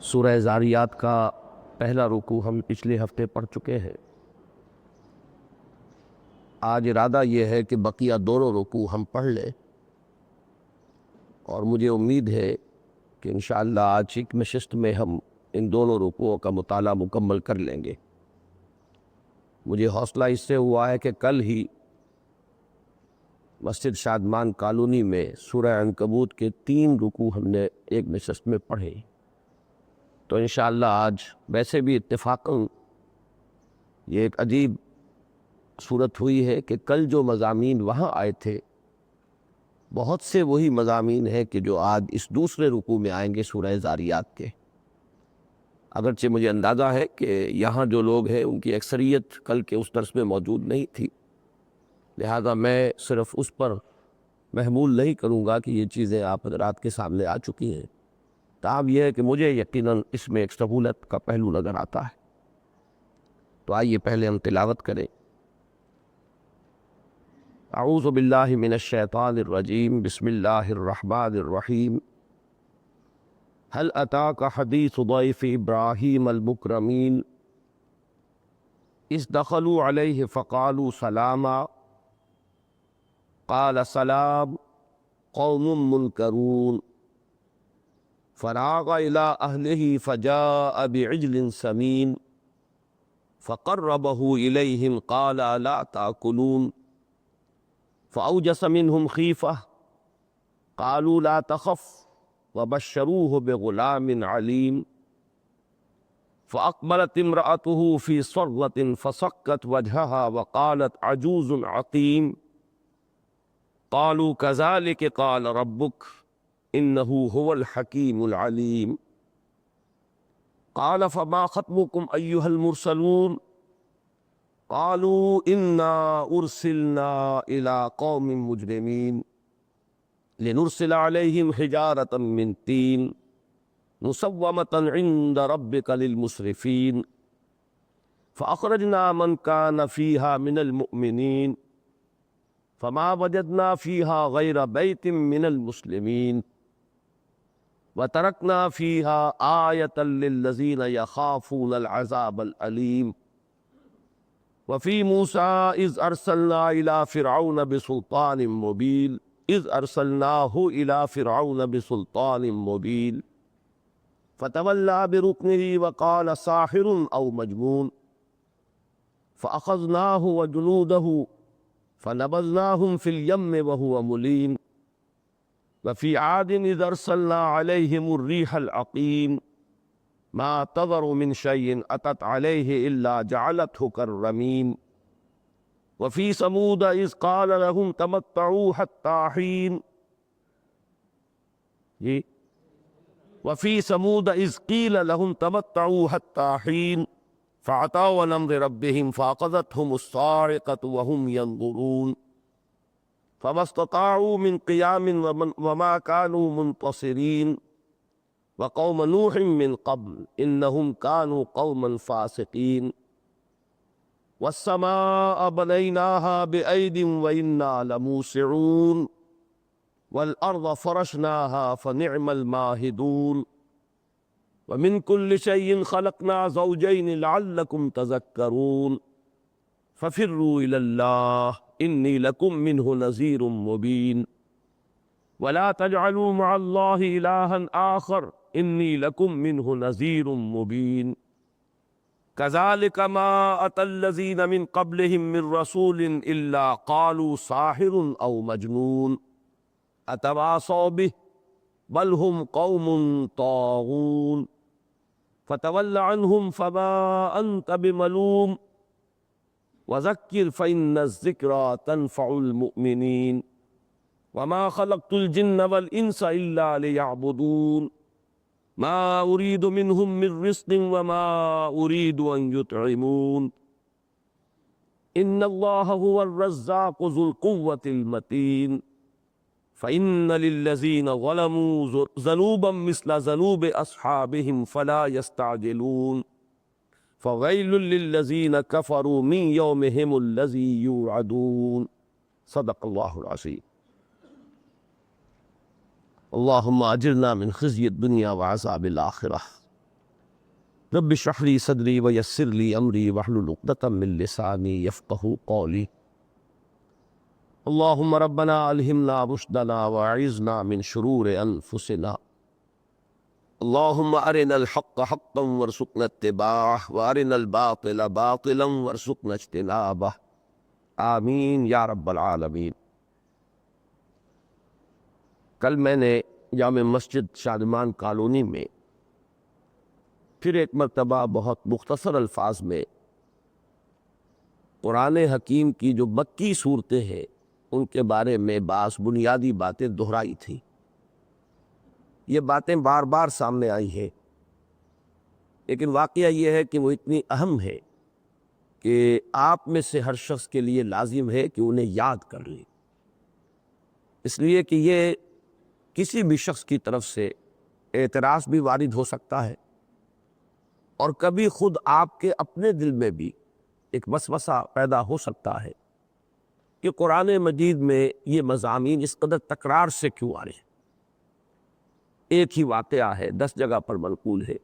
سورہ زاریات کا پہلا رکوع ہم پچھلے ہفتے پڑھ چکے ہیں۔ آج ارادہ یہ ہے کہ بقیہ دونوں رکوع ہم پڑھ لیں، اور مجھے امید ہے کہ انشاءاللہ آج ایک نشست میں ہم ان دونوں رکوعوں کا مطالعہ مکمل کر لیں گے۔ مجھے حوصلہ اس سے ہوا ہے کہ کل ہی مسجد شادمان کالونی میں سورہ عنکبوت کے 3 رکوع ہم نے ایک نشست میں پڑھے، تو انشاءاللہ آج ویسے بھی اتفاقاً یہ ایک عجیب صورت ہوئی ہے کہ کل جو مضامین وہاں آئے تھے بہت سے وہی مضامین ہیں کہ جو آج اس دوسرے رکوع میں آئیں گے سورہ زاریات کے۔ اگرچہ مجھے اندازہ ہے کہ یہاں جو لوگ ہیں ان کی اکثریت کل کے اس درس میں موجود نہیں تھی، لہذا میں صرف اس پر محمول نہیں کروں گا کہ یہ چیزیں آپ حضرات کے سامنے آ چکی ہیں، تاہم یہ ہے کہ مجھے یقیناً اس میں ایک سہولت کا پہلو نظر آتا ہے۔ تو آئیے پہلے ہم تلاوت کریں۔ اعوذ باللہ من الشیطان الرجیم، بسم اللہ الرحمن الرحیم۔ هل اتاک حدیث ضیف ابراہیم المکرمین اذ دخلوا علیہ فقالوا سلاما قال سلام قوم منکرون فراغ الى اہلہ فجاء بعجل سمین فقربہ الیہم قال لا تاکلون فأوجس منهم خیفة قالوا لا تخف وبشروه بغلام علیم فأقبلت امرأته في صرة فصكت وجهها وقالت عجوز عقيم قالوا كذلك قال ربك إنه هو الحكيم العليم قال فما خطبكم أيها المرسلون قالوا إنا أرسلنا إلى قوم مجرمين لنرسل عليهم حجارة من طين مسومة عند ربك للمسرفين فأخرجنا من كان فيها من المؤمنين فما وجدنا فيها غير بيت من المسلمين وتركنا فيها آية للذين يخافون العذاب الأليم وفي موسى إذ أرسلناه إلى فرعون بسلطان مبين فتولى بركنه وقال ساحر أو مجنون فأخذناه وجنوده فنبذناهم في اليم وهو مليم وفي عاد إذ أرسلنا عليهم الريح العقيم ما تذر من شيء أتت عليه إلا جعلته كالرميم وفي ثمود إذ قال لهم تمتعوا حتى حين وفي ثمود إذ قيل لهم تمتعوا حتى حين فعتوا عن أمر ربهم فأخذتهم الصاعقة وهم ينظرون فما استطاعوا من قيام وما كانوا منتصرين وقوم نوح من قبل إنهم كانوا قوما فاسقين والسماء بنيناها بأيد وإنا لموسعون والأرض فرشناها فنعم الماهدون ومن كل شيء خلقنا زوجين لعلكم تذكرون ففروا إلى الله إني لكم منه نذير مبين ولا تجعلوا مع الله إلها آخر إني لكم منه نذير مبين كذلك ما أتى الذين من قبلهم من رسول إلا قالوا ساحر أو مجنون أتواصوا به بل هم قوم طاغون فتول عنهم فما أنت بملوم وذكر فإن الذكرى تنفع المؤمنين وما خلقت الجن والإنس إلا ليعبدون ما أريد منهم من رزق وما أريد أن يطعمون إن الله هو الرزاق ذو القوة المتين فإن للذين ظلموا ذنوبا مثل ذنوب أصحابهم فلا يستعجلون فويل للذين كفروا من يومهم الذي يوعدون صدق الله العظيم۔ اللہم اجرنا من خزی الدنیا وعذاب الآخرہ۔ رب اشرح لی صدری ویسر لی امری واحلل عقدۃ من لسانی یفقہوا قولی۔ اللہم ربنا الہمنا رشدنا واعذنا من شرور انفسنا۔ اللہم ارنا الحق حقا وارزقنا اتباعہ وارنا الباطل باطلا وارزقنا اجتنابہ، آمین یا رب العالمین۔ کل میں نے جامع مسجد شادمان کالونی میں پھر ایک مرتبہ بہت مختصر الفاظ میں قرآن حکیم کی جو مکی صورتیں ہیں ان کے بارے میں بعض بنیادی باتیں دہرائی تھیں۔ یہ باتیں بار بار سامنے آئی ہیں، لیکن واقعہ یہ ہے کہ وہ اتنی اہم ہے کہ آپ میں سے ہر شخص کے لیے لازم ہے کہ انہیں یاد کر لیں، اس لیے کہ یہ کسی بھی شخص کی طرف سے اعتراض بھی وارد ہو سکتا ہے، اور کبھی خود آپ کے اپنے دل میں بھی ایک وسوسہ پیدا ہو سکتا ہے کہ قرآن مجید میں یہ مضامین اس قدر تکرار سے کیوں آ رہے ہیں۔ ایک ہی واقعہ ہے، 10 جگہ پر منقول ہے۔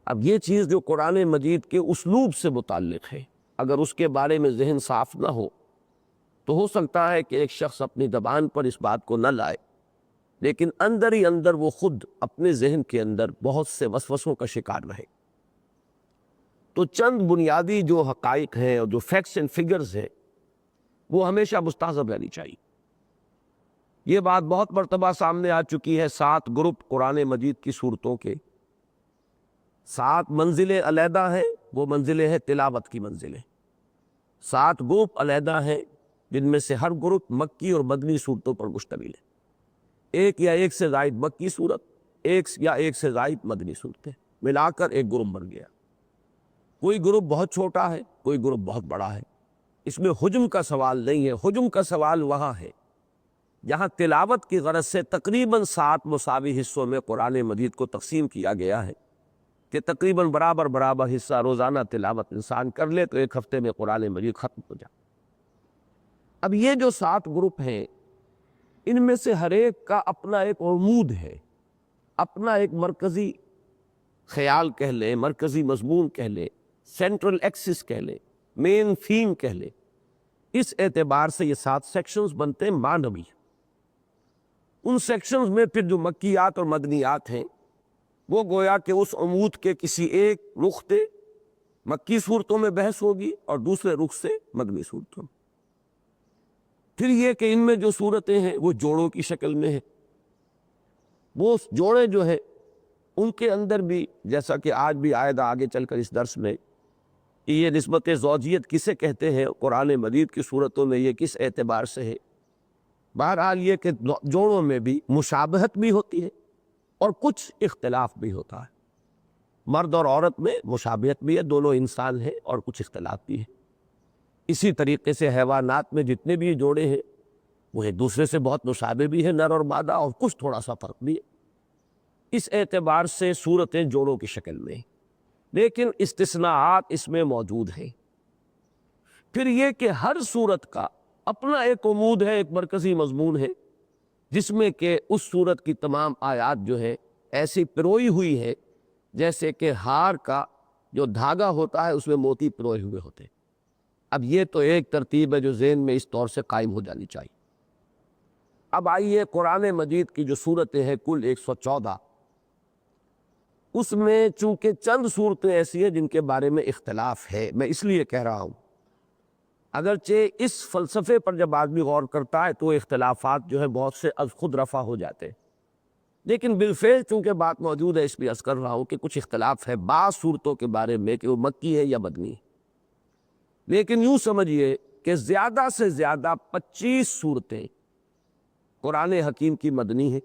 اب یہ چیز جو قرآن مجید کے اسلوب سے متعلق ہے، اگر اس کے بارے میں ذہن صاف نہ ہو تو ہو سکتا ہے کہ ایک شخص اپنی زبان پر اس بات کو نہ لائے، لیکن اندر ہی اندر وہ خود اپنے ذہن کے اندر بہت سے وسوسوں کا شکار رہے۔ تو چند بنیادی جو حقائق ہیں اور جو فیکٹس اینڈ فگرز ہیں وہ ہمیشہ مستحضر رہنی چاہیے۔ یہ بات بہت مرتبہ سامنے آ چکی ہے، 7 گروپ قرآن مجید کی صورتوں کے، 7 منزلیں علیحدہ ہیں، وہ منزلیں ہیں تلاوت کی منزلیں۔ 7 گروپ علیحدہ ہیں جن میں سے ہر گروپ مکی اور مدنی صورتوں پر مشتمل ہے۔ ایک یا ایک سے زائد مکی صورت، ایک یا ایک سے زائد مدنی صورتیں ملا کر ایک گروپ بن گیا۔ کوئی گروپ بہت چھوٹا ہے، کوئی گروپ بہت بڑا ہے، اس میں حجم کا سوال نہیں ہے۔ حجم کا سوال وہاں ہے جہاں تلاوت کی غرض سے تقریباً 7 مساوی حصوں میں قرآن مجید کو تقسیم کیا گیا ہے کہ تقریباً برابر برابر حصہ روزانہ تلاوت انسان کر لے تو ایک ہفتے میں قرآن مجید ختم ہو جائے۔ اب یہ جو 7 گروپ ہیں ان میں سے ہر ایک کا اپنا ایک عمود ہے، اپنا ایک مرکزی خیال کہہ لیں، مرکزی مضمون کہہ لیں، سینٹرل ایکسس کہہ لیں، مین تھیم کہہ لیں۔ اس اعتبار سے یہ 7 سیکشنز بنتے ہیں معنوی۔ ان سیکشنز میں پھر جو مکیات اور مدنیات ہیں وہ گویا کہ اس عمود کے کسی ایک نقطے مکی صورتوں میں بحث ہوگی اور دوسرے رخ سے مدنی صورتوں میں۔ پھر یہ کہ ان میں جو صورتیں ہیں وہ جوڑوں کی شکل میں ہیں، وہ جوڑے جو ہیں ان کے اندر بھی جیسا کہ آج بھی آئے گا آگے چل کر اس درس میں کہ یہ نسبت زوجیت کسے کہتے ہیں، قرآن مجید کی صورتوں میں یہ کس اعتبار سے ہے۔ بہرحال یہ کہ جوڑوں میں بھی مشابہت بھی ہوتی ہے اور کچھ اختلاف بھی ہوتا ہے۔ مرد اور عورت میں مشابہت بھی ہے، دونوں انسان ہیں، اور کچھ اختلاف بھی ہے۔ اسی طریقے سے حیوانات میں جتنے بھی جوڑے ہیں وہ ایک دوسرے سے بہت مشابہ بھی ہیں، نر اور مادہ، اور کچھ تھوڑا سا فرق بھی ہے۔ اس اعتبار سے صورتیں جوڑوں کی شکل میں ہیں، لیکن استثناءات اس میں موجود ہیں۔ پھر یہ کہ ہر صورت کا اپنا ایک عمود ہے، ایک مرکزی مضمون ہے، جس میں کہ اس صورت کی تمام آیات جو ہے ایسی پروئی ہوئی ہے جیسے کہ ہار کا جو دھاگا ہوتا ہے اس میں موتی پروئے ہوئے ہوتے ہیں۔ اب یہ تو ایک ترتیب ہے جو ذہن میں اس طور سے قائم ہو جانی چاہیے۔ اب آئیے قرآن مجید کی جو صورتیں ہیں کل 114، اس میں چونکہ چند صورتیں ایسی ہیں جن کے بارے میں اختلاف ہے، میں اس لیے کہہ رہا ہوں اگرچہ اس فلسفے پر جب آدمی غور کرتا ہے تو اختلافات جو ہے بہت سے از خود رفع ہو جاتے ہیں، لیکن بالفعل چونکہ بات موجود ہے اس لیے عرض کر رہا ہوں کہ کچھ اختلاف ہے بعض صورتوں کے بارے میں کہ وہ مکی ہے یا مدنی ہے۔ لیکن یوں سمجھیے کہ زیادہ سے زیادہ 25 صورتیں قرآن حکیم کی مدنی ہیں،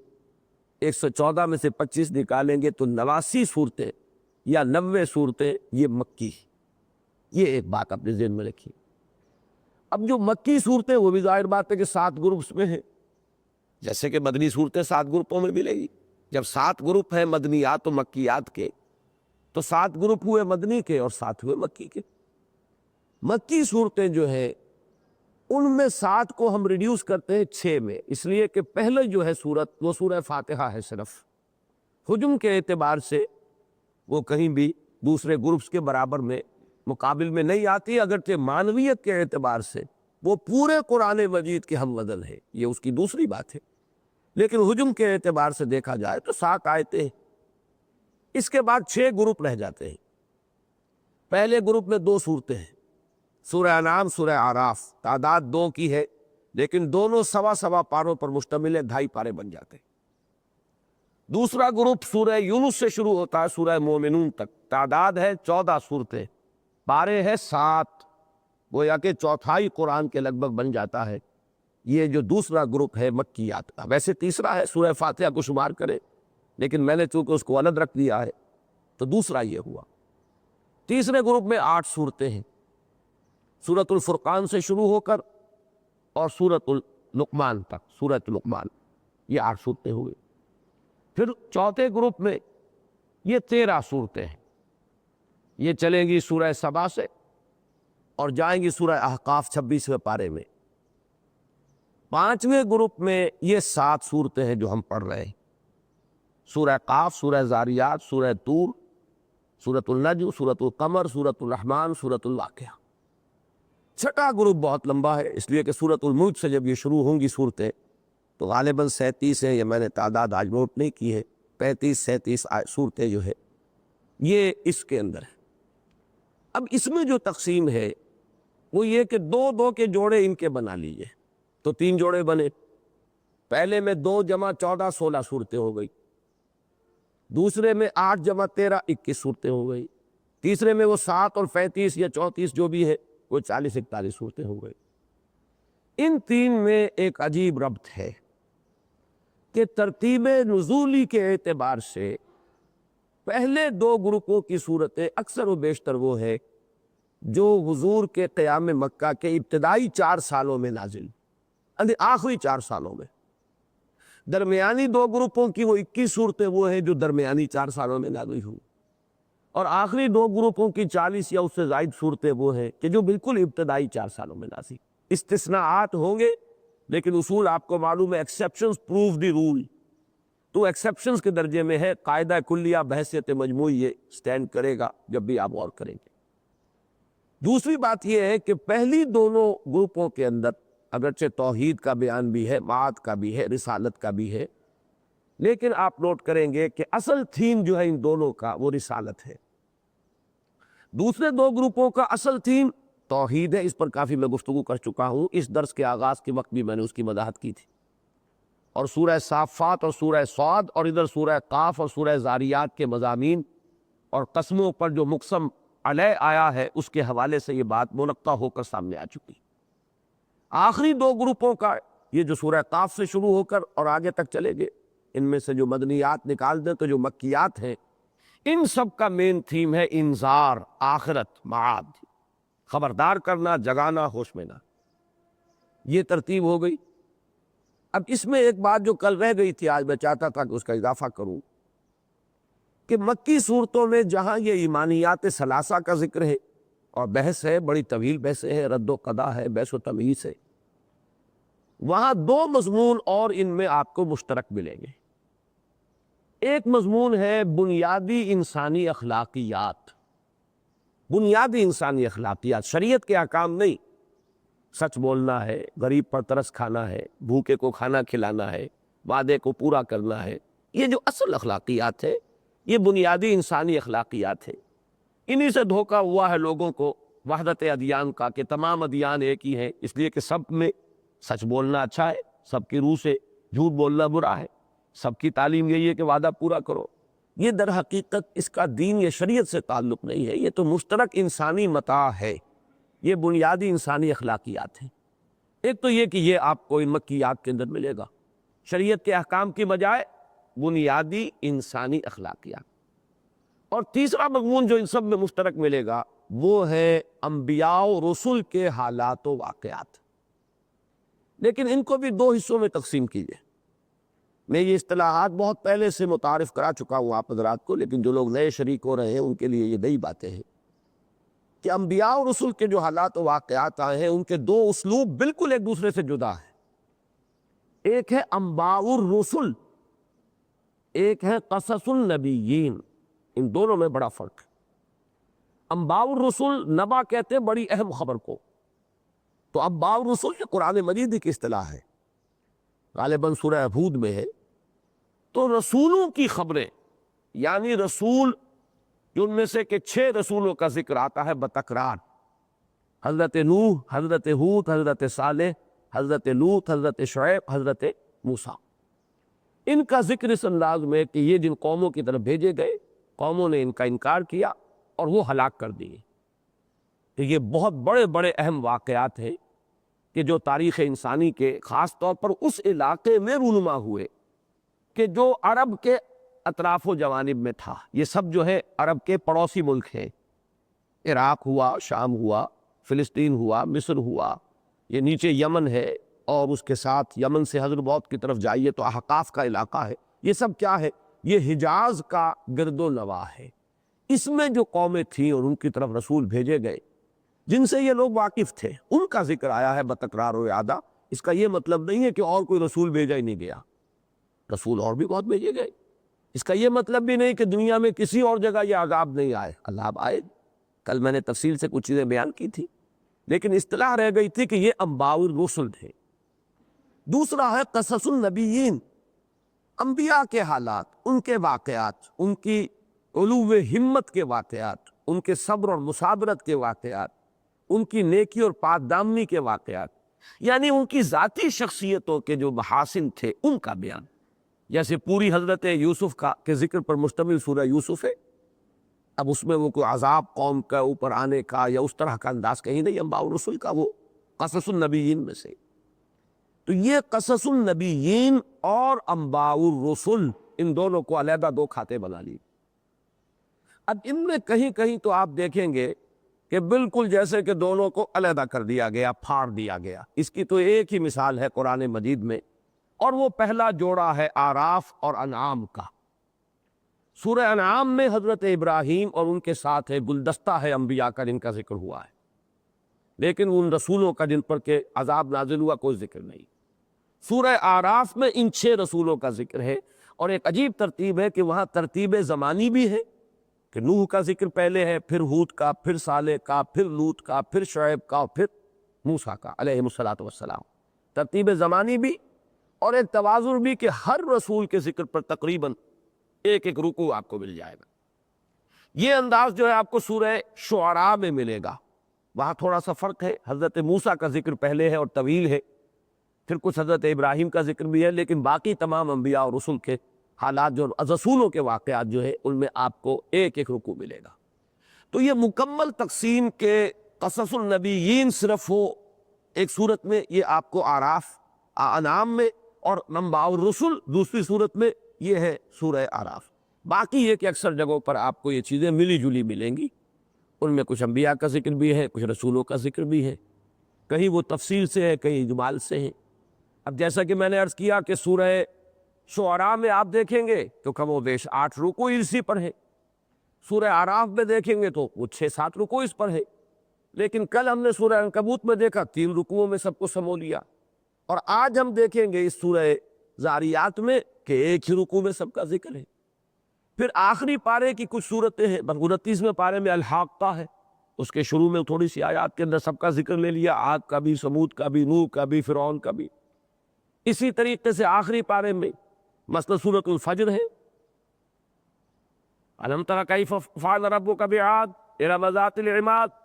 114 میں سے 25 نکالیں گے تو 89 صورتیں یا 90 صورتیں یہ مکی ہیں۔ یہ ایک بات اپنے ذہن میں رکھیے۔ اب جو مکی صورتیں وہ بھی ظاہر بات ہے کہ 7 گروپس میں ہیں، جیسے کہ مدنی صورتیں 7 گروپوں میں ملے گی۔ جب 7 گروپ ہیں مدنیات و مکیات کے تو 7 گروپ ہوئے مدنی کے اور 7 ہوئے مکی کے۔ مکی صورتیں جو ہیں ان میں 7 کو ہم ریڈیوس کرتے ہیں 6 میں، اس لیے کہ پہلے جو ہے سورت وہ سورہ فاتحہ ہے صرف، حجم کے اعتبار سے وہ کہیں بھی دوسرے گروپس کے برابر میں مقابل میں نہیں آتی، اگرچہ معنویت کے اعتبار سے وہ پورے قرآن مجید کے ہم وزن ہے، یہ اس کی دوسری بات ہے، لیکن حجم کے اعتبار سے دیکھا جائے تو 7 آیتیں ہیں۔ اس کے بعد 6 گروپ رہ جاتے ہیں۔ پہلے گروپ میں 2 صورتیں ہیں، سورہ انعام، سورہ اعراف، تعداد 2 کی ہے، لیکن دونوں سوا سوا پاروں پر مشتمل ہے، 2.5 پارے بن جاتے ہیں۔ دوسرا گروپ سورہ یونس سے شروع ہوتا ہے سورہ مومنون تک، تعداد ہے 14 صورتیں، پارے ہے 7، گویا کہ چوتھائی قرآن کے لگ بھگ بن جاتا ہے۔ یہ جو دوسرا گروپ ہے مکیات کا، ویسے تیسرا ہے سورہ فاتحہ کو شمار کرے، لیکن میں نے چونکہ اس کو الگ رکھ دیا ہے تو دوسرا یہ ہوا۔ تیسرے گروپ میں 8 صورتیں ہیں، سورۃ الفرقان سے شروع ہو کر اور سورۃ اللقمان تک، سورۃ لقمان، یہ 8 صورتیں ہوئے۔ پھر چوتھے گروپ میں یہ 13 صورتیں ہیں، یہ چلیں گی سورہ سبا سے اور جائیں گی سورہ احقاف 26ویں پارے میں۔ پانچویں گروپ میں یہ 7 صورتیں ہیں جو ہم پڑھ رہے ہیں، سورہ قاف، سورہ زاریات، سورہ طور، سورۃ النجم، سورۃ القمر، سورۃ الرحمن، سورۃ الواقعہ۔ چھٹا گروپ بہت لمبا ہے، اس لیے کہ سورۃ الملک سے جب یہ شروع ہوں گی صورتیں تو غالباً 37 ہیں، یہ میں نے تعداد آج نوٹ نہیں کی ہے، 35-37 صورتیں جو ہے یہ اس کے اندر ہے۔ اب اس میں جو تقسیم ہے وہ یہ کہ 2 کے جوڑے ان کے بنا لیجئے تو 3 جوڑے بنے۔ پہلے میں 2 جمع 14 16 صورتیں ہو گئی، دوسرے میں 8 جمع 13 21 صورتیں ہو گئی، تیسرے میں وہ 7 اور 35 یا 34 جو بھی ہے وہ 40 41 صورتیں ہو گئی۔ ان 3 میں ایک عجیب ربط ہے کہ ترتیب نزولی کے اعتبار سے پہلے 2 گروپوں کی صورتیں اکثر و بیشتر وہ ہے جو حضور کے قیام مکہ کے ابتدائی 4 سالوں میں نازل، آخری 4 سالوں میں۔ درمیانی 2 گروپوں کی وہ 21 صورتیں وہ ہیں جو درمیانی 4 سالوں میں نازل ہوئی، اور آخری 2 گروپوں کی 40 یا اس سے زائد صورتیں وہ ہیں کہ جو بالکل ابتدائی 4 سالوں میں نازل۔ استثناءات ہوں گے لیکن اصول آپ کو معلوم ہے، ایکسیپشنز پروف دی رول، تو ایکسیپشنز کے درجے میں ہے، قاعدہ کلیہ بحیثیت مجموعی یہ سٹینڈ کرے گا جب بھی آپ غور کریں گے۔ دوسری بات یہ ہے کہ پہلی دونوں گروپوں کے اندر اگرچہ توحید کا بیان بھی ہے، معاد کا بھی ہے، رسالت کا بھی ہے، لیکن آپ نوٹ کریں گے کہ اصل تھیم جو ہے ان دونوں کا وہ رسالت ہے۔ دوسرے 2 گروپوں کا اصل تھیم توحید ہے، اس پر کافی میں گفتگو کر چکا ہوں، اس درس کے آغاز کے وقت بھی میں نے اس کی وضاحت کی تھی۔ اور سورہ صافات اور سورہ صاد اور ادھر سورہ قاف اور سورہ زاریات کے مضامین اور قسموں پر جو مقسم علیہ آیا ہے اس کے حوالے سے یہ بات منقطع ہو کر سامنے آ چکی۔ آخری 2 گروپوں کا یہ جو سورہ قاف سے شروع ہو کر اور آگے تک چلے گئے، ان میں سے جو مدنیات نکال دیں تو جو مکیات ہیں، ان سب کا مین تھیم ہے انذار، آخرت، معاد، خبردار کرنا، جگانا، ہوش میں نہ۔ یہ ترتیب ہو گئی۔ اب اس میں ایک بات جو کل رہ گئی تھی، آج میں چاہتا تھا کہ اس کا اضافہ کروں، کہ مکی صورتوں میں جہاں یہ ایمانیات ثلاثہ کا ذکر ہے اور بحث ہے، بڑی طویل بحث ہے، رد و قضا ہے، بحث و تمیز ہے، وہاں 2 مضمون اور ان میں آپ کو مشترک ملیں گے۔ ایک مضمون ہے بنیادی انسانی اخلاقیات، بنیادی انسانی اخلاقیات، شریعت کے احکام نہیں، سچ بولنا ہے، غریب پر ترس کھانا ہے، بھوکے کو کھانا کھلانا ہے، وعدے کو پورا کرنا ہے، یہ جو اصل اخلاقیات ہے یہ بنیادی انسانی اخلاقیات ہے۔ انہی سے دھوکہ ہوا ہے لوگوں کو وحدت ادیان کا کہ تمام ادیان ایک ہی ہیں، اس لیے کہ سب میں سچ بولنا اچھا ہے، سب کی روح سے جھوٹ بولنا برا ہے، سب کی تعلیم یہی ہے کہ وعدہ پورا کرو۔ یہ در حقیقت اس کا دین یا شریعت سے تعلق نہیں ہے، یہ تو مشترک انسانی متاع ہے، یہ بنیادی انسانی اخلاقیات ہیں۔ ایک تو یہ کہ یہ آپ کو ان مکیات کے اندر ملے گا، شریعت کے احکام کی بجائے بنیادی انسانی اخلاقیات۔ اور تیسرا مضمون جو ان سب میں مشترک ملے گا وہ ہے انبیاء و رسول کے حالات و واقعات، لیکن ان کو بھی 2 حصوں میں تقسیم کیجئے۔ میں یہ اصطلاحات بہت پہلے سے متعارف کرا چکا ہوں آپ حضرات کو، لیکن جو لوگ نئے شریک ہو رہے ہیں ان کے لیے یہ نئی باتیں ہیں۔ کہ انبیاء اور رسول کے جو حالات و واقعات آئے ہیں ان کے دو اسلوب بالکل ایک دوسرے سے جدا ہیں۔ ایک ہے انباء الرسل، ایک ہے قصص النبیین، ان دونوں میں بڑا فرق ہے۔ انباء الرسل نبا کہتے ہیں بڑی اہم خبر کو، تو انباء الرسل یہ قرآن مجید کی اصطلاح ہے، غالباً سورہ ہود میں ہے۔ تو رسولوں کی خبریں، یعنی رسول جن میں سے کہ 6 رسولوں کا ذکر آتا ہے بتکرار، حضرت نوح، حضرت ہود، حضرت صالح، حضرت لوط، حضرت شعیب، حضرت موسیٰ، ان کا ذکر اس انداز میں کہ یہ جن قوموں کی طرف بھیجے گئے، قوموں نے ان کا انکار کیا اور وہ ہلاک کر دیے۔ کہ یہ بہت بڑے بڑے اہم واقعات ہیں کہ جو تاریخ انسانی کے خاص طور پر اس علاقے میں رونما ہوئے کہ جو عرب کے اطراف و جوانب میں تھا۔ یہ سب جو ہے عرب کے پڑوسی ملک ہیں، عراق ہوا، شام ہوا، فلسطین ہوا، مصر ہوا، یہ نیچے یمن ہے، اور اس کے ساتھ یمن سے حضرموت کی طرف جائیے تو احقاف کا علاقہ ہے۔ یہ سب کیا ہے؟ یہ حجاز کا گرد و نواح ہے۔ اس میں جو قومیں تھیں اور ان کی طرف رسول بھیجے گئے جن سے یہ لوگ واقف تھے، ان کا ذکر آیا ہے بتکرار و اعادہ۔ اس کا یہ مطلب نہیں ہے کہ اور کوئی رسول بھیجا ہی نہیں گیا، رسول اور بھی بہت بھیجے گئے۔ اس کا یہ مطلب بھی نہیں کہ دنیا میں کسی اور جگہ یہ عذاب نہیں آئے، عذاب آئے۔ کل میں نے تفصیل سے کچھ چیزیں بیان کی تھی، لیکن اصطلاح رہ گئی تھی کہ یہ انباء الرسل تھے۔ دوسرا ہے قصص النبیین، انبیاء کے حالات، ان کے واقعات، ان کی علو ہمت کے واقعات، ان کے صبر اور مصابرت کے واقعات، ان کی نیکی اور پاک دامنی کے واقعات، یعنی ان کی ذاتی شخصیتوں کے جو محاسن تھے ان کا بیان۔ جیسے پوری حضرت یوسف کا کے ذکر پر مشتمل سورہ یوسف ہے، اب اس میں وہ کوئی عذاب قوم کا اوپر آنے کا یا اس طرح کا انداز کہیں نہیں، انباء الرسل کا وہ قصص النبیین میں سے۔ تو یہ قصص النبیین اور انباء الرسل، ان دونوں کو علیحدہ دو کھاتے بنا لی۔ اب ان میں کہیں کہیں تو آپ دیکھیں گے کہ بالکل جیسے کہ دونوں کو علیحدہ کر دیا گیا، پھاڑ دیا گیا۔ اس کی تو ایک ہی مثال ہے قرآن مجید میں، اور وہ پہلا جوڑا ہے آراف اور انعام کا۔ سورہ انعام میں حضرت ابراہیم اور ان کے ساتھ ہے گلدستہ ہے انبیاء کا جن کا ذکر ہوا ہے، لیکن ان رسولوں کا جن پر کہ عذاب نازل ہوا کوئی ذکر نہیں۔ سورہ آراف میں ان 6 رسولوں کا ذکر ہے، اور ایک عجیب ترتیب ہے کہ وہاں ترتیب زمانی بھی ہے کہ نوح کا ذکر پہلے ہے، پھر ہود کا، پھر صالح کا، پھر لوط کا، پھر شعیب کا، پھر موسیٰ کا علیہ السلام۔ ترتیب زمانی بھی، اور ایک توازن بھی کہ ہر رسول کے ذکر پر تقریباً ایک ایک رکوع آپ کو مل جائے گا۔ یہ انداز جو ہے آپ کو سورہ شعراء میں ملے گا، وہاں تھوڑا سا فرق ہے، حضرت موسیٰ کا ذکر پہلے ہے اور طویل ہے، پھر کچھ حضرت ابراہیم کا ذکر بھی ہے، لیکن باقی تمام انبیاء اور رسول کے حالات جو رسولوں کے واقعات جو ہے ان میں آپ کو ایک ایک رکوع ملے گا۔ تو یہ مکمل تقسیم کے قصص النبیین صرف ہو ایک صورت میں، یہ آپ کو آراف انعام میں، اور انباء الرسل دوسری صورت میں یہ ہے سورہ آراف۔ باقی یہ کہ اکثر جگہوں پر آپ کو یہ چیزیں ملی جلی ملیں گی، ان میں کچھ انبیاء کا ذکر بھی ہے، کچھ رسولوں کا ذکر بھی ہے، کہیں وہ تفصیل سے ہے، کہیں اجمال سے ہیں۔ اب جیسا کہ میں نے عرض کیا کہ سورہ شعراء میں آپ دیکھیں گے تو کم و بیش 8 رکوع اسی پر ہے، سورہ آراف میں دیکھیں گے تو وہ 6-7 رکوع اس پر ہے، لیکن کل ہم نے سورہ عنکبوت میں دیکھا 3 رکوعوں میں سب کو سمو لیا، اور آج ہم دیکھیں گے اس سورہ ذاریات میں کہ ایک ہی رکوع میں سب کا ذکر ہے۔ پھر آخری پارے کی کچھ صورتیں ہیں، 29ویں پارے میں الحاقہ ہے، اس کے شروع میں تھوڑی سی آیات کے اندر سب کا ذکر لے لیا، عاد کا بھی، سمود کا بھی، نوح کا بھی، فرعون کا بھی۔ اسی طریقے سے آخری پارے میں مثلا سورۃ الفجر ہے، الم تر کیف فعل ربک بعاد ارم ذات العماد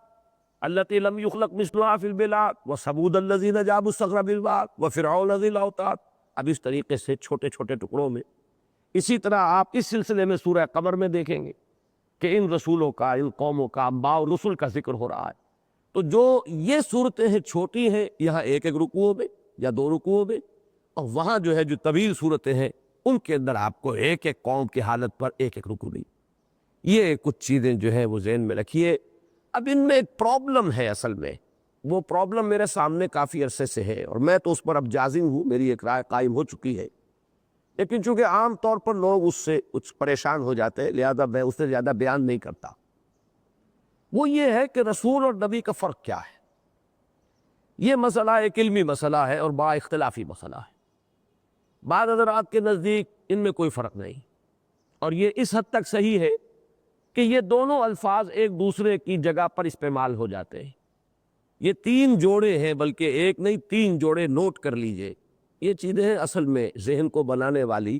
التي لم يخلق مثلها في البلاد وثمود الذين جابوا الصخر بالواد وفرعون ذي الاوتاد۔ اب اس طریقے سے چھوٹے چھوٹے ٹکڑوں میں، اسی طرح آپ اس سلسلے میں سورہ قمر میں دیکھیں گے کہ ان رسولوں کا، ان قوموں کا، انباء اور رسل کا ذکر ہو رہا ہے۔ تو جو یہ صورتیں ہیں چھوٹی ہیں، یہاں ایک ایک رکوعوں میں یا 2 رکوعوں میں، اور وہاں جو ہے جو طویل صورتیں ہیں ان کے اندر آپ کو ایک ایک قوم کی حالت پر ایک ایک رکوع نہیں۔ یہ کچھ چیزیں جو ہے وہ ذہن میں رکھیے۔ اب ان میں ایک پرابلم ہے، اصل میں وہ پرابلم میرے سامنے کافی عرصے سے ہے، اور میں تو اس پر اب جازم ہوں، میری ایک رائے قائم ہو چکی ہے، لیکن چونکہ عام طور پر لوگ اس سے کچھ پریشان ہو جاتے ہیں، لہذا میں اس سے زیادہ بیان نہیں کرتا۔ وہ یہ ہے کہ رسول اور نبی کا فرق کیا ہے۔ یہ مسئلہ ایک علمی مسئلہ ہے اور با اختلافی مسئلہ ہے۔ بعض حضرات کے نزدیک ان میں کوئی فرق نہیں، اور یہ اس حد تک صحیح ہے کہ یہ دونوں الفاظ ایک دوسرے کی جگہ پر استعمال ہو جاتے ہیں۔ یہ تین جوڑے ہیں، بلکہ ایک نہیں تین جوڑے، نوٹ کر لیجئے۔ یہ چیزیں ہیں اصل میں ذہن کو بنانے والی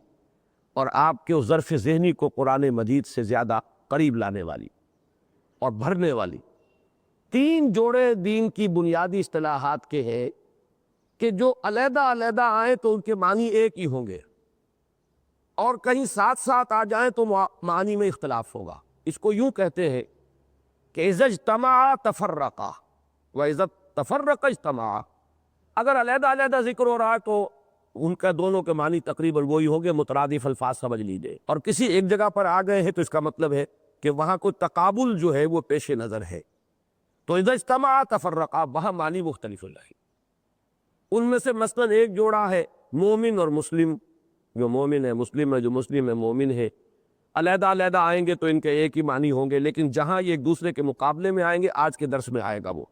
اور آپ کے ظرف ذہنی کو قرآن مجید سے زیادہ قریب لانے والی اور بھرنے والی۔ تین جوڑے دین کی بنیادی اصطلاحات کے ہیں کہ جو علیحدہ علیحدہ آئیں تو ان کے معنی ایک ہی ہوں گے، اور کہیں ساتھ ساتھ آ جائیں تو معنی میں اختلاف ہوگا۔ اس کو یوں کہتے ہیں کہ اذا اجتمعا تفرقا واذا تفرقا اجتمعا۔ اگر علیحدہ علیحدہ ذکر ہو رہا ہے تو ان کا دونوں کے معنی تقریباً وہی ہوں گے، مترادف الفاظ سمجھ لیجیے، اور کسی ایک جگہ پر آ گئے ہیں تو اس کا مطلب ہے کہ وہاں کوئی تقابل جو ہے وہ پیش نظر ہے۔ تو اذا اجتمعا تفرقا، وہاں معنی مختلف ہو جائے۔ ان میں سے مثلاً ایک جوڑا ہے مومن اور مسلم، جو مومن ہے مسلم ہے، جو مسلم ہے مومن ہے۔ علیحدہ علیحدہ آئیں گے تو ان کے ایک ہی معنی ہوں گے، لیکن جہاں یہ ایک دوسرے کے مقابلے میں آئیں گے، آج کے درس میں آئے گا وہ،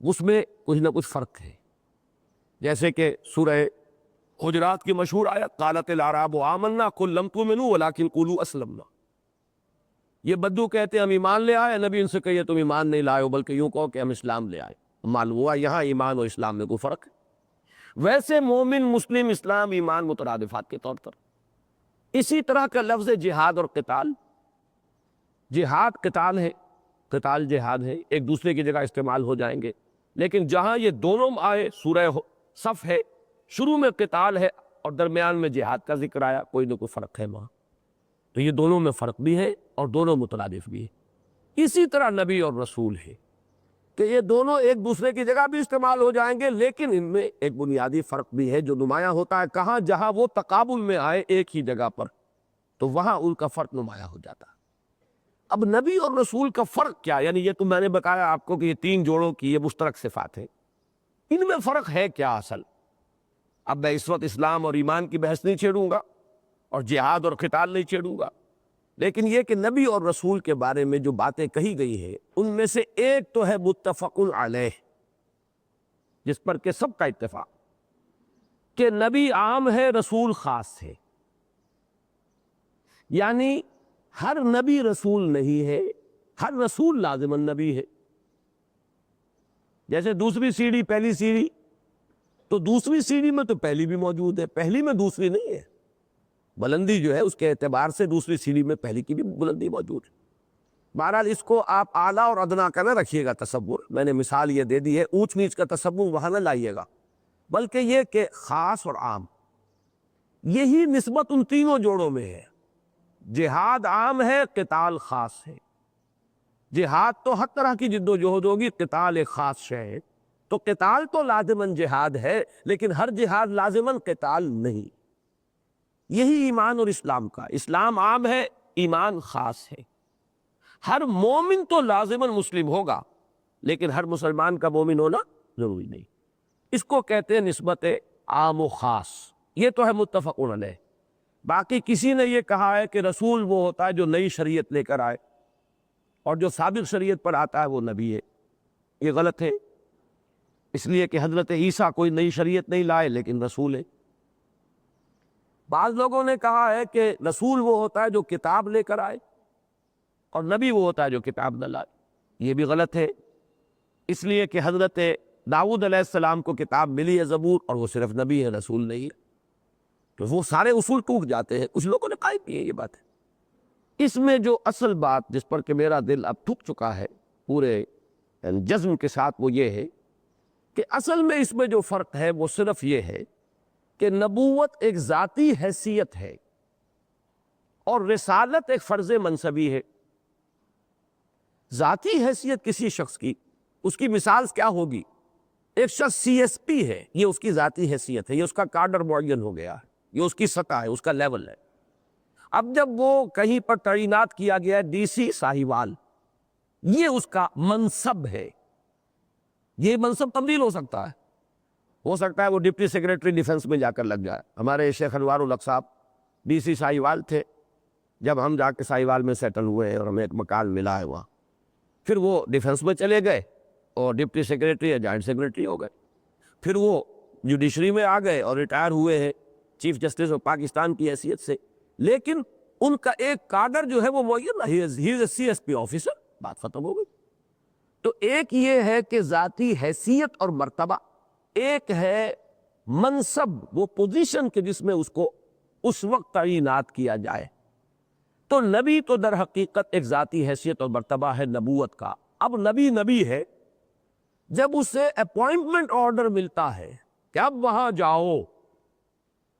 اس میں کچھ نہ کچھ فرق ہے۔ جیسے کہ سورہ حجرات کی مشہور آیت قالت الاعراب آمنا قل لم تؤمنوا ولکن قولوا اسلمنا۔ یہ بدو کہتے ہیں ہم ایمان لے آئے، نبی ان سے کہیے تم ایمان نہیں لائے ہو، بلکہ یوں کہو کہ ہم اسلام لے آئے۔ معلوم ہوا یہاں ایمان اور اسلام میں کوئی فرق ہے۔ ویسے مومن مسلم اسلام ایمان مترادفات کے طور پر۔ اسی طرح کا لفظ جہاد اور قتال، جہاد قتال ہے، قتال جہاد ہے، ایک دوسرے کی جگہ استعمال ہو جائیں گے، لیکن جہاں یہ دونوں آئے، سورہ صف ہے، شروع میں قتال ہے اور درمیان میں جہاد کا ذکر آیا، کوئی نہ کوئی فرق ہے وہاں۔ تو یہ دونوں میں فرق بھی ہے اور دونوں مترادف بھی ہے۔ اسی طرح نبی اور رسول ہے کہ یہ دونوں ایک دوسرے کی جگہ بھی استعمال ہو جائیں گے، لیکن ان میں ایک بنیادی فرق بھی ہے جو نمایاں ہوتا ہے کہاں، جہاں وہ تقابل میں آئے ایک ہی جگہ پر، تو وہاں ان کا فرق نمایاں ہو جاتا ہے۔ اب نبی اور رسول کا فرق کیا، یعنی یہ تو میں نے بتایا آپ کو کہ یہ تین جوڑوں کی یہ مشترک صفات ہیں، ان میں فرق ہے کیا اصل؟ اب میں اس وقت اسلام اور ایمان کی بحث نہیں چھیڑوں گا اور جہاد اور قتال نہیں چھیڑوں گا، لیکن یہ کہ نبی اور رسول کے بارے میں جو باتیں کہی گئی ہیں ان میں سے ایک تو ہے متفق علیہ، جس پر کہ سب کا اتفاق، کہ نبی عام ہے رسول خاص ہے۔ یعنی ہر نبی رسول نہیں ہے، ہر رسول لازماً نبی ہے۔ جیسے دوسری سیڑھی پہلی سیڑھی، تو دوسری سیڑھی میں تو پہلی بھی موجود ہے، پہلی میں دوسری نہیں ہے۔ بلندی جو ہے اس کے اعتبار سے دوسری سیڑھی میں پہلی کی بھی بلندی موجود ہے۔ بہرحال اس کو آپ اعلیٰ اور ادنا کا نہ رکھیے گا تصور، میں نے مثال یہ دے دی ہے، اونچ نیچ کا تصور وہاں نہ لائیے گا، بلکہ یہ کہ خاص اور عام، یہی نسبت ان تینوں جوڑوں میں ہے۔ جہاد عام ہے، قتال خاص ہے۔ جہاد تو ہر طرح کی جد و جہد ہوگی، قتال ایک خاص شے ہے۔ تو قتال تو لازماً جہاد ہے، لیکن ہر جہاد لازماً قتال نہیں۔ یہی ایمان اور اسلام کا، اسلام عام ہے، ایمان خاص ہے۔ ہر مومن تو لازماً مسلم ہوگا، لیکن ہر مسلمان کا مومن ہونا ضروری نہیں۔ اس کو کہتے ہیں نسبت عام و خاص، یہ تو ہے متفق علیہ۔ باقی کسی نے یہ کہا ہے کہ رسول وہ ہوتا ہے جو نئی شریعت لے کر آئے، اور جو سابق شریعت پر آتا ہے وہ نبی ہے، یہ غلط ہے۔ اس لیے کہ حضرت عیسیٰ کوئی نئی شریعت نہیں لائے، لیکن رسول ہے۔ بعض لوگوں نے کہا ہے کہ رسول وہ ہوتا ہے جو کتاب لے کر آئے، اور نبی وہ ہوتا ہے جو کتاب نہ لائے، یہ بھی غلط ہے۔ اس لیے کہ حضرت داؤد علیہ السلام کو کتاب ملی ہے زبور، اور وہ صرف نبی ہے، رسول نہیں ہے، تو وہ سارے اصول ٹوٹ جاتے ہیں۔ کچھ لوگوں نے قائم کی ہے یہ بات ہے۔ اس میں جو اصل بات جس پر کہ میرا دل اب تھک چکا ہے پورے جزم کے ساتھ، وہ یہ ہے کہ اصل میں اس میں جو فرق ہے وہ صرف یہ ہے کہ نبوت ایک ذاتی حیثیت ہے اور رسالت ایک فرض منصبی ہے۔ ذاتی حیثیت کسی شخص کی، اس کی مثال کیا ہوگی؟ ایک شخص سی ایس پی ہے، یہ اس کی ذاتی حیثیت ہے، یہ اس کا کارڈر معین ہو گیا ہے، یہ اس کی سطح ہے، اس کا لیول ہے۔ اب جب وہ کہیں پر تعینات کیا گیا ہے ڈی سی ساہیوال، یہ اس کا منصب ہے۔ یہ منصب تبدیل ہو سکتا ہے وہ ڈپٹی سیکریٹری ڈیفنس میں جا کر لگ جائے۔ ہمارے شیخ انوار الحق صاحب ڈی سی ساہیوال تھے، جب ہم جا کے ساہیوال میں سیٹل ہوئے ہیں اور ہمیں ایک مکان ملا ہے وہاں، پھر وہ ڈیفنس میں چلے گئے اور ڈپٹی سیکریٹری یا جوائنٹ سیکریٹری ہو گئے، پھر وہ جوڈیشری میں آ گئے اور ریٹائر ہوئے ہیں چیف جسٹس آف پاکستان کی حیثیت سے، لیکن ان کا ایک کادر جو ہے وہ معین، ہی از اے سی ایس پی آفیسر، بات ختم ہو گئی۔ تو ایک یہ ہے کہ ذاتی حیثیت اور مرتبہ، ایک ہے منصب، وہ پوزیشن کہ جس میں اس کو اس وقت تعینات کیا جائے۔ تو نبی تو در حقیقت ایک ذاتی حیثیت اور مرتبہ ہے نبوت کا۔ اب نبی نبی ہے جب اسے اپوائنٹمنٹ آرڈر ملتا ہے کہ اب وہاں جاؤ،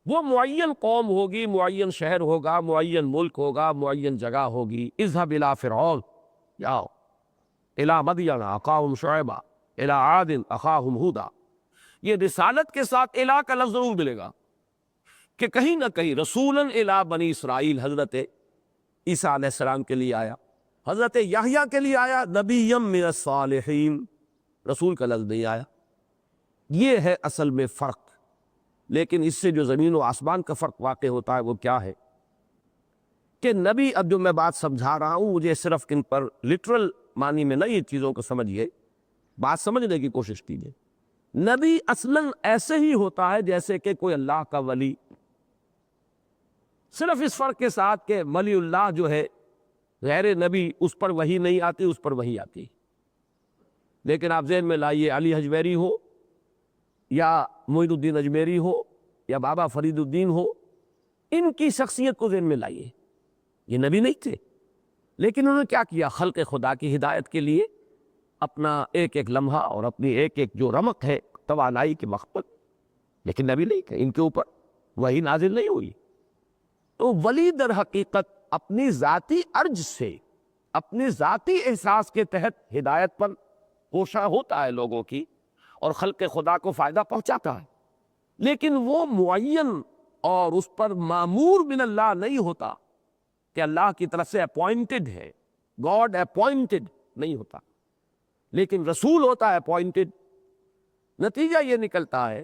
وہ معین قوم ہوگی، معین شہر ہوگا، معین ملک ہوگا، معین جگہ ہوگی، اذهب الى فرعون، جاؤ الى مدین اخاهم شعیبا الى عاد اخاهم ہودا۔ یہ رسالت کے ساتھ الہ کا لفظ ضرور ملے گا کہ کہیں نہ کہیں رسولاً الى بنی اسرائیل حضرت عیسیٰ علیہ السلام کے لیے آیا، حضرت یحییٰ کے لیے آیا نبیم من الصالحین، رسول کا لفظ نہیں آیا۔ یہ ہے اصل میں فرق۔ لیکن اس سے جو زمین و آسمان کا فرق واقع ہوتا ہے وہ کیا ہے کہ نبی، اب جو میں بات سمجھا رہا ہوں مجھے صرف ان پر لٹرل معنی میں نہیں چیزوں کو سمجھیے، بات سمجھنے کی کوشش کیجیے۔ نبی اصلاً ایسے ہی ہوتا ہے جیسے کہ کوئی اللہ کا ولی، صرف اس فرق کے ساتھ کہ ولی اللہ جو ہے غیر نبی، اس پر وحی نہیں آتی، اس پر وحی آتی۔ لیکن آپ ذہن میں لائیے، علی حجویری ہو یا معین الدین اجمیری ہو یا بابا فرید الدین ہو، ان کی شخصیت کو ذہن میں لائیے، یہ نبی نہیں تھے، لیکن انہوں نے کیا کیا؟ خلق خدا کی ہدایت کے لیے اپنا ایک ایک لمحہ اور اپنی ایک ایک جو رمق ہے توانائی کی مخبت، لیکن نبی نہیں تھے، ان کے اوپر وحی نازل نہیں ہوئی۔ تو ولی در حقیقت اپنی ذاتی ارج سے، اپنی ذاتی احساس کے تحت ہدایت پر کوشاں ہوتا ہے لوگوں کی اور خلق خدا کو فائدہ پہنچاتا ہے، لیکن وہ معین اور اس پر مامور من اللہ نہیں ہوتا کہ اللہ کی طرف سے اپوائنٹڈ ہے، گاڈ اپوائنٹڈ نہیں ہوتا، لیکن رسول ہوتا ہے اپوائنٹڈ۔ نتیجہ یہ نکلتا ہے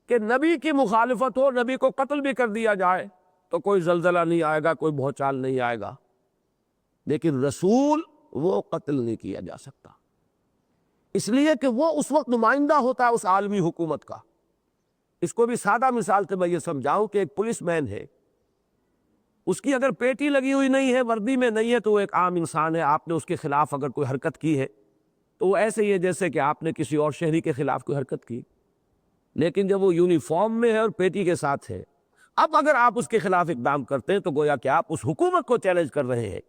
کہ نبی کی مخالفت ہو، نبی کو قتل بھی کر دیا جائے تو کوئی زلزلہ نہیں آئے گا، کوئی بھونچال نہیں آئے گا، لیکن رسول وہ قتل نہیں کیا جا سکتا، اس لیے کہ وہ اس وقت نمائندہ ہوتا ہے اس عالمی حکومت کا۔ اس کو بھی سادہ مثال سے میں یہ سمجھاؤں کہ ایک پولیس مین ہے، اس کی اگر پیٹی لگی ہوئی نہیں ہے، وردی میں نہیں ہے، تو وہ ایک عام انسان ہے، آپ نے اس کے خلاف اگر کوئی حرکت کی ہے تو وہ ایسے ہی ہے جیسے کہ آپ نے کسی اور شہری کے خلاف کوئی حرکت کی۔ لیکن جب وہ یونیفارم میں ہے اور پیٹی کے ساتھ ہے، اب اگر آپ اس کے خلاف اقدام کرتے ہیں تو گویا کہ آپ اس حکومت کو چیلنج کر رہے ہیں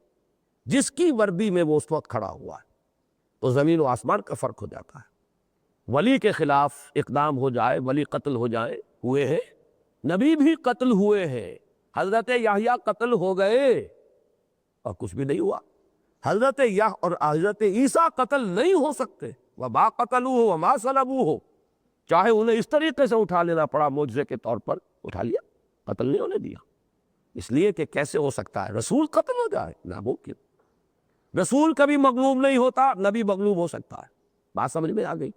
جس کی وردی میں وہ اس وقت کھڑا ہوا ہے۔ تو زمین و آسمان کا فرق ہو جاتا ہے۔ ولی کے خلاف اقدام ہو جائے، ولی قتل ہو جائے، ہوئے ہیں، نبی بھی قتل ہوئے ہیں، حضرت یحییٰ قتل ہو گئے اور کچھ بھی نہیں ہوا، حضرت یحییٰ اور حضرت عیسیٰ قتل نہیں ہو سکتے، وما قتلوہ وما صلبوہ، چاہے انہیں اس طریقے سے اٹھا لینا پڑا معجزے کے طور پر، اٹھا لیا، قتل نہیں ہونے دیا، اس لیے کہ کیسے ہو سکتا ہے رسول قتل ہو جائے؟ ناممکن۔ رسول کبھی مغلوب نہیں ہوتا، نبی مغلوب ہو سکتا ہے، بات سمجھ میں آ گئی۔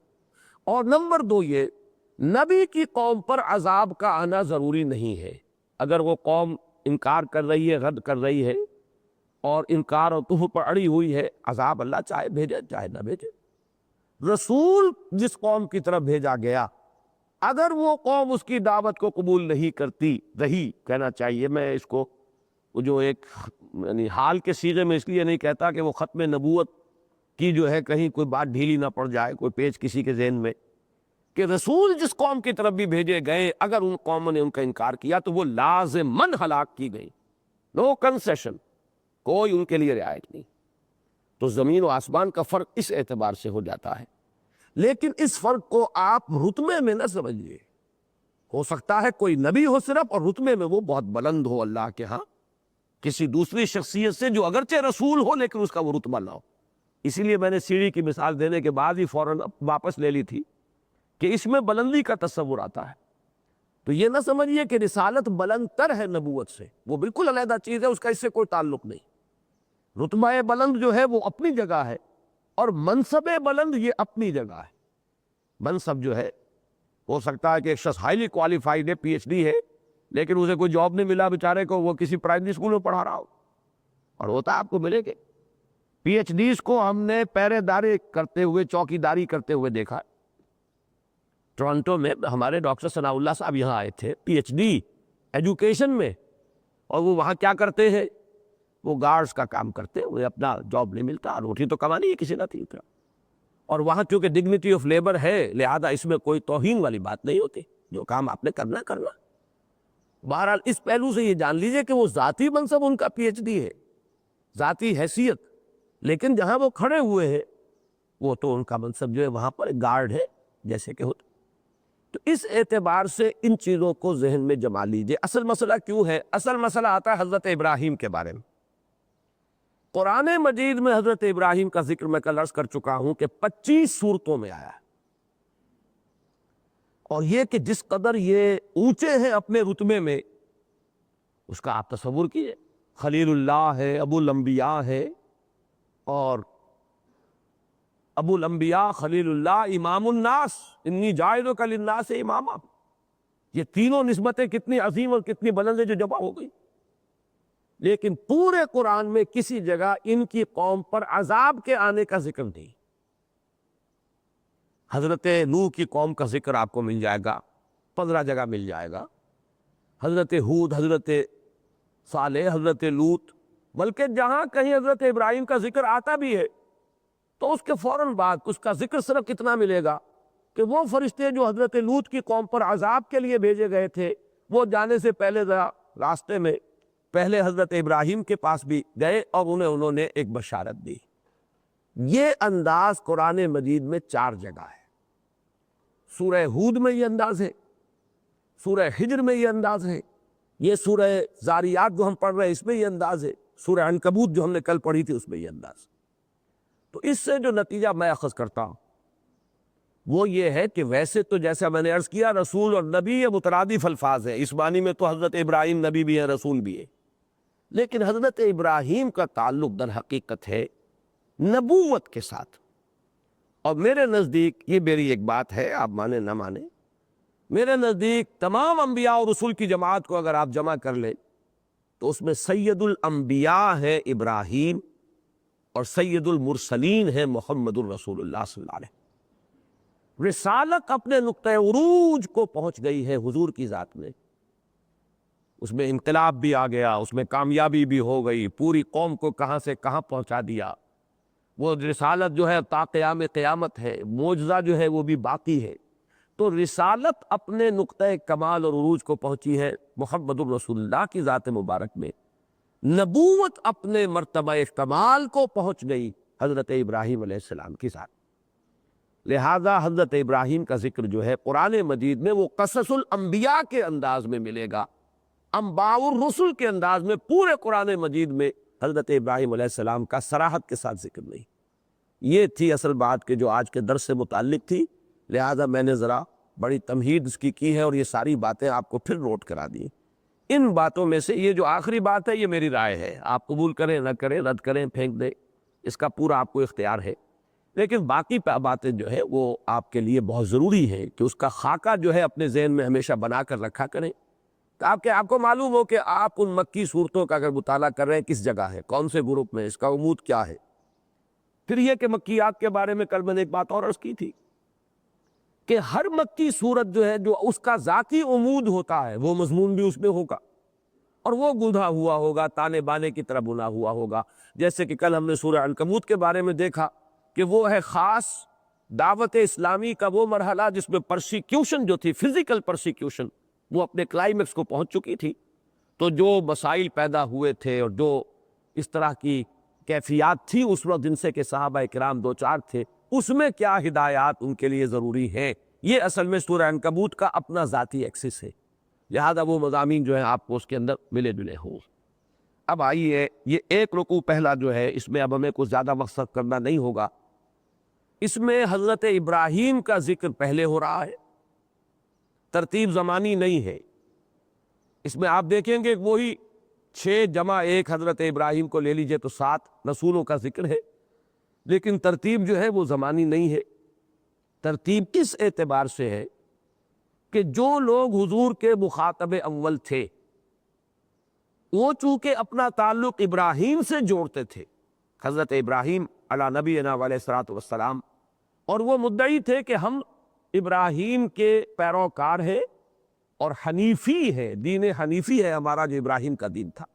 اور نمبر دو، یہ نبی کی قوم پر عذاب کا آنا ضروری نہیں ہے۔ اگر وہ قوم انکار کر رہی ہے، رد کر رہی ہے اور انکار اور کفر پر اڑی ہوئی ہے، عذاب اللہ چاہے بھیجے چاہے نہ بھیجے۔ رسول جس قوم کی طرف بھیجا گیا، اگر وہ قوم اس کی دعوت کو قبول نہیں کرتی رہی، کہنا چاہیے، میں اس کو جو ایک یعنی حال کے صیغے میں اس لیے نہیں کہتا کہ وہ ختم نبوت کی جو ہے کہیں کوئی بات ڈھیلی نہ پڑ جائے، کوئی پیچ کسی کے ذہن میں، کہ رسول جس قوم کی طرف بھی بھیجے گئے اگر ان قوموں نے ان کا انکار کیا تو وہ لازماً ہلاک کی گئی، نو کنسیشن، کوئی ان کے لیے رعایت نہیں۔ تو زمین و آسمان کا فرق اس اعتبار سے ہو جاتا ہے، لیکن اس فرق کو آپ رتبے میں نہ سمجھیے۔ ہو سکتا ہے کوئی نبی ہو صرف اور رتبے میں وہ بہت بلند ہو اللہ کے ہاں، کسی دوسری شخصیت سے جو اگرچہ رسول ہو لیکن اس کا وہ رتبہ نہ ہو۔ اسی لیے میں نے سیڑھی کی مثال دینے کے بعد ہی فوراً واپس لے لی تھی کہ اس میں بلندی کا تصور آتا ہے۔ تو یہ نہ سمجھیے کہ رسالت بلند تر ہے نبوت سے، وہ بالکل علیحدہ چیز ہے، اس کا اس سے کوئی تعلق نہیں۔ رتبہ بلند جو ہے وہ اپنی جگہ ہے اور منصب بلند یہ اپنی جگہ ہے۔ منصب جو ہے، ہو سکتا ہے کہ ایک شخص ہائیلی کوالیفائڈ ہے، پی ایچ ڈی ہے، لیکن اسے کوئی جاب نہیں ملا بیچارے کو، وہ کسی پرائمری اسکول میں پڑھا رہا ہو، اور ہوتا ہے آپ کو ملے گے پی ایچ ڈیز کو ہم نے پہرے داری کرتے ہوئے، چوکی داری کرتے ہوئے دیکھا۔ ٹورنٹو میں ہمارے ڈاکٹر ثناء اللہ صاحب یہاں آئے تھے پی ایچ ڈی ایجوکیشن میں، اور وہ وہاں کیا کرتے ہیں؟ وہ گارڈز کا کام کرتے، انہیں اپنا جاب نہیں ملتا، روٹی تو کمانی ہے کسی نہ تھی، اور وہاں چونکہ ڈگنیٹی آف لیبر ہے، لہذا اس میں کوئی توہین والی بات نہیں ہوتی، جو کام آپ نے کرنا کرنا۔ بہرحال اس پہلو سے یہ جان لیجئے کہ وہ ذاتی منصب ان کا پی ایچ ڈی ہے، ذاتی حیثیت، لیکن جہاں وہ کھڑے ہوئے ہیں وہ تو ان کا منصب جو ہے وہاں پر گارڈ ہے جیسے کہ ہوتا۔ تو اس اعتبار سے ان چیزوں کو ذہن میں جما لیجئے۔ اصل مسئلہ کیوں ہے؟ اصل مسئلہ آتا ہے حضرت ابراہیم کے بارے میں۔ قرآن مجید میں حضرت ابراہیم کا ذکر میں کل عرض کر چکا ہوں کہ 25 صورتوں میں آیا ہے، اور یہ کہ جس قدر یہ اونچے ہیں اپنے رتبے میں، اس کا آپ تصور کیجئے۔ خلیل اللہ ہے، ابو الانبیاء ہے، اور ابو الانبیاء خلیل اللہ امام الناس، انی جاعلک للناس اماما، یہ تینوں نسبتیں کتنی عظیم اور کتنی بلند ہیں جو جمع ہو گئی، لیکن پورے قرآن میں کسی جگہ ان کی قوم پر عذاب کے آنے کا ذکر نہیں۔ حضرت نوح کی قوم کا ذکر آپ کو مل جائے گا، 15 جگہ مل جائے گا، حضرت ہود، حضرت صالح، حضرت لوط، بلکہ جہاں کہیں حضرت ابراہیم کا ذکر آتا بھی ہے تو اس کے فوراً بعد اس کا ذکر صرف کتنا ملے گا کہ وہ فرشتے جو حضرت لوط کی قوم پر عذاب کے لیے بھیجے گئے تھے، وہ جانے سے پہلے راستے میں پہلے حضرت ابراہیم کے پاس بھی گئے اور انہوں نے ایک بشارت دی۔ یہ انداز قرآن مجید میں 4 جگہ ہے۔ سورہ ہود میں یہ انداز ہے، سورہ ہجر میں یہ انداز ہے، یہ سورہ زاریات جو ہم پڑھ رہے ہیں اس میں یہ انداز ہے، سورہ عنکبوت جو ہم نے کل پڑھی تھی اس میں یہ انداز۔ تو اس سے جو نتیجہ میں اخذ کرتا ہوں وہ یہ ہے کہ ویسے تو جیسا میں نے عرض کیا رسول اور نبی یہ مترادف الفاظ ہیں، اس معنی میں تو حضرت ابراہیم نبی بھی ہے، رسول بھی ہے، لیکن حضرت ابراہیم کا تعلق در حقیقت ہے نبوت کے ساتھ۔ اور میرے نزدیک یہ میری ایک بات ہے، آپ مانیں نہ مانیں، میرے نزدیک تمام انبیاء اور رسول کی جماعت کو اگر آپ جمع کر لیں تو اس میں سید الانبیاء ہے ابراہیم، اور سید المرسلین ہے محمد الرسول اللہ صلی اللہ علیہ وسلم۔ رسالت اپنے نقطۂ عروج کو پہنچ گئی ہے حضور کی ذات میں، اس میں انقلاب بھی آ گیا، اس میں کامیابی بھی ہو گئی، پوری قوم کو کہاں سے کہاں پہنچا دیا۔ وہ رسالت جو ہے تا قیام قیامت ہے، معجزہ جو ہے وہ بھی باقی ہے۔ تو رسالت اپنے نقطۂ کمال اور عروج کو پہنچی ہے محمد الرسول اللہ کی ذات مبارک میں، نبوت اپنے مرتبہ کمال کو پہنچ گئی حضرت ابراہیم علیہ السلام کی ذات۔ لہذا حضرت ابراہیم کا ذکر جو ہے قرآن مجید میں وہ قصص الانبیاء کے انداز میں ملے گا، انباء الرسل کے انداز میں پورے قرآن مجید میں حضرت ابراہیم علیہ السلام کا صراحت کے ساتھ ذکر نہیں۔ یہ تھی اصل بات کہ جو آج کے درس سے متعلق تھی، لہذا میں نے ذرا بڑی تمہید اس کی ہے اور یہ ساری باتیں آپ کو پھر نوٹ کرا دی۔ ان باتوں میں سے یہ جو آخری بات ہے یہ میری رائے ہے، آپ قبول کریں نہ کریں، رد کریں پھینک دیں، اس کا پورا آپ کو اختیار ہے، لیکن باقی باتیں جو ہے وہ آپ کے لیے بہت ضروری ہے کہ اس کا خاکہ جو ہے اپنے ذہن میں ہمیشہ بنا کر رکھا کریں، تاکہ آپ کو معلوم ہو کہ آپ ان مکی صورتوں کا اگر مطالعہ کر رہے ہیں کس جگہ ہے، کون سے گروپ میں، اس کا عمود کیا ہے۔ پھر یہ کہ مکیات کے بارے میں کل میں نے ایک بات اور عرض کی تھی کہ ہر مکی صورت جو ہے جو اس کا ذاتی عمود ہوتا ہے وہ مضمون بھی اس میں ہوگا، اور وہ گندھا ہوا ہوگا، تانے بانے کی طرح بنا ہوا ہوگا۔ جیسے کہ کل ہم نے سورہ عنکبوت کے بارے میں دیکھا کہ وہ ہے خاص دعوت اسلامی کا وہ مرحلہ جس میں پرسیکیوشن جو تھی، فزیکل پرسیکیوشن، وہ اپنے کلائمیکس کو پہنچ چکی تھی۔ تو جو مسائل پیدا ہوئے تھے اور جو اس طرح کی کیفیات تھی اس وقت جن سے کہ صحابہ کرام دو چار تھے، اس میں کیا ہدایات ان کے لیے ضروری ہیں، یہ اصل میں سورہ عنکبوت کا اپنا ذاتی ایکسس ہے، لہذا وہ مضامین جو ہیں آپ کو اس کے اندر ملے جلے ہوں۔ اب آئیے یہ ایک رکوع پہلا جو ہے اس میں اب ہمیں کچھ زیادہ مقصد کرنا نہیں ہوگا، اس میں حضرت ابراہیم کا ذکر پہلے ہو رہا ہے، ترتیب زمانی نہیں ہے، اس میں آپ دیکھیں گے وہی 6 جمع 1 حضرت ابراہیم کو لے لیجئے تو 7 رسولوں کا ذکر ہے، لیکن ترتیب جو ہے وہ زمانی نہیں ہے۔ ترتیب اس اعتبار سے ہے کہ جو لوگ حضور کے مخاطب اول تھے وہ چونکہ اپنا تعلق ابراہیم سے جوڑتے تھے، حضرت ابراہیم علی نبینا علیہ الصلوۃ والسلام، اور وہ مدعی تھے کہ ہم ابراہیم کے پیروکار ہیں اور حنیفی ہے، دین حنیفی ہے ہمارا جو ابراہیم کا دین تھا۔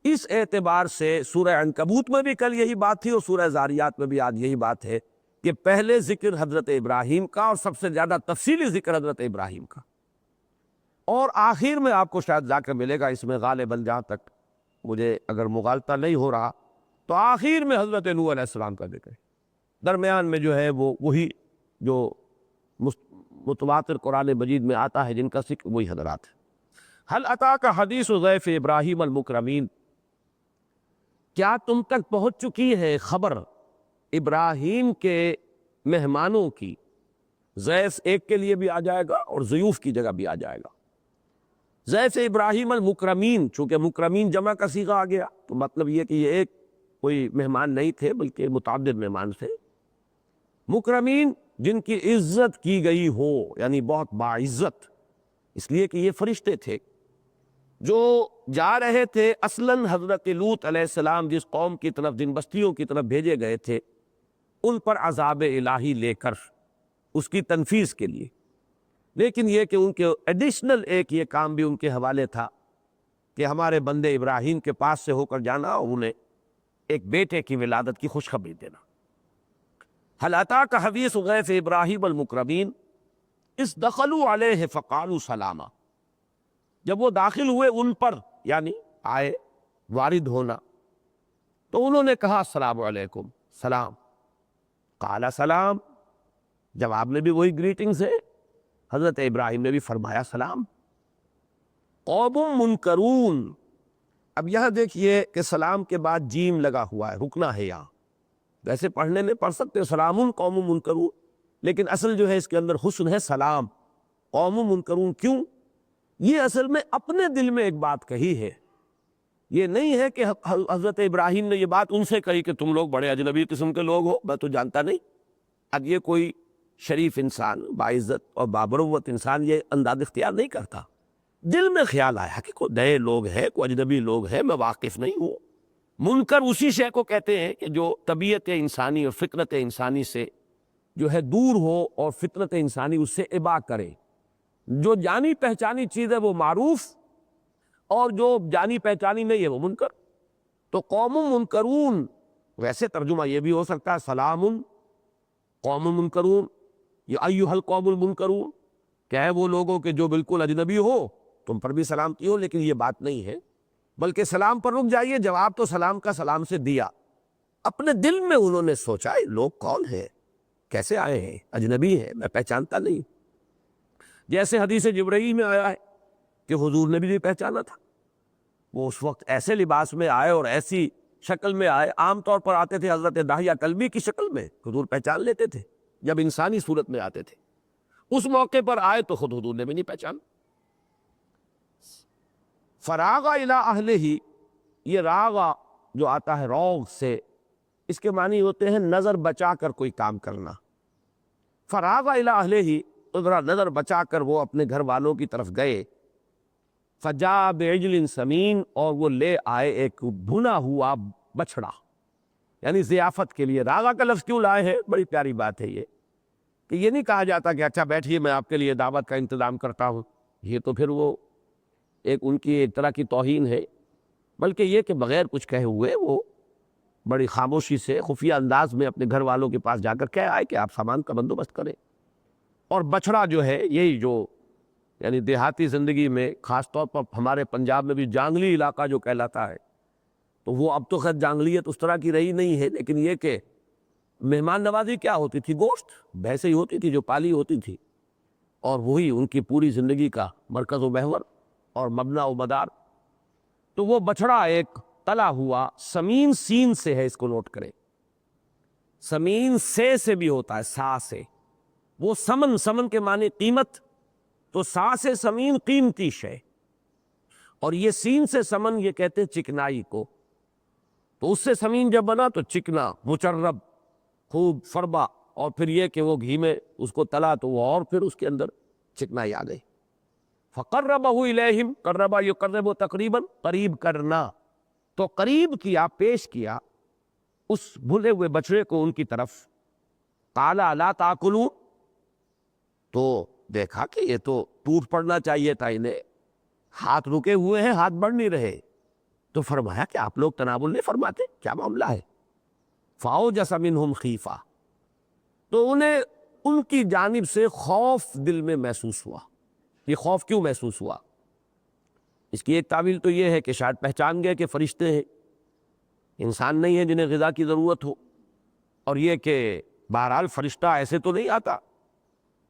اس اعتبار سے سورہ عنکبوت میں بھی کل یہی بات تھی اور سورہ زاریات میں بھی آج یہی بات ہے کہ پہلے ذکر حضرت ابراہیم کا اور سب سے زیادہ تفصیلی ذکر حضرت ابراہیم کا، اور آخر میں آپ کو شاید جا کر ملے گا، اس میں غالباً جہاں تک مجھے اگر مغالطہ نہیں ہو رہا تو آخر میں حضرت نوح علیہ السلام کا ذکر ہے، درمیان میں جو ہے وہ وہی جو متواتر قرآن مجید میں آتا ہے جن کا ذکر وہی حضرات ہے۔ حل اتاک حدیث ضیف ابراہیم المکرمین، کیا تم تک پہنچ چکی ہے خبر ابراہیم کے مہمانوں کی؟ ضیف ایک کے لیے بھی آ جائے گا اور ضیوف کی جگہ بھی آ جائے گا۔ ضیف ابراہیم المکرمین، چونکہ مکرمین جمع کا صیغہ آ گیا تو مطلب یہ کہ یہ ایک کوئی مہمان نہیں تھے بلکہ متعدد مہمان تھے۔ مکرمین جن کی عزت کی گئی ہو، یعنی بہت باعزت، اس لیے کہ یہ فرشتے تھے جو جا رہے تھے اصلاً حضرت لوط علیہ السلام جس قوم کی طرف، جن بستیوں کی طرف بھیجے گئے تھے، ان پر عذاب الہی لے کر اس کی تنفیذ کے لیے، لیکن یہ کہ ان کے ایڈیشنل ایک یہ کام بھی ان کے حوالے تھا کہ ہمارے بندے ابراہیم کے پاس سے ہو کر جانا اور انہیں ایک بیٹے کی ولادت کی خوشخبری دینا۔ حل اتاک حدیث ضیف ابراہیم المکرمین اذ دخلوا علیہ فقالوا سلاما، جب وہ داخل ہوئے ان پر، یعنی آئے وارد ہونا، تو انہوں نے کہا السلام علیکم، سلام۔ قال سلام، جواب میں بھی وہی گریٹنگز ہے، حضرت ابراہیم نے بھی فرمایا سلام۔ قوم منکرون، اب یہاں دیکھیے کہ سلام کے بعد جیم لگا ہوا ہے، رکنا ہے یہاں، ویسے پڑھنے میں پڑھ سکتے سلام قوم منکرون، لیکن اصل جو ہے اس کے اندر حسن ہے سلام قوم منکرون۔ کیوں؟ یہ اصل میں اپنے دل میں ایک بات کہی ہے، یہ نہیں ہے کہ حضرت ابراہیم نے یہ بات ان سے کہی کہ تم لوگ بڑے اجنبی قسم کے لوگ ہو، میں تو جانتا نہیں۔ اب یہ کوئی شریف انسان، باعزت اور بابروت انسان یہ انداز اختیار نہیں کرتا، دل میں خیال آیا کہ کوئی نئے لوگ ہیں، کوئی اجنبی لوگ ہیں، میں واقف نہیں ہوں۔ منکر اسی شے کو کہتے ہیں کہ جو طبیعت انسانی اور فطرت انسانی سے جو ہے دور ہو اور فطرت انسانی اس سے ابا کرے۔ جو جانی پہچانی چیز ہے وہ معروف، اور جو جانی پہچانی نہیں ہے وہ منکر۔ تو قوم منکرون، ویسے ترجمہ یہ بھی ہو سکتا ہے سلام قوم منکرون، یا ایھا القوم المنکرون، کیا ہے وہ لوگوں کے جو بالکل اجنبی ہو، تم پر بھی سلامتی ہو، لیکن یہ بات نہیں ہے، بلکہ سلام پر رک جائیے۔ جواب تو سلام کا سلام سے دیا، اپنے دل میں انہوں نے سوچا یہ لوگ کون ہیں، کیسے آئے ہیں، اجنبی ہیں، میں پہچانتا نہیں۔ جیسے حدیث جبرائیل میں آیا ہے کہ حضور نے بھی نہیں پہچانا تھا، وہ اس وقت ایسے لباس میں آئے اور ایسی شکل میں آئے، عام طور پر آتے تھے حضرت داہیہ کلبی کی شکل میں، حضور پہچان لیتے تھے جب انسانی صورت میں آتے تھے، اس موقع پر آئے تو خود حضور نے بھی نہیں پہچانا۔ فراغ الی اہلہ، یہ راغا جو آتا ہے روغ سے، اس کے معنی ہوتے ہیں نظر بچا کر کوئی کام کرنا۔ فراغ الی اہلہ، تو ذرا نظر بچا کر وہ اپنے گھر والوں کی طرف گئے۔ فجاء بعجل سمین، اور وہ لے آئے ایک بھنا ہوا بچڑا، یعنی ضیافت کے لیے۔ راغا کا لفظ کیوں لائے ہیں؟ بڑی پیاری بات ہے یہ، کہ یہ نہیں کہا جاتا کہ اچھا بیٹھیے میں آپ کے لیے دعوت کا انتظام کرتا ہوں، یہ تو پھر وہ ایک ان کی ایک طرح کی توہین ہے، بلکہ یہ کہ بغیر کچھ کہے ہوئے وہ بڑی خاموشی سے خفیہ انداز میں اپنے گھر والوں کے پاس جا کر کہہ آئے کہ آپ سامان کا بندوبست کریں۔ اور بچڑا جو ہے، یہی جو یعنی دیہاتی زندگی میں خاص طور پر ہمارے پنجاب میں بھی جانگلی علاقہ جو کہلاتا ہے، تو وہ اب تو خیر جانگلیت اس طرح کی رہی نہیں ہے، لیکن یہ کہ مہمان نوازی کیا ہوتی تھی؟ گوشت، بھینسیں ہی ہوتی تھی جو پالی ہوتی تھی، اور وہی ان کی پوری زندگی کا مرکز و محور اور مبنی و مدار۔ تو وہ بچڑا ایک تلا ہوا، سمین سین سے ہے، اس کو نوٹ کریں، سمین سے بھی ہوتا ہے، سا سے، وہ سمن، سمن کے معنی قیمت، تو سا سے سمین قیمتی شے، اور یہ سین سے سمن یہ کہتے ہیں چکنائی کو، تو اس سے سمین جب بنا تو چکنا، مچرب، خوب فربا، اور پھر یہ کہ وہ گھی میں اس کو تلا تو وہ اور پھر اس کے اندر چکنائی آ گئی۔ فقربہ الیہم، قربہ یقرب تقریباً، قریب کرنا، تو قریب کیا، پیش کیا اس بھولے ہوئے بچڑے کو ان کی طرف، قال الا تاکلون، تو دیکھا کہ یہ تو ٹوٹ پڑنا چاہیے تھا انہیں، ہاتھ رکے ہوئے ہیں، ہاتھ بڑھ نہیں رہے، تو فرمایا کہ آپ لوگ تناول نہیں فرماتے، کیا معاملہ ہے؟ فاوجس منہم خیفہ، تو انہیں ان کی جانب سے خوف دل میں محسوس ہوا۔ یہ خوف کیوں محسوس ہوا؟ اس کی ایک تعویل تو یہ ہے کہ شاید پہچان گئے کہ فرشتے ہیں، انسان نہیں ہیں جنہیں غذا کی ضرورت ہو، اور یہ کہ بہرحال فرشتہ ایسے تو نہیں آتا،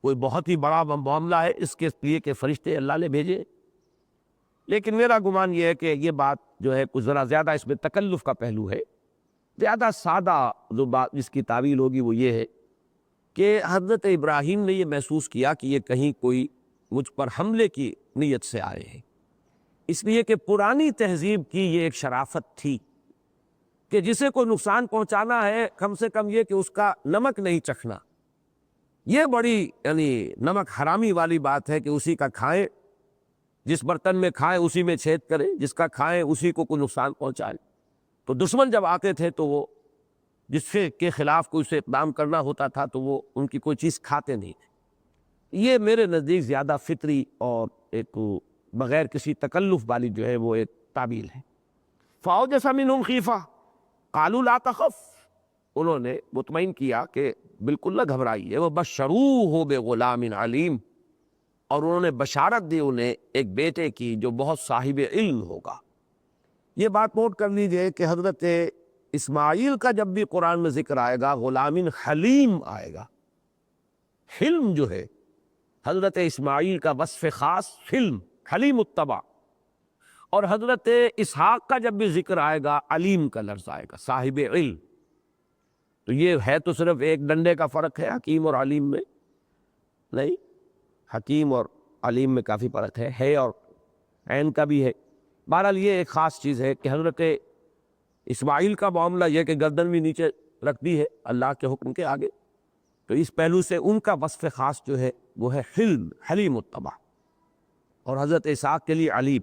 کوئی بہت ہی بڑا معاملہ ہے اس کے لیے کہ فرشتے اللہ نے بھیجے۔ لیکن میرا گمان یہ ہے کہ یہ بات جو ہے کچھ ذرا زیادہ اس میں تکلف کا پہلو ہے۔ زیادہ سادہ جو بات اس کی تعویل ہوگی وہ یہ ہے کہ حضرت ابراہیم نے یہ محسوس کیا کہ یہ کہیں کوئی مجھ پر حملے کی نیت سے آئے ہیں، اس لیے کہ پرانی تہذیب کی یہ ایک شرافت تھی کہ جسے کوئی نقصان پہنچانا ہے کم سے کم یہ کہ اس کا نمک نہیں چکھنا۔ یہ بڑی یعنی نمک حرامی والی بات ہے کہ اسی کا کھائیں، جس برتن میں کھائیں اسی میں چھید کریں، جس کا کھائیں اسی کو کوئی نقصان پہنچائے۔ تو دشمن جب آتے تھے تو وہ جس سے کے خلاف کوئی سے اقدام کرنا ہوتا تھا تو وہ ان کی کوئی چیز کھاتے نہیں تھے۔ یہ میرے نزدیک زیادہ فطری اور ایک بغیر کسی تکلف والی جو ہے وہ ایک تعبیر ہے۔ فاوجس منہم خیفہ قالوا لا تخف، انہوں نے مطمئن کیا کہ بالکل نہ گھبرائیے، وبشروہ بغلام علیم، اور انہوں نے بشارت دی انہیں ایک بیٹے کی جو بہت صاحب علم ہوگا۔ یہ بات نوٹ کر لیجئے کہ حضرت اسماعیل کا جب بھی قرآن میں ذکر آئے گا غلام حلیم آئے گا۔ حلم جو ہے حضرت اسماعیل کا وصف خاص حلم، حلیم الطبع، اور حضرت اسحاق کا جب بھی ذکر آئے گا علیم کا لفظ آئے گا، صاحب علم۔ تو یہ ہے تو صرف ایک ڈنڈے کا فرق ہے حکیم اور علیم میں، نہیں، حکیم اور علیم میں کافی فرق ہے اور عین کا بھی ہے۔ بہرحال یہ ایک خاص چیز ہے کہ حضرت اسماعیل کا معاملہ یہ کہ گردن بھی نیچے رکھ دی ہے اللہ کے حکم کے آگے، تو اس پہلو سے ان کا وصف خاص جو ہے وہ ہے حلم، حلیم الطبع، اور حضرت اسحاق کے لیے علیم۔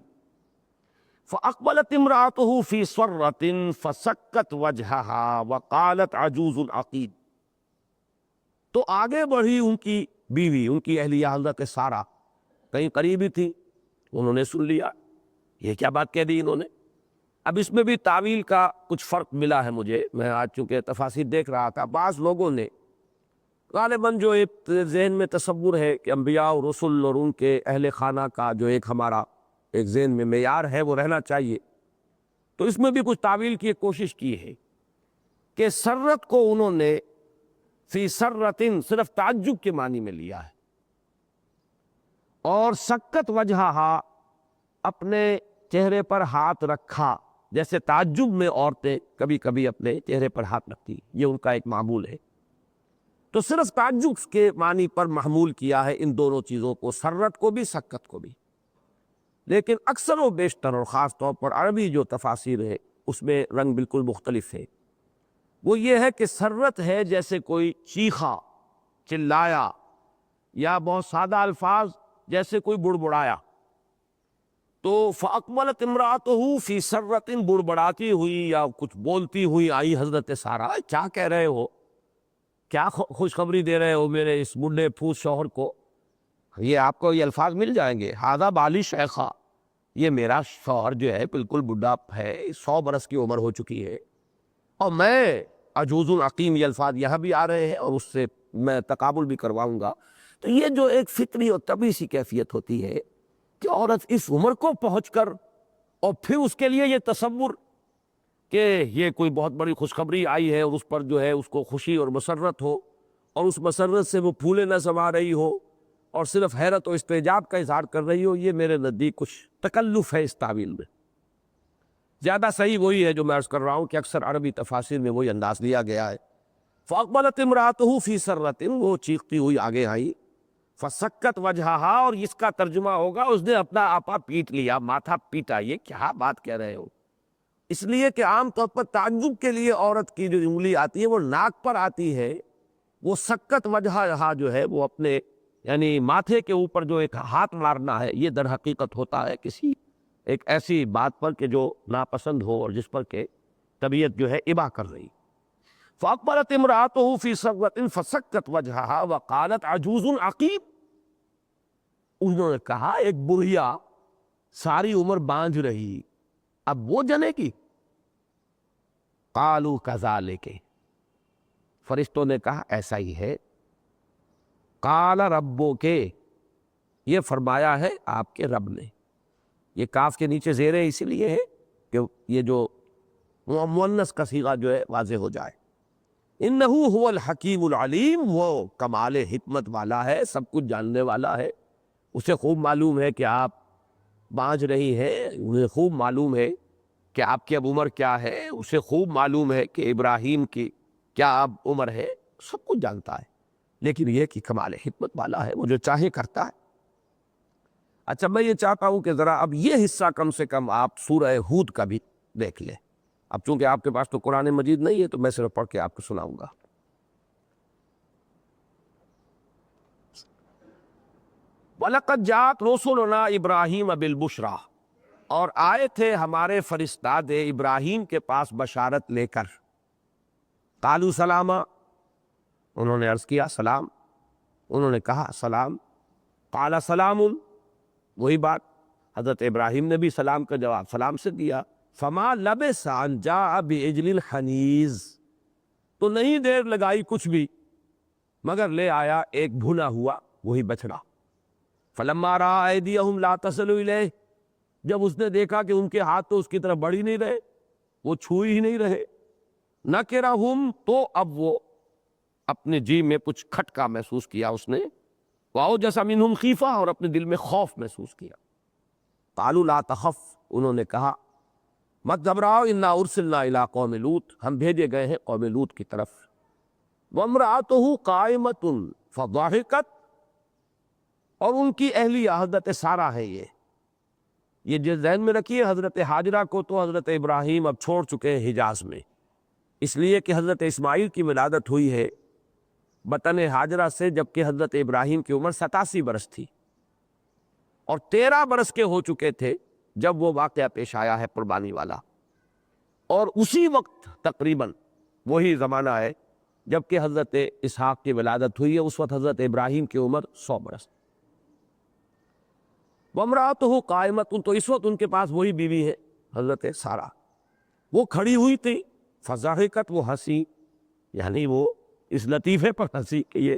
فَأَقْبَلَتِ امْرَأَتُهُ فِي صَرَّةٍ فَسَكَّتْ وَجْهَهَا وَقَالَتْ عَجُوزٌ عَقِيمٌ، تو آگے بڑھی ان کی بیوی، ان کی اہلیہ حضرت سارہ، کہیں قریبی تھی، انہوں نے سن لیا یہ کیا بات کہہ دی انہوں نے۔ اب اس میں بھی تعویل کا کچھ فرق ملا ہے مجھے، میں آج چونکہ تفاسیر دیکھ رہا تھا، بعض لوگوں نے غالباً جو ایک ذہن میں تصور ہے کہ انبیاء اور رسل اور ان کے اہل خانہ کا جو ایک ہمارا ایک ذہن میں معیار ہے وہ رہنا چاہیے، تو اس میں بھی کچھ تعویل کی کوشش کی ہے کہ سرت کو انہوں نے فی سرتن صرف تعجب کے معنی میں لیا ہے، اور سکت وجہہا اپنے چہرے پر ہاتھ رکھا، جیسے تعجب میں عورتیں کبھی کبھی اپنے چہرے پر ہاتھ رکھتی، یہ ان کا ایک معمول ہے، تو صرف تعجب کے معنی پر محمول کیا ہے ان دونوں چیزوں کو، سرت کو بھی سکت کو بھی۔ لیکن اکثر و بیشتر اور خاص طور پر عربی جو تفاسیر ہے اس میں رنگ بالکل مختلف ہے، وہ یہ ہے کہ سرت ہے جیسے کوئی چیخا، چلایا، یا بہت سادہ الفاظ جیسے کوئی بڑبڑایا، تو فَأَقْبَلَتِ امْرَأَتُهُ فِي سَرَّةٍ، بڑبڑاتی ہوئی یا کچھ بولتی ہوئی آئی حضرت سارہ، کیا کہہ رہے ہو، کیا خوشخبری دے رہے ہو میرے اس بڈھے پھوس شوہر کو، یہ آپ کو یہ الفاظ مل جائیں گے، ھذا بالی شیخا، یہ میرا شوہر جو ہے بالکل بڈھا ہے، 100 برس کی عمر ہو چکی ہے، اور میں عجوز عقیم، یہ الفاظ یہاں بھی آ رہے ہیں اور اس سے میں تقابل بھی کرواؤں گا۔ تو یہ جو ایک فطری اور طبیعی سی کیفیت ہوتی ہے کہ عورت اس عمر کو پہنچ کر اور پھر اس کے لیے یہ تصور کہ یہ کوئی بہت بڑی خوشخبری آئی ہے اور اس پر جو ہے اس کو خوشی اور مسرت ہو، اور اس مسرت سے وہ پھولے نہ سما رہی ہو اور صرف حیرت و استعجاب کا اظہار کر رہی ہو، یہ میرے نزدیک کچھ تکلف ہے اس تعویل میں۔ زیادہ صحیح وہی ہے جو میں عرض کر رہا ہوں کہ اکثر عربی تفاسیر میں وہی انداز لیا گیا ہے۔ فَأَقْبَلَتِ امْرَأَتُهُ فِي سَرَّةٍ، وہ چیختی ہوئی آگے آئی، فَسَكَّتْ وَجْهَهَا، اور اس کا ترجمہ ہوگا اس نے اپنا آپا پیٹ لیا، ماتھا پیٹا، یہ کیا بات کہہ رہے ہو، اس لیے کہ عام طور پر تعجب کے لیے عورت کی جو انگلی آتی ہے وہ ناک پر آتی ہے، وہ سکت وجہہا جو ہے وہ اپنے یعنی ماتھے کے اوپر جو ایک ہاتھ مارنا ہے، یہ در حقیقت ہوتا ہے کسی ایک ایسی بات پر کہ جو ناپسند ہو اور جس پر کہ طبیعت جو ہے ابا کر رہی۔ فَأَقْبَلَتِ امْرَأَتُهُ فِي صَرَّةٍ فَسَكَّتْ وَجْهَهَا وَقَالَتْ عَجُوزٌ عَقِيمٌ، انہوں نے کہا ایک بڑھیا ساری عمر بانجھ رہی اب وہ جنے گی؟ قالوا كذلك، فرشتوں نے کہا ایسا ہی ہے۔ قال ربک، یہ فرمایا ہے آپ کے رب نے۔ یہ کاف کے نیچے زیر ہے اسی لیے ہے کہ یہ جو مؤنث کا صیغہ جو ہے واضح ہو جائے۔ انہ هو الحکیم العلیم، وہ کمال حکمت والا ہے، سب کچھ جاننے والا ہے۔ اسے خوب معلوم ہے کہ آپ بانجھ رہی ہیں، انہیں خوب معلوم ہے کہ آپ کی اب عمر کیا ہے، اسے خوب معلوم ہے کہ ابراہیم کی کیا اب عمر ہے، سب کچھ جانتا ہے، لیکن یہ کہ کمال حکمت والا ہے، وہ جو چاہے کرتا ہے۔ اچھا میں یہ چاہتا ہوں کہ ذرا اب یہ حصہ کم سے کم آپ سورہ ہود کا بھی دیکھ لیں۔ اب چونکہ آپ کے پاس تو قرآن مجید نہیں ہے تو میں صرف پڑھ کے آپ کو سناؤں گا۔ وَلَقَدْ جَاءَتْ رُسُلُنَا إِبْرَاهِيمَ بِالْبُشْرَىٰ، اور آئے تھے ہمارے فرستاد ابراہیم کے پاس بشارت لے کر۔ قالوا سلاما، انہوں نے عرض کیا سلام، انہوں نے کہا سلام۔ قال سلام، وہی بات، حضرت ابراہیم نے بھی سلام کا جواب سلام سے دیا۔ فما لبث ان جاء بعجل حنیذ، تو نہیں دیر لگائی کچھ بھی مگر لے آیا ایک بھنا ہوا وہی بچڑا۔ فلما رأى أيديهم لا تصل إليه، جب اس نے دیکھا کہ ان کے ہاتھ تو اس کی طرف بڑھ ہی نہیں رہے، وہ چھوئی ہی نہیں رہے، نکرہم، تو اب وہ اپنے جی میں کچھ کھٹکا محسوس کیا اس نے، وأوجس منهم خیفہ، اور اپنے دل میں خوف محسوس کیا۔ قالوا لا تخف، انہوں نے کہا مت گھبراؤ، انا ارسلنا الی قوم لوط، ہم بھیجے گئے ہیں قوم لوط کی طرف۔ وامرأتہ قائمۃ فضحکت، اور ان کی اہلیہ حضرت سارہ ہے۔ یہ جو ذہن میں رکھیے، حضرت ہاجرہ کو تو حضرت ابراہیم اب چھوڑ چکے ہیں حجاز میں، اس لیے کہ حضرت اسماعیل کی ولادت ہوئی ہے بطن ہاجرہ سے، جبکہ حضرت ابراہیم کی عمر 87 برس تھی، اور 13 برس کے ہو چکے تھے جب وہ واقعہ پیش آیا ہے قربانی والا، اور اسی وقت تقریباً وہی زمانہ ہے جبکہ حضرت اسحاق کی ولادت ہوئی ہے، اس وقت حضرت ابراہیم کی عمر 100 برس۔ وامرأتہ قائمۃ، تو اس وقت ان کے پاس وہی بیوی ہے حضرت سارہ، وہ کھڑی ہوئی تھی، فضحکت، وہ ہنسی، یعنی وہ اس لطیفے پر ہنسی کہ یہ،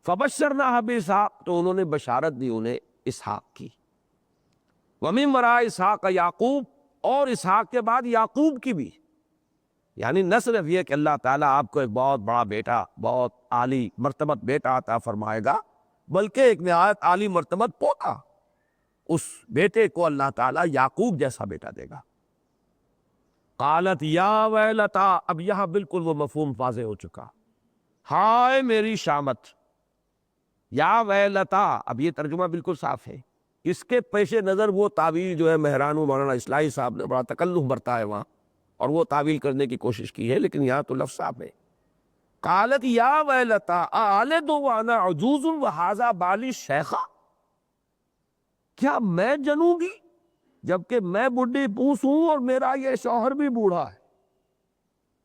فبشرناہا باسحاق، تو انہوں نے بشارت دی انہیں اسحاق کی، ومن وراء اسحاق یعقوب، اور اسحاق کے بعد یعقوب کی بھی، یعنی نہ صرف یہ کہ اللہ تعالیٰ آپ کو ایک بہت بڑا بیٹا، بہت عالی مرتبت بیٹا عطا فرمائے گا، بلکہ ایک نہایت عالی مرتبت پوتا، اس بیٹے کو اللہ تعالیٰ یعقوب جیسا بیٹا دے گا۔ قالت یا ویلتا، اب یہاں بالکل وہ مفہوم واضح ہو چکا، ہائے میری شامت، یا ویلتا، اب یہ ترجمہ بالکل صاف ہے۔ اس کے پیش نظر وہ تعویل جو ہے مہران و مولانا اصلاحی صاحب نے بڑا تکلف برتا ہے وہاں، اور وہ تعویل کرنے کی کوشش کی ہے، لیکن یہاں تو لفظ صاف ہے۔ قالت یا ویلتا آلد وانا عجوز وہذا بالی شیخا، کیا میں جنوں گی جبکہ میں بڈھی پوس ہوں اور میرا یہ شوہر بھی بوڑھا ہے؟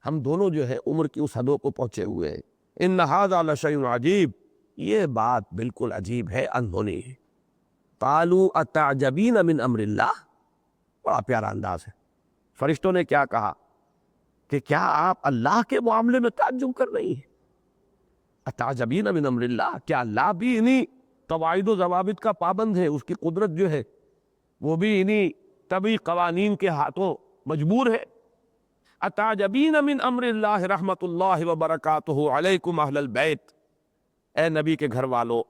ہم دونوں جو ہے عمر کی اس حدوں کو پہنچے ہوئے ہیں۔ ان ھذا لشیء عجیب، یہ بات بالکل عجیب ہے، انہونی ہے۔ قالوا اتعجبین من امر اللہ، بڑا پیارا انداز ہے۔ فرشتوں نے کیا کہا کہ کیا آپ اللہ کے معاملے میں تعجب کر رہی ہیں؟ اتعجبین من امر اللہ، کیا اللہ بھی انہی قواعد و ضوابط کا پابند ہے؟ اس کی قدرت جو ہے وہ بھی انہی طبعی قوانین کے ہاتھوں مجبور ہے۔ اتعجبین من امر اللہ رحمت اللہ وبرکاتہ علیکم اہل البیت، اے نبی کے گھر والو،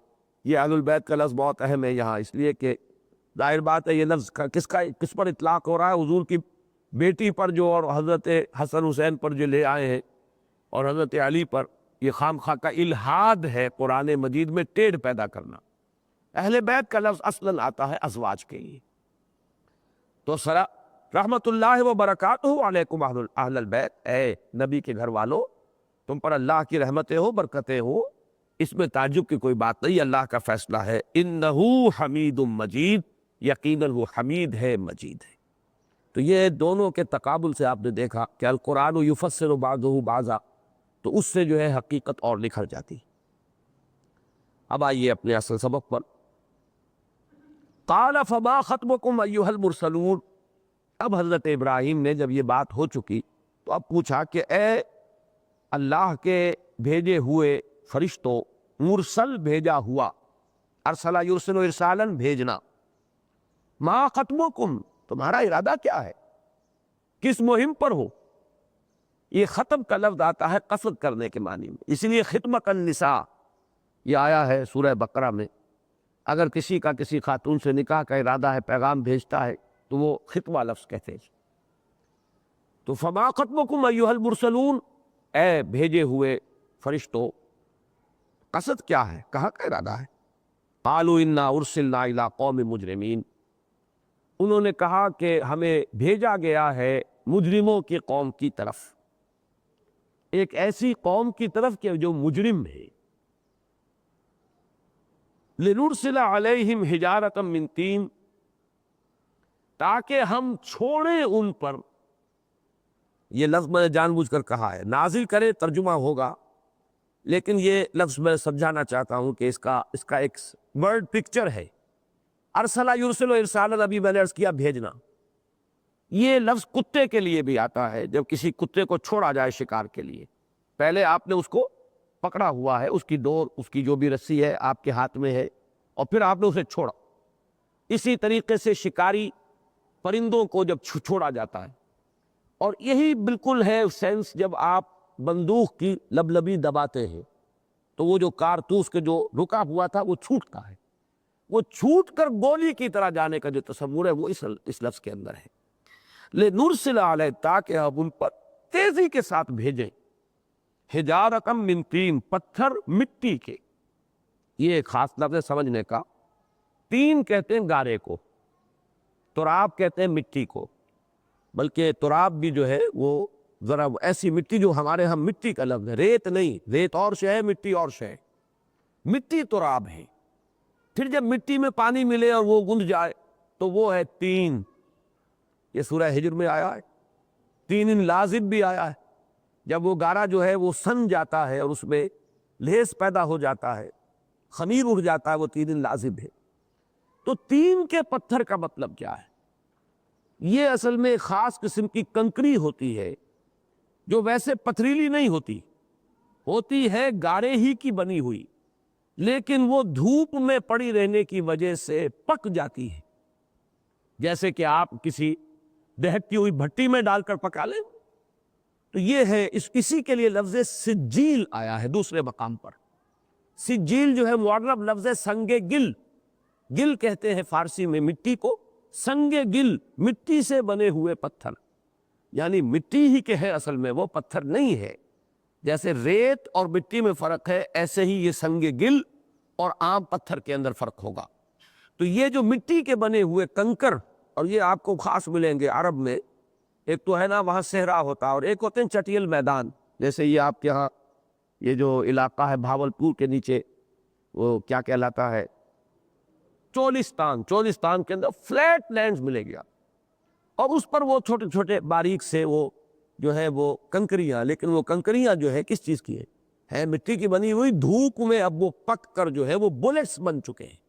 یہ اہل البیت کا لفظ بہت اہم ہے یہاں، اس لیے کہ ظاہر بات ہے یہ لفظ کس پر اطلاق ہو رہا ہے؟ حضور کی بیٹی پر جو، اور حضرت حسن حسین پر جو لے آئے ہیں، اور حضرت علی پر، یہ خام خواہ کا الہاد ہے قرآن مجید میں ٹیڑھ پیدا کرنا۔ اہل بیت کا لفظ اصلاً آتا ہے ازواج کے لیے، تو سرا رحمت اللہ وبرکاتہ علیکم اہل البیت، اے نبی کے گھر والو، تم پر اللہ کی رحمتیں ہو، برکتیں ہو، اس میں تعجب کی کوئی بات نہیں، اللہ کا فیصلہ ہے۔ انہو حمید مجید، یقیناً وہ حمید ہے، مجید ہے۔ تو یہ دونوں کے تقابل سے آپ نے دیکھا کہ القرآن یفسر بعضہ بعضا، تو اس سے جو ہے حقیقت اور نکھر جاتی۔ اب آئیے اپنے اصل سبق پر۔ قال فما خطبکم ایھا المرسلون۔ اب حضرت ابراہیم نے جب یہ بات ہو چکی تو اب پوچھا کہ اے اللہ کے بھیجے ہوئے فرشتوں، مرسل بھیجا ہوا، ارسلہ یرسل ارسالا بھیجنا، ما خطبکم تمہارا ارادہ کیا ہے، کس مہم پر ہو؟ یہ ختم کا لفظ آتا ہے قصد کرنے کے معنی میں، اس لیے خطبۃ النساء یہ آیا ہے سورہ بقرہ میں۔ اگر کسی کا کسی خاتون سے نکاح کا ارادہ ہے، پیغام بھیجتا ہے، تو وہ خطبہ لفظ کہتے ہیں۔ تو فما خطبکم ایھا المرسلون، اے بھیجے ہوئے فرشتوں، قصد کیا ہے، کہاں کا ارادہ ہے؟ قالوا انا ارسلنا الی قوم مجرمین، انہوں نے کہا کہ ہمیں بھیجا گیا ہے مجرموں کی قوم کی طرف، ایک ایسی قوم کی طرف کہ جو مجرم ہے۔ لنرسل علیہم حجارۃ من طین، تاکہ ہم چھوڑیں ان پر، یہ لفظ میں نے جان بوجھ کر کہا ہے، نازل کرے ترجمہ ہوگا، لیکن یہ لفظ میں سمجھانا چاہتا ہوں کہ اس کا ایک ورڈ پکچر ہے۔ ارسلہ یرسل ارسالا، ابھی میں نے عرض کیا بھیجنا، یہ لفظ کتے کے لیے بھی آتا ہے۔ جب کسی کتے کو چھوڑا جائے شکار کے لیے، پہلے آپ نے اس کو پکڑا ہوا ہے، اس کی ڈور، اس کی جو بھی رسی ہے آپ کے ہاتھ میں ہے، اور پھر آپ نے اسے چھوڑا۔ اسی طریقے سے شکاری پرندوں کو جب چھوڑا جاتا ہے، اور یہی بالکل ہے سینس جب آپ بندوق کی لبلبی دباتے ہیں تو وہ جو کارتوس کے جو رکا ہوا تھا وہ چھوٹتا ہے، وہ چھوٹ کر گولی کی طرح جانے کا جو تصور ہے وہ اس لفظ کے اندر ہے۔ لنرسل علیہ، تاکہ ہم ان پر تیزی کے ساتھ بھیجیں، حجارۃ من طین، پتھر مٹی کے۔ یہ ایک خاص لفظ ہے سمجھنے کا۔ تین کہتے ہیں گارے کو، تراب کہتے ہیں مٹی کو، بلکہ تراب بھی جو ہے وہ ذرا ایسی مٹی جو ہمارے ہاں مٹی کا لفظ ہے، ریت نہیں، ریت اور شے ہے، مٹی اور شے ہے، مٹی تراب ہے۔ پھر جب مٹی میں پانی ملے اور وہ گند جائے تو وہ ہے تین، یہ سورہ ہجر میں آیا ہے۔ تین لازب بھی آیا ہے، جب وہ گارا جو ہے وہ سن جاتا ہے اور اس میں لیس پیدا ہو جاتا ہے، خمیر اڑ جاتا ہے، وہ تین لازب ہے۔ تو تین کے پتھر کا مطلب کیا ہے؟ یہ اصل میں خاص قسم کی کنکری ہوتی ہے جو ویسے پتھریلی نہیں ہوتی ہے گارے ہی کی بنی ہوئی، لیکن وہ دھوپ میں پڑی رہنے کی وجہ سے پک جاتی ہے۔ جیسے کہ آپ کسی دہکتی ہوئی بھٹی میں ڈال کر پکا لیں، تو یہ ہے اسی کے لیے لفظ سجیل آیا ہے دوسرے مقام پر۔ سجیل جو ہے معرب لفظ سنگ گل، گل کہتے ہیں فارسی میں مٹی کو، سنگ گل مٹی سے بنے ہوئے پتھر، یعنی مٹی ہی کے ہے اصل میں، وہ پتھر نہیں ہے۔ جیسے ریت اور مٹی میں فرق ہے، ایسے ہی یہ سنگ گل اور عام پتھر کے اندر فرق ہوگا۔ تو یہ جو مٹی کے بنے ہوئے کنکر، اور یہ آپ کو خاص ملیں گے عرب میں، ایک تو ہے نا وہاں صحرا ہوتا ہے، اور ایک ہوتے ہیں چٹیل میدان، جیسے یہ آپ کے ہاں یہ جو علاقہ ہے بھاولپور کے نیچے، وہ کیا کہلاتا ہے، چولستان کے اندر فلیٹ لینڈز ملے گیا، اور اس پر وہ چھوٹے چھوٹے باریک سے وہ جو ہے وہ کنکریاں، لیکن وہ کنکریاں جو ہے کس چیز کی ہے مٹی کی بنی ہوئی، دھوپ میں اب وہ پک کر جو ہے وہ بلٹس بن چکے ہیں۔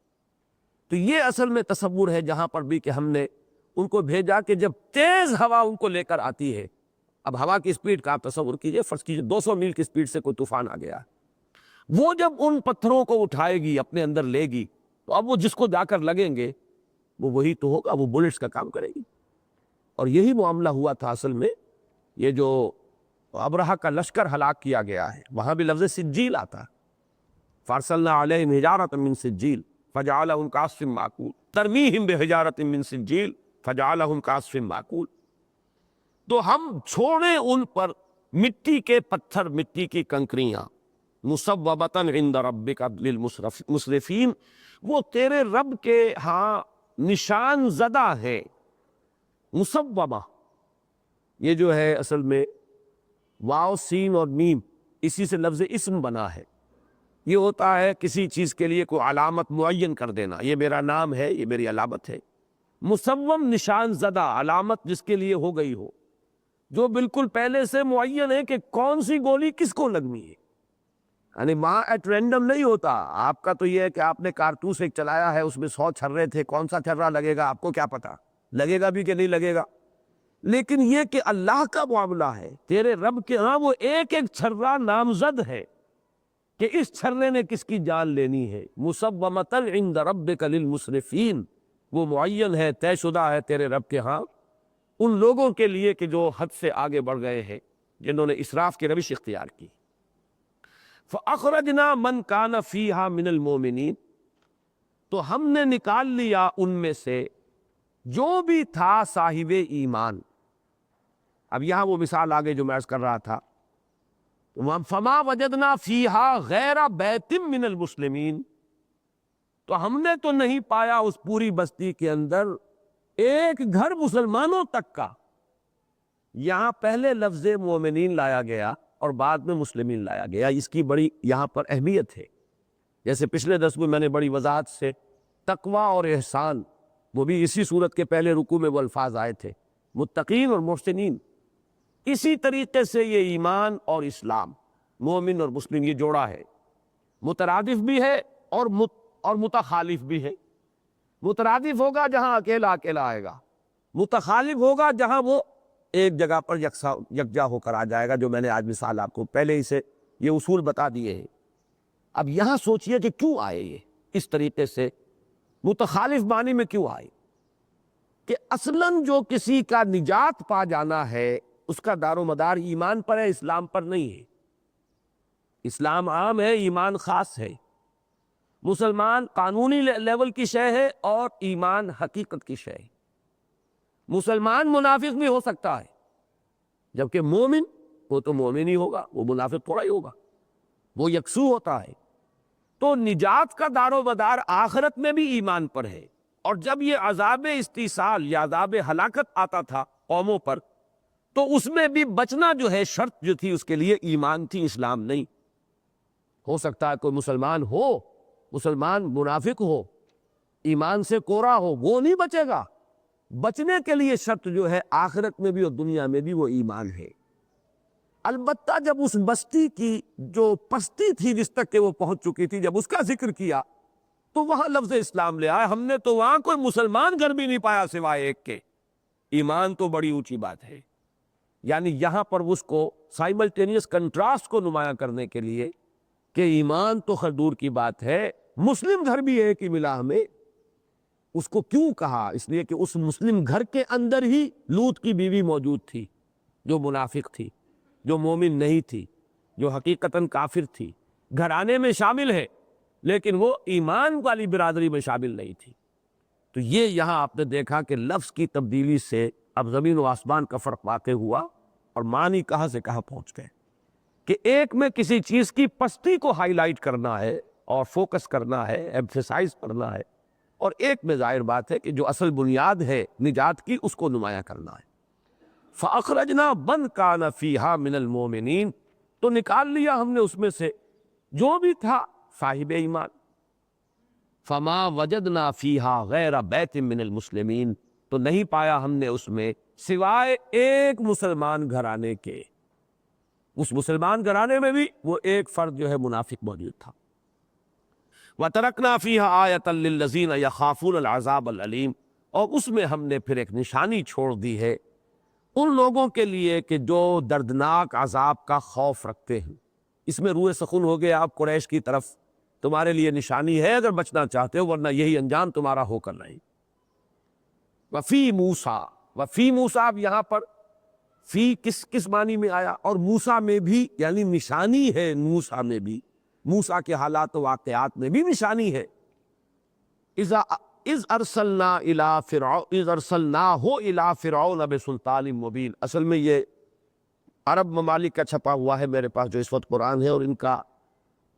تو یہ اصل میں تصور ہے جہاں پر بھی کہ ہم نے ان کو بھیجا کہ جب تیز ہوا ان کو لے کر آتی ہے، اب ہوا کی سپیڈ کا آپ تصور کیجئے، فرض کیجئے 200 میل کی سپیڈ سے کوئی طوفان آ گیا، وہ جب ان پتھروں کو اٹھائے گی اپنے اندر لے گی، تو اب وہ جس کو جا کر لگیں گے وہ وہی تو ہوگا، وہ بلٹس کا کام کرے گی۔ اور یہی معاملہ ہوا تھا اصل میں، یہ جو ابرہہ کا لشکر ہلاک کیا گیا ہے، وہاں بھی لفظ سجیل آتا ہے، فارسلنا علیہم حجارۃ من سجیل فجعلہم کعصف مأکول، ترمیہم بحجارۃ من سجیل فجعلہم کعصف مأکول۔ تو ہم چھوڑیں ان پر مٹی کے پتھر، مٹی کی کنکریاں، مصوبۃ عند ربک للمسرفین، وہ تیرے رب کے ہاں نشان زدہ ہے۔ مصوبہ یہ جو ہے اصل میں واو سین اور میم، اسی سے لفظ اسم بنا ہے۔ یہ ہوتا ہے کسی چیز کے لیے کوئی علامت معین کر دینا، یہ میرا نام ہے، یہ میری علامت ہے۔ مصوم نشان زدہ، علامت جس کے لیے ہو گئی ہو، جو بالکل پہلے سے معین ہے کہ کون سی گولی کس کو لگنی ہے. یعنی وہاں ایٹ رینڈم نہیں ہوتا. آپ کا تو یہ ہے کہ آپ نے کارتوس ایک چلایا ہے، اس میں 100 چھرے تھے، کون سا چھرا لگے گا آپ کو کیا پتا، لگے گا بھی کہ نہیں لگے گا. لیکن یہ کہ اللہ کا معاملہ ہے، تیرے رب کے ہاں وہ ایک ایک چھرا نامزد ہے کہ اس چھرے نے کس کی جان لینی ہے. مسومۃ عند ربک للمسرفین، وہ معین ہے، طے شدہ ہے تیرے رب کے ہاں ان لوگوں کے لیے کہ جو حد سے آگے بڑھ گئے ہیں، جنہوں نے اسراف کی روش اختیار کی. فَأَخْرَجْنَا مَنْ كَانَ فِيهَا مِنَ الْمُؤْمِنِينَ، تو ہم نے نکال لیا ان میں سے جو بھی تھا صاحب ایمان. اب یہاں وہ مثال آگے جو میں عرض کر رہا تھا، فَمَا وَجَدْنَا فِيهَا غَيْرَ بَيْتٍ مِّنَ الْمُسْلِمِينَ، تو ہم نے تو نہیں پایا اس پوری بستی کے اندر ایک گھر مسلمانوں تک کا. یہاں پہلے لفظ مومنین لایا گیا اور بعد میں مسلمین لایا گیا، اس کی بڑی یہاں پر اہمیت ہے. جیسے پچھلے درس میں نے بڑی وضاحت سے تقوی اور احسان، وہ بھی اسی صورت کے پہلے رکوع میں وہ الفاظ آئے تھے، متقین اور محسنین. اسی طریقے سے یہ ایمان اور اسلام، مومن اور مسلم، یہ جوڑا ہے، مترادف بھی ہے اور متخالف بھی ہے. مترادف ہوگا جہاں اکیلا اکیلا آئے گا، متخالف ہوگا جہاں وہ ایک جگہ پر یکجا ہو کر آ جائے گا، جو میں نے آج مثال آپ کو پہلے ہی سے یہ اصول بتا دیے ہیں. اب یہاں سوچئے کہ کیوں آئے یہ اس طریقے سے متخالف معنی میں کیوں آئے؟ کہ اصلاً جو کسی کا نجات پا جانا ہے اس کا دار و مدار ایمان پر ہے، اسلام پر نہیں ہے. اسلام عام ہے، ایمان خاص ہے. مسلمان قانونی لیول کی شے ہے اور ایمان حقیقت کی شے ہے. مسلمان منافق بھی ہو سکتا ہے، جبکہ مومن وہ تو مومن ہی ہوگا، وہ منافق تھوڑا ہی ہوگا، وہ یکسو ہوتا ہے. تو نجات کا دار و مدار آخرت میں بھی ایمان پر ہے. اور جب یہ عذاب استیصال یا عذاب ہلاکت آتا تھا قوموں پر، تو اس میں بھی بچنا جو ہے شرط جو تھی اس کے لیے ایمان تھی، اسلام نہیں. ہو سکتا ہے کوئی مسلمان ہو، مسلمان منافق ہو، ایمان سے کورا ہو، وہ نہیں بچے گا. بچنے کے لیے شرط جو ہے آخرت میں بھی اور دنیا میں بھی وہ ایمان ہے. البتہ جب اس بستی کی جو پستی تھی جس تک کہ وہ پہنچ چکی تھی، جب اس کا ذکر کیا تو وہاں لفظ اسلام لے آئے. ہم نے تو وہاں کوئی مسلمان گھر بھی نہیں پایا سوائے ایک کے. ایمان تو بڑی اونچی بات ہے. یعنی یہاں پر اس کو سائملٹینیس کنٹراسٹ کو نمایاں کرنے کے لیے کہ ایمان تو خیر دور کی بات ہے، مسلم گھر بھی ایک ہی ملا ہمیں. اس کو کیوں کہا؟ اس لیے کہ اس مسلم گھر کے اندر ہی لوط کی بیوی موجود تھی، جو منافق تھی، جو مومن نہیں تھی، جو حقیقتاً کافر تھی. گھرانے میں شامل ہے لیکن وہ ایمان والی برادری میں شامل نہیں تھی. تو یہ یہاں آپ نے دیکھا کہ لفظ کی تبدیلی سے اب زمین و آسمان کا فرق واقع ہوا اور معنی کہاں سے کہاں پہنچ گئے. کہ ایک میں کسی چیز کی پستی کو ہائی لائٹ کرنا ہے اور فوکس کرنا ہے، ایمفیسائز کرنا ہے، اور ایک میں ظاہر بات ہے کہ جو اصل بنیاد ہے نجات کی اس کو نمایاں کرنا ہے. فَأَخْرَجْنَا مَنْ كَانَ فِيهَا مِنَ الْمُؤْمِنِينَ، تو نکال لیا ہم نے اس میں سے جو بھی تھا صاحب ایمان. فَمَا وَجَدْنَا فِيهَا غَيْرَ بَيْتٍ مِّنَ الْمُسْلِمِينَ، تو نہیں پایا ہم نے اس میں سوائے ایک مسلمان گھرانے کے. اس مسلمان گھرانے میں بھی وہ ایک فرد جو ہے منافق موجود تھا. وَتَرَكْنَا فِيهَا آیَةً لِلَّذِينَ يَخَافُونَ الْعَذَابَ الْأَلِيمَ، اور اس میں ہم نے پھر ایک نشانی چھوڑ دی ہے ان لوگوں کے لیے کہ جو دردناک عذاب کا خوف رکھتے ہیں. اس میں روح سخن ہو گیا آپ قریش کی طرف، تمہارے لیے نشانی ہے اگر بچنا چاہتے ہو، ورنہ یہی انجام تمہارا ہو کر رہے. وفی موسیٰ، وفی موسیٰ، اب یہاں پر فی کس معنی میں آیا؟ اور موسیٰ میں بھی، یعنی نشانی ہے موسیٰ میں بھی، موسیٰ کے حالات و واقعات میں بھی نشانی ہے. اذ ارسلنا الی فرعون بسلطان مبین. اصل میں یہ عرب ممالک کا چھپا ہوا ہے میرے پاس جو اس وقت قرآن ہے، اور ان کا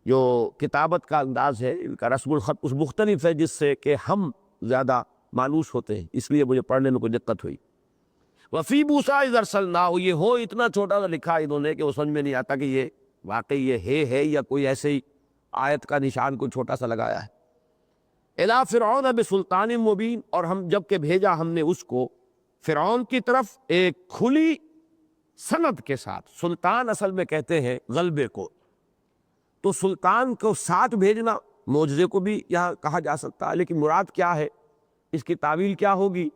جو کتابت کا انداز ہے، ان کا رسم الخط اس مختلف ہے جس سے کہ ہم زیادہ مانوس ہوتے ہیں، اس لیے مجھے پڑھنے میں کوئی دقت ہوئی. وفی موسیٰ اذ ارسلناہ، یہ ہو اتنا چھوٹا سا لکھا انہوں نے کہ وہ سمجھ میں نہیں آتا کہ یہ واقعی یہ ہے یا کوئی ایسے ہی آیت کا نشان کوئی چھوٹا سا لگایا ہے. الی فرعون بسلطان مبین، اور ہم جب کہ بھیجا ہم نے اس کو فرعون کی طرف ایک کھلی سند کے ساتھ. سلطان اصل میں کہتے ہیں غلبے کو، تو سلطان کو ساتھ بھیجنا معجزے کو بھی یہاں کہا جا سکتا ہے. لیکن مراد کیا ہے، اس کی تعویل کیا ہوگی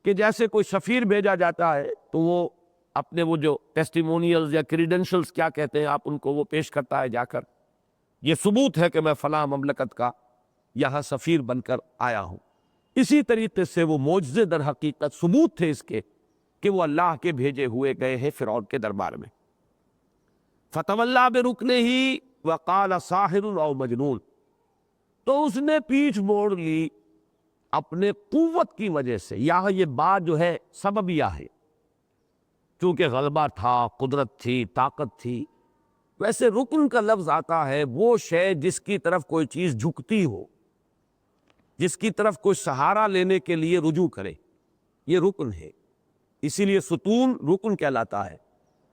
کہ جیسے کوئی سفیر بھیجا جاتا ہے تو وہ اپنے وہ جو ٹیسٹیمونیلز یا کریڈنشلز کیا کہتے ہیں آپ ان کو، وہ پیش کرتا ہے جا کر، یہ ثبوت ہے کہ میں فلاں مملکت کا یہاں سفیر بن کر آیا ہوں. اسی طریقے سے وہ معجزے در حقیقت ثبوت تھے اس کے کہ وہ اللہ کے بھیجے ہوئے گئے ہیں فرعون کے دربار میں. فَتَوَلَّىٰ بِرُكْنِهِ وَقَالَ سَاحِرٌ أَوْ مَجْنُونٌ، تو اس نے پیٹھ موڑ لی اپنے قوت کی وجہ سے. یہاں یہ بات جو ہے سببیہ ہے، چونکہ غلبہ تھا، قدرت تھی، طاقت تھی. ویسے رکن کا لفظ آتا ہے وہ شے جس کی طرف کوئی چیز جھکتی ہو، جس کی طرف کوئی سہارا لینے کے لیے رجوع کرے، یہ رکن ہے. اسی لیے ستون رکن کہلاتا ہے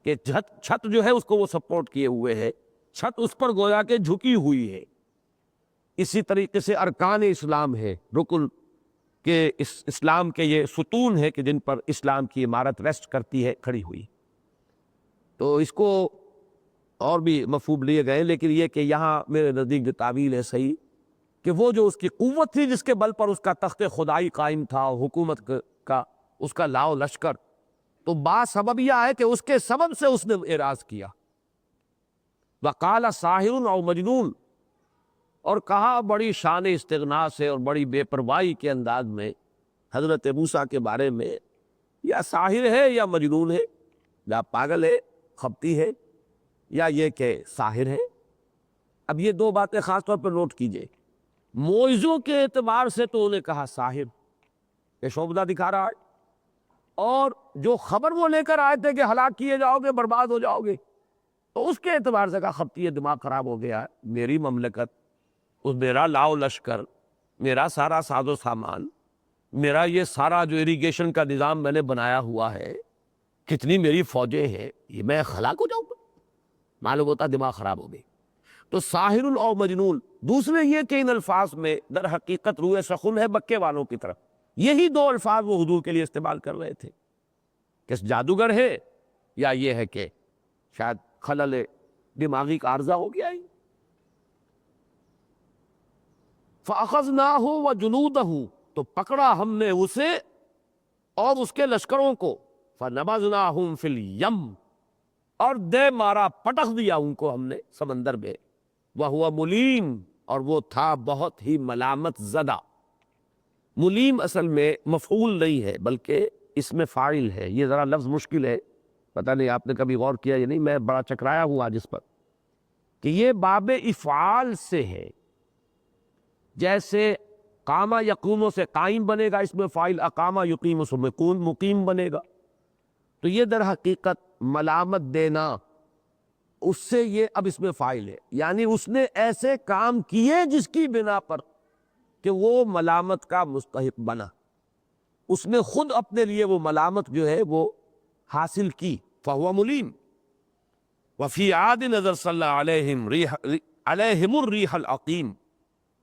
کہ چھت جو ہے اس کو وہ سپورٹ کیے ہوئے ہے، چھت اس پر گویا کہ جھکی ہوئی ہے. اسی طریقے سے ارکان اسلام ہے، رکن کہ اسلام کے یہ ستون ہے کہ جن پر اسلام کی عمارت ریسٹ کرتی ہے، کھڑی ہوئی. تو اس کو اور بھی مفہوم لیے گئے، لیکن یہ کہ یہاں میرے نزدیک جو تعویل ہے صحیح، کہ وہ جو اس کی قوت تھی جس کے بل پر اس کا تخت خدائی قائم تھا، حکومت کا اس کا لاؤ لشکر، تو بات سبب یہ ہے کہ اس کے سبب سے اس نے اعراض کیا. وَقَالَ سَاحِرٌ أَوْ مَجْنُونٌ، اور کہا بڑی شان استغنا سے اور بڑی بے پرواہی کے انداز میں حضرت موسیٰ کے بارے میں، یا ساحر ہے یا مجنون ہے، یا پاگل ہے، خبتی ہے، یا یہ کہ ساحر ہے. اب یہ دو باتیں خاص طور پر نوٹ کیجئے. معجزوں کے اعتبار سے تو انہیں کہا ساحر، یہ شعبدہ دکھا رہا ہے، اور جو خبر وہ لے کر آئے تھے کہ ہلاک کیے جاؤ گے، برباد ہو جاؤ گے، تو اس کے اعتبار سے کہا خبتی ہے، دماغ خراب ہو گیا ہے. میری مملکت، میرا لاؤ لشکر، میرا سارا ساز و سامان، میرا یہ سارا جو اریگیشن کا نظام میں نے بنایا ہوا ہے، کتنی میری فوجیں ہیں، یہ میں ہلاک ہو جاؤں گا؟ معلوم ہوتا دماغ خراب ہو گئی. تو ساحر او مجنون. دوسرے یہ کہ ان الفاظ میں در حقیقت روح سخن ہے مکے والوں کی طرف. یہی دو الفاظ وہ حضور کے لیے استعمال کر رہے تھے کہ جادوگر ہے یا یہ ہے کہ شاید خلل دماغی کا عارضہ ہو گیا ہے. فَأَخَذْنَاهُ وَجُنُودَهُ، تو پکڑا ہم نے اسے اور اس کے لشکروں کو. فَنَبَذْنَاهُمْ فِي الْيَمِّ، اور دے مارا، پٹخ دیا ان کو ہم نے سمندر میں. وَهُوَ مُلِيمٌ، اور وہ تھا بہت ہی ملامت زدہ. ملیم اصل میں مفعول نہیں ہے بلکہ اس میں فاعل ہے. یہ ذرا لفظ مشکل ہے، پتہ نہیں آپ نے کبھی غور کیا یا نہیں، میں بڑا چکرایا ہوں آج اس پر، کہ یہ باب افعال سے ہے. جیسے قامہ یقوم سے قائم بنے گا، اس میں فاعل اقامہ یقیم سے مقیم بنے گا. تو یہ در حقیقت ملامت دینا، اس سے یہ اب اس میں فاعل ہے، یعنی اس نے ایسے کام کیے جس کی بنا پر کہ وہ ملامت کا مستحق بنا. اس نے خود اپنے لیے وہ ملامت جو ہے وہ حاصل کی. فَهُوَ مُلِيمٌ. وَفِي عَادٍ نَزَلَ صَلَّى عَلَيْهِمُ الرِّيحَ الْعَقِيمُ،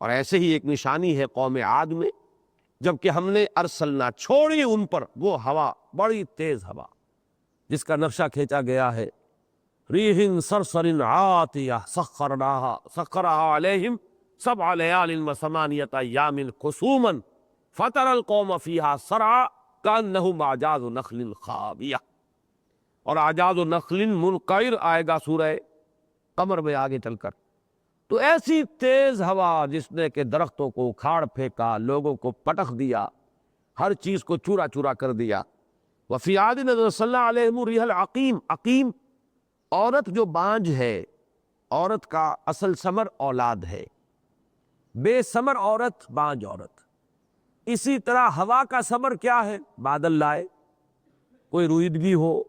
اور ایسے ہی ایک نشانی ہے قوم عاد میں، جبکہ ہم نے ارسلنا، چھوڑی ان پر وہ ہوا، بڑی تیز ہوا جس کا نقشہ کھینچا گیا ہے. ریح صرصر عاتیہ سخرها علیہم 7 لیال و8 ایام حسوما فتری القوم فیہا صرعا کانہم اعجاز نخل خاویہ. اور اعجاز نخل منقعر آئے گا سورہ قمر میں آگے چل کر. تو ایسی تیز ہوا جس نے کہ درختوں کو اکھاڑ پھینکا، لوگوں کو پٹخ دیا، ہر چیز کو چورا چورا کر دیا. وفی عاد نزل صلی اللہ علیہ الریح العقیم. عقیم عورت جو بانجھ ہے، عورت کا اصل ثمر اولاد ہے، بے ثمر عورت بانجھ عورت. اسی طرح ہوا کا ثمر کیا ہے؟ بادل لائے، کوئی رویدگی ہو،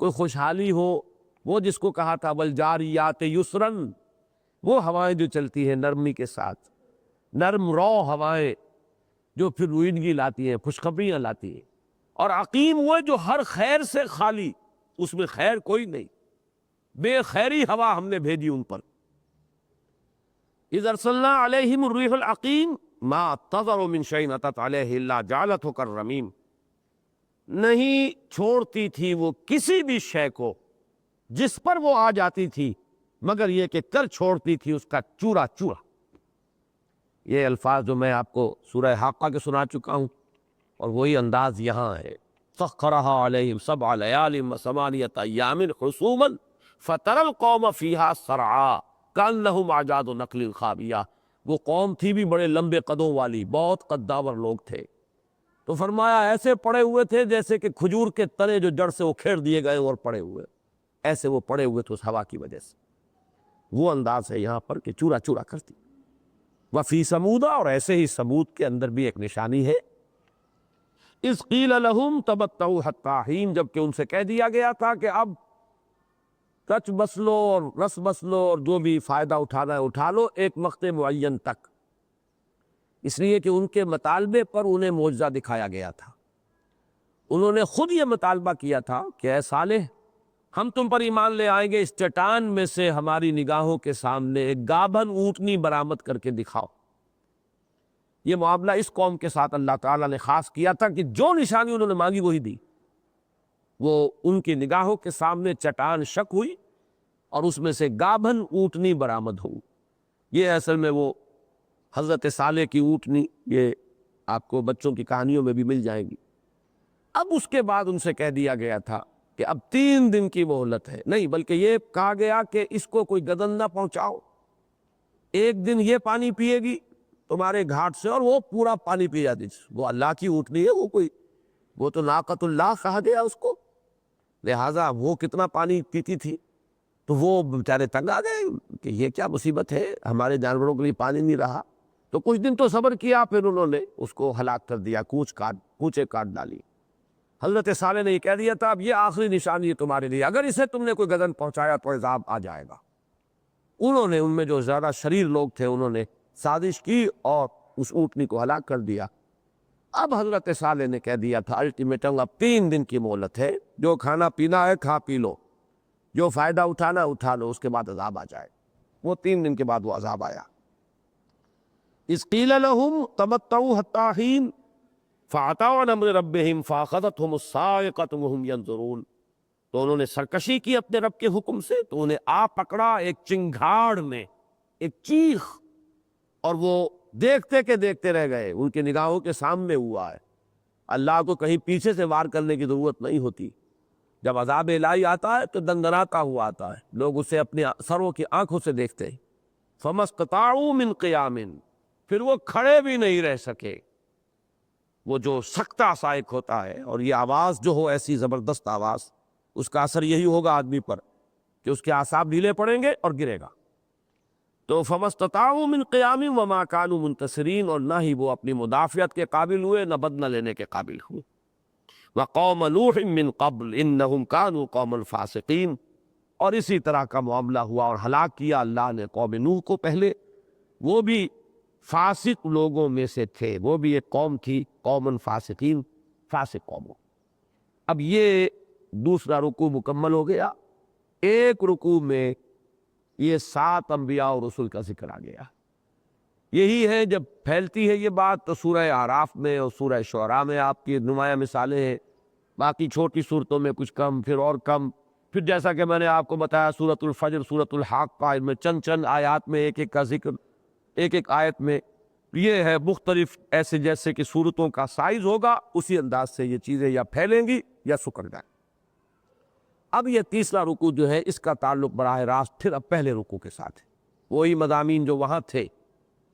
کوئی خوشحالی ہو، وہ جس کو کہا تھا والجاریات یسرن، وہ ہوائیں جو چلتی ہیں نرمی کے ساتھ، نرم رو ہوائیں جو پھر رویدگی لاتی ہیں، خوشخبریاں لاتی ہیں. اور عقیم وہ جو ہر خیر سے خالی، اس میں خیر کوئی نہیں، بے خیری ہوا ہم نے بھیجی ان پر. اذ ارسلنا علیہم الریح العقیم ما تذر من شیء اتت علیہ الا جعلته کالرمیم. نہیں چھوڑتی تھی وہ کسی بھی شے کو جس پر وہ آ جاتی تھی، مگر یہ کہ کر چھوڑتی تھی اس کا چورا چورا۔ یہ الفاظ جو میں آپ کو سورہ حاقہ کے سنا چکا ہوں، اور وہی انداز یہاں ہے۔ سخرها علیہم 7 لیال و 8 ایام حسوما فتری القوم فیہا صرعا کانہم اعجاز نخل خاویہ۔ وہ قوم تھی بھی بڑے لمبے قدوں والی، بہت قداور لوگ تھے، تو فرمایا ایسے پڑے ہوئے تھے جیسے کہ کھجور کے تنے جو جڑ سے اکھیڑ دیے گئے اور پڑے ہوئے، ایسے وہ پڑے ہوئے تھے اس ہوا کی وجہ سے۔ وہ انداز ہے یہاں پر کہ چورا چورا کرتی۔ وفی سمودا، اور ایسے ہی سمود کے اندر بھی ایک نشانی ہے۔ اذ قیل لہم تمتعوا حتی حین، جبکہ ان سے کہہ دیا گیا تھا کہ اب کچ بس لو اور رس بس لو اور جو بھی فائدہ اٹھانا ہے اٹھا لو ایک وقت معین تک، اس لیے کہ ان کے مطالبے پر انہیں معجزہ دکھایا گیا تھا۔ انہوں نے خود یہ مطالبہ کیا تھا کہ اے صالح، ہم تم پر ایمان لے آئیں گے، اس چٹان میں سے ہماری نگاہوں کے سامنے ایک گابھن اونٹنی برآمد کر کے دکھاؤ۔ یہ معاملہ اس قوم کے ساتھ اللہ تعالیٰ نے خاص کیا تھا کہ جو نشانی انہوں نے مانگی وہی دی۔ وہ ان کی نگاہوں کے سامنے چٹان شک ہوئی اور اس میں سے گابھن اونٹنی برآمد ہوئی۔ یہ اصل میں وہ حضرت صالح کی اونٹنی، یہ آپ کو بچوں کی کہانیوں میں بھی مل جائے گی۔ اب اس کے بعد ان سے کہہ دیا گیا تھا کہ اب 3 دن کی مہلت ہے، نہیں بلکہ یہ کہا گیا کہ اس کو کوئی گدن نہ پہنچاؤ، ایک دن یہ پانی پیے گی تمہارے گھاٹ سے اور وہ پورا پانی پی جاتی۔ وہ اللہ کی اونٹنی ہے، وہ تو ناقۃ اللہ کہا گیا اس کو، لہٰذا وہ کتنا پانی پیتی تھی، تو وہ بیچارے تنگ آ گئے کہ یہ کیا مصیبت ہے، ہمارے جانوروں کے لیے پانی نہیں رہا۔ تو کچھ دن تو صبر کیا، پھر انہوں نے اس کو ہلاک کر دیا، کوچے کاٹ ڈالی۔ حضرت صالح نے یہ کہہ دیا تھا اب یہ آخری نشانی ہے تمہارے لیے، اگر اسے تم نے کوئی گدن پہنچایا تو عذاب آ جائے گا۔ انہوں نے، ان میں جو زیادہ شریر لوگ تھے، انہوں نے سازش کی اور اس اونٹنی کو ہلاک کر دیا۔ اب حضرت صالح نے کہہ دیا تھا الٹیمیٹم، اب 3 دن کی مہلت ہے، جو کھانا پینا ہے کھا پی لو، جو فائدہ اٹھانا اٹھا لو، اس کے بعد عذاب آ جائے۔ وہ 3 دن کے بعد وہ عذاب آیا۔ اذ قیل لہم تمتعوا حتی حین فَعَتَوْا عَنْ أَمْرِ رَبِّهِمْ فَأَخَذَتْهُمُ الصَّاعِقَةُ وَهُمْ يَنظُرُونَ، تو انہوں نے سرکشی کی اپنے رب کے حکم سے، تو انہیں آ پکڑا ایک چنگھاڑ نے، ایک چیخ، اور وہ دیکھتے کہ دیکھتے رہ گئے، ان کی نگاہوں کے سامنے ہوا ہے۔ اللہ کو کہیں پیچھے سے وار کرنے کی ضرورت نہیں ہوتی، جب عذاب الہی آتا ہے تو دندناتا ہوا آتا ہے، لوگ اسے اپنے سروں کی آنکھوں سے دیکھتے ہیں۔ فَمَا اسْتَطَاعُوا مِنْ قِيَامٍ، پھر وہ کھڑے بھی نہیں رہ سکے۔ وہ جو سختہ سائق ہوتا ہے، اور یہ آواز جو ہو ایسی زبردست آواز، اس کا اثر یہی ہوگا آدمی پر کہ اس کے اعصاب ڈھیلے پڑیں گے اور گرے گا۔ تو فَمَا اسْتَطَاعُوا مِنْ قِيَامٍ وَمَا كَانُوا مُنْتَصِرِينَ، اور نہ ہی وہ اپنی مدافعت کے قابل ہوئے، نہ بدلہ لینے کے قابل ہوئے۔ وَقَوْمَ نُوحٍ مِّن قَبْلُ إِنَّهُمْ كَانُوا قَوْمًا فَاسِقِينَ، اور اسی طرح کا معاملہ ہوا اور ہلاک کیا اللہ نے قوم نوح کو پہلے، وہ بھی فاسق لوگوں میں سے تھے، وہ بھی ایک قوم تھی، قوم فاسقین، فاسق قوموں۔ اب یہ دوسرا رکوع مکمل ہو گیا۔ ایک رکوع میں یہ 7 انبیاء اور رسل کا ذکر آ گیا۔ یہی ہے جب پھیلتی ہے یہ بات تو سورہ اعراف میں اور سورہ شعراء میں آپ کی نمایاں مثالیں ہیں، باقی چھوٹی صورتوں میں کچھ کم، پھر اور کم، پھر جیسا کہ میں نے آپ کو بتایا سورۃ الفجر، سورۃ الحاقہ، ان میں چند آیات میں ایک ایک کا ذکر، ایک ایک آیت میں یہ ہے مختلف، ایسے جیسے کہ صورتوں کا سائز ہوگا اسی انداز سے یہ چیزیں یا پھیلیں گی یا سکڑ جائیں۔ اب یہ تیسرا رکوع جو ہے اس کا تعلق براہ راست پھر اب پہلے رکوع کے ساتھ ہے، وہی مضامین جو وہاں تھے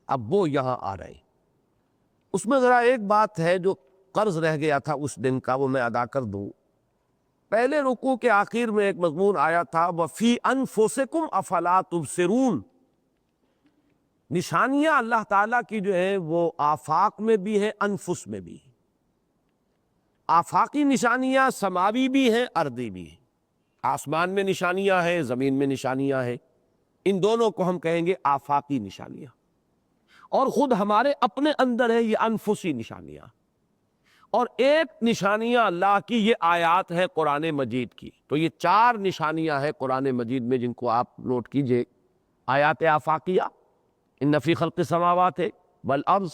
اب وہ یہاں آ رہے ہیں۔ اس میں ذرا ایک بات ہے جو قرض رہ گیا تھا اس دن کا، وہ میں ادا کر دوں۔ پہلے رکوع کے آخر میں ایک مضمون آیا تھا وَفِي أَنفُسِكُمْ أَفَلَا تُبْصِرُونَ، نشانیاں اللہ تعالیٰ کی جو ہیں وہ آفاق میں بھی ہیں، انفس میں بھی ہیں۔ آفاقی نشانیاں سماوی بھی ہیں، ارضی بھی ہیں، آسمان میں نشانیاں ہیں، زمین میں نشانیاں ہیں، ان دونوں کو ہم کہیں گے آفاقی نشانیاں، اور خود ہمارے اپنے اندر ہے یہ انفسی نشانیاں۔ اور ایک نشانیاں اللہ کی یہ آیات ہے قرآن مجید کی، تو یہ 4 نشانیاں ہیں قرآن مجید میں جن کو آپ نوٹ کیجئے۔ آیات آفاقیہ، ان فی خلق السماوات والارض،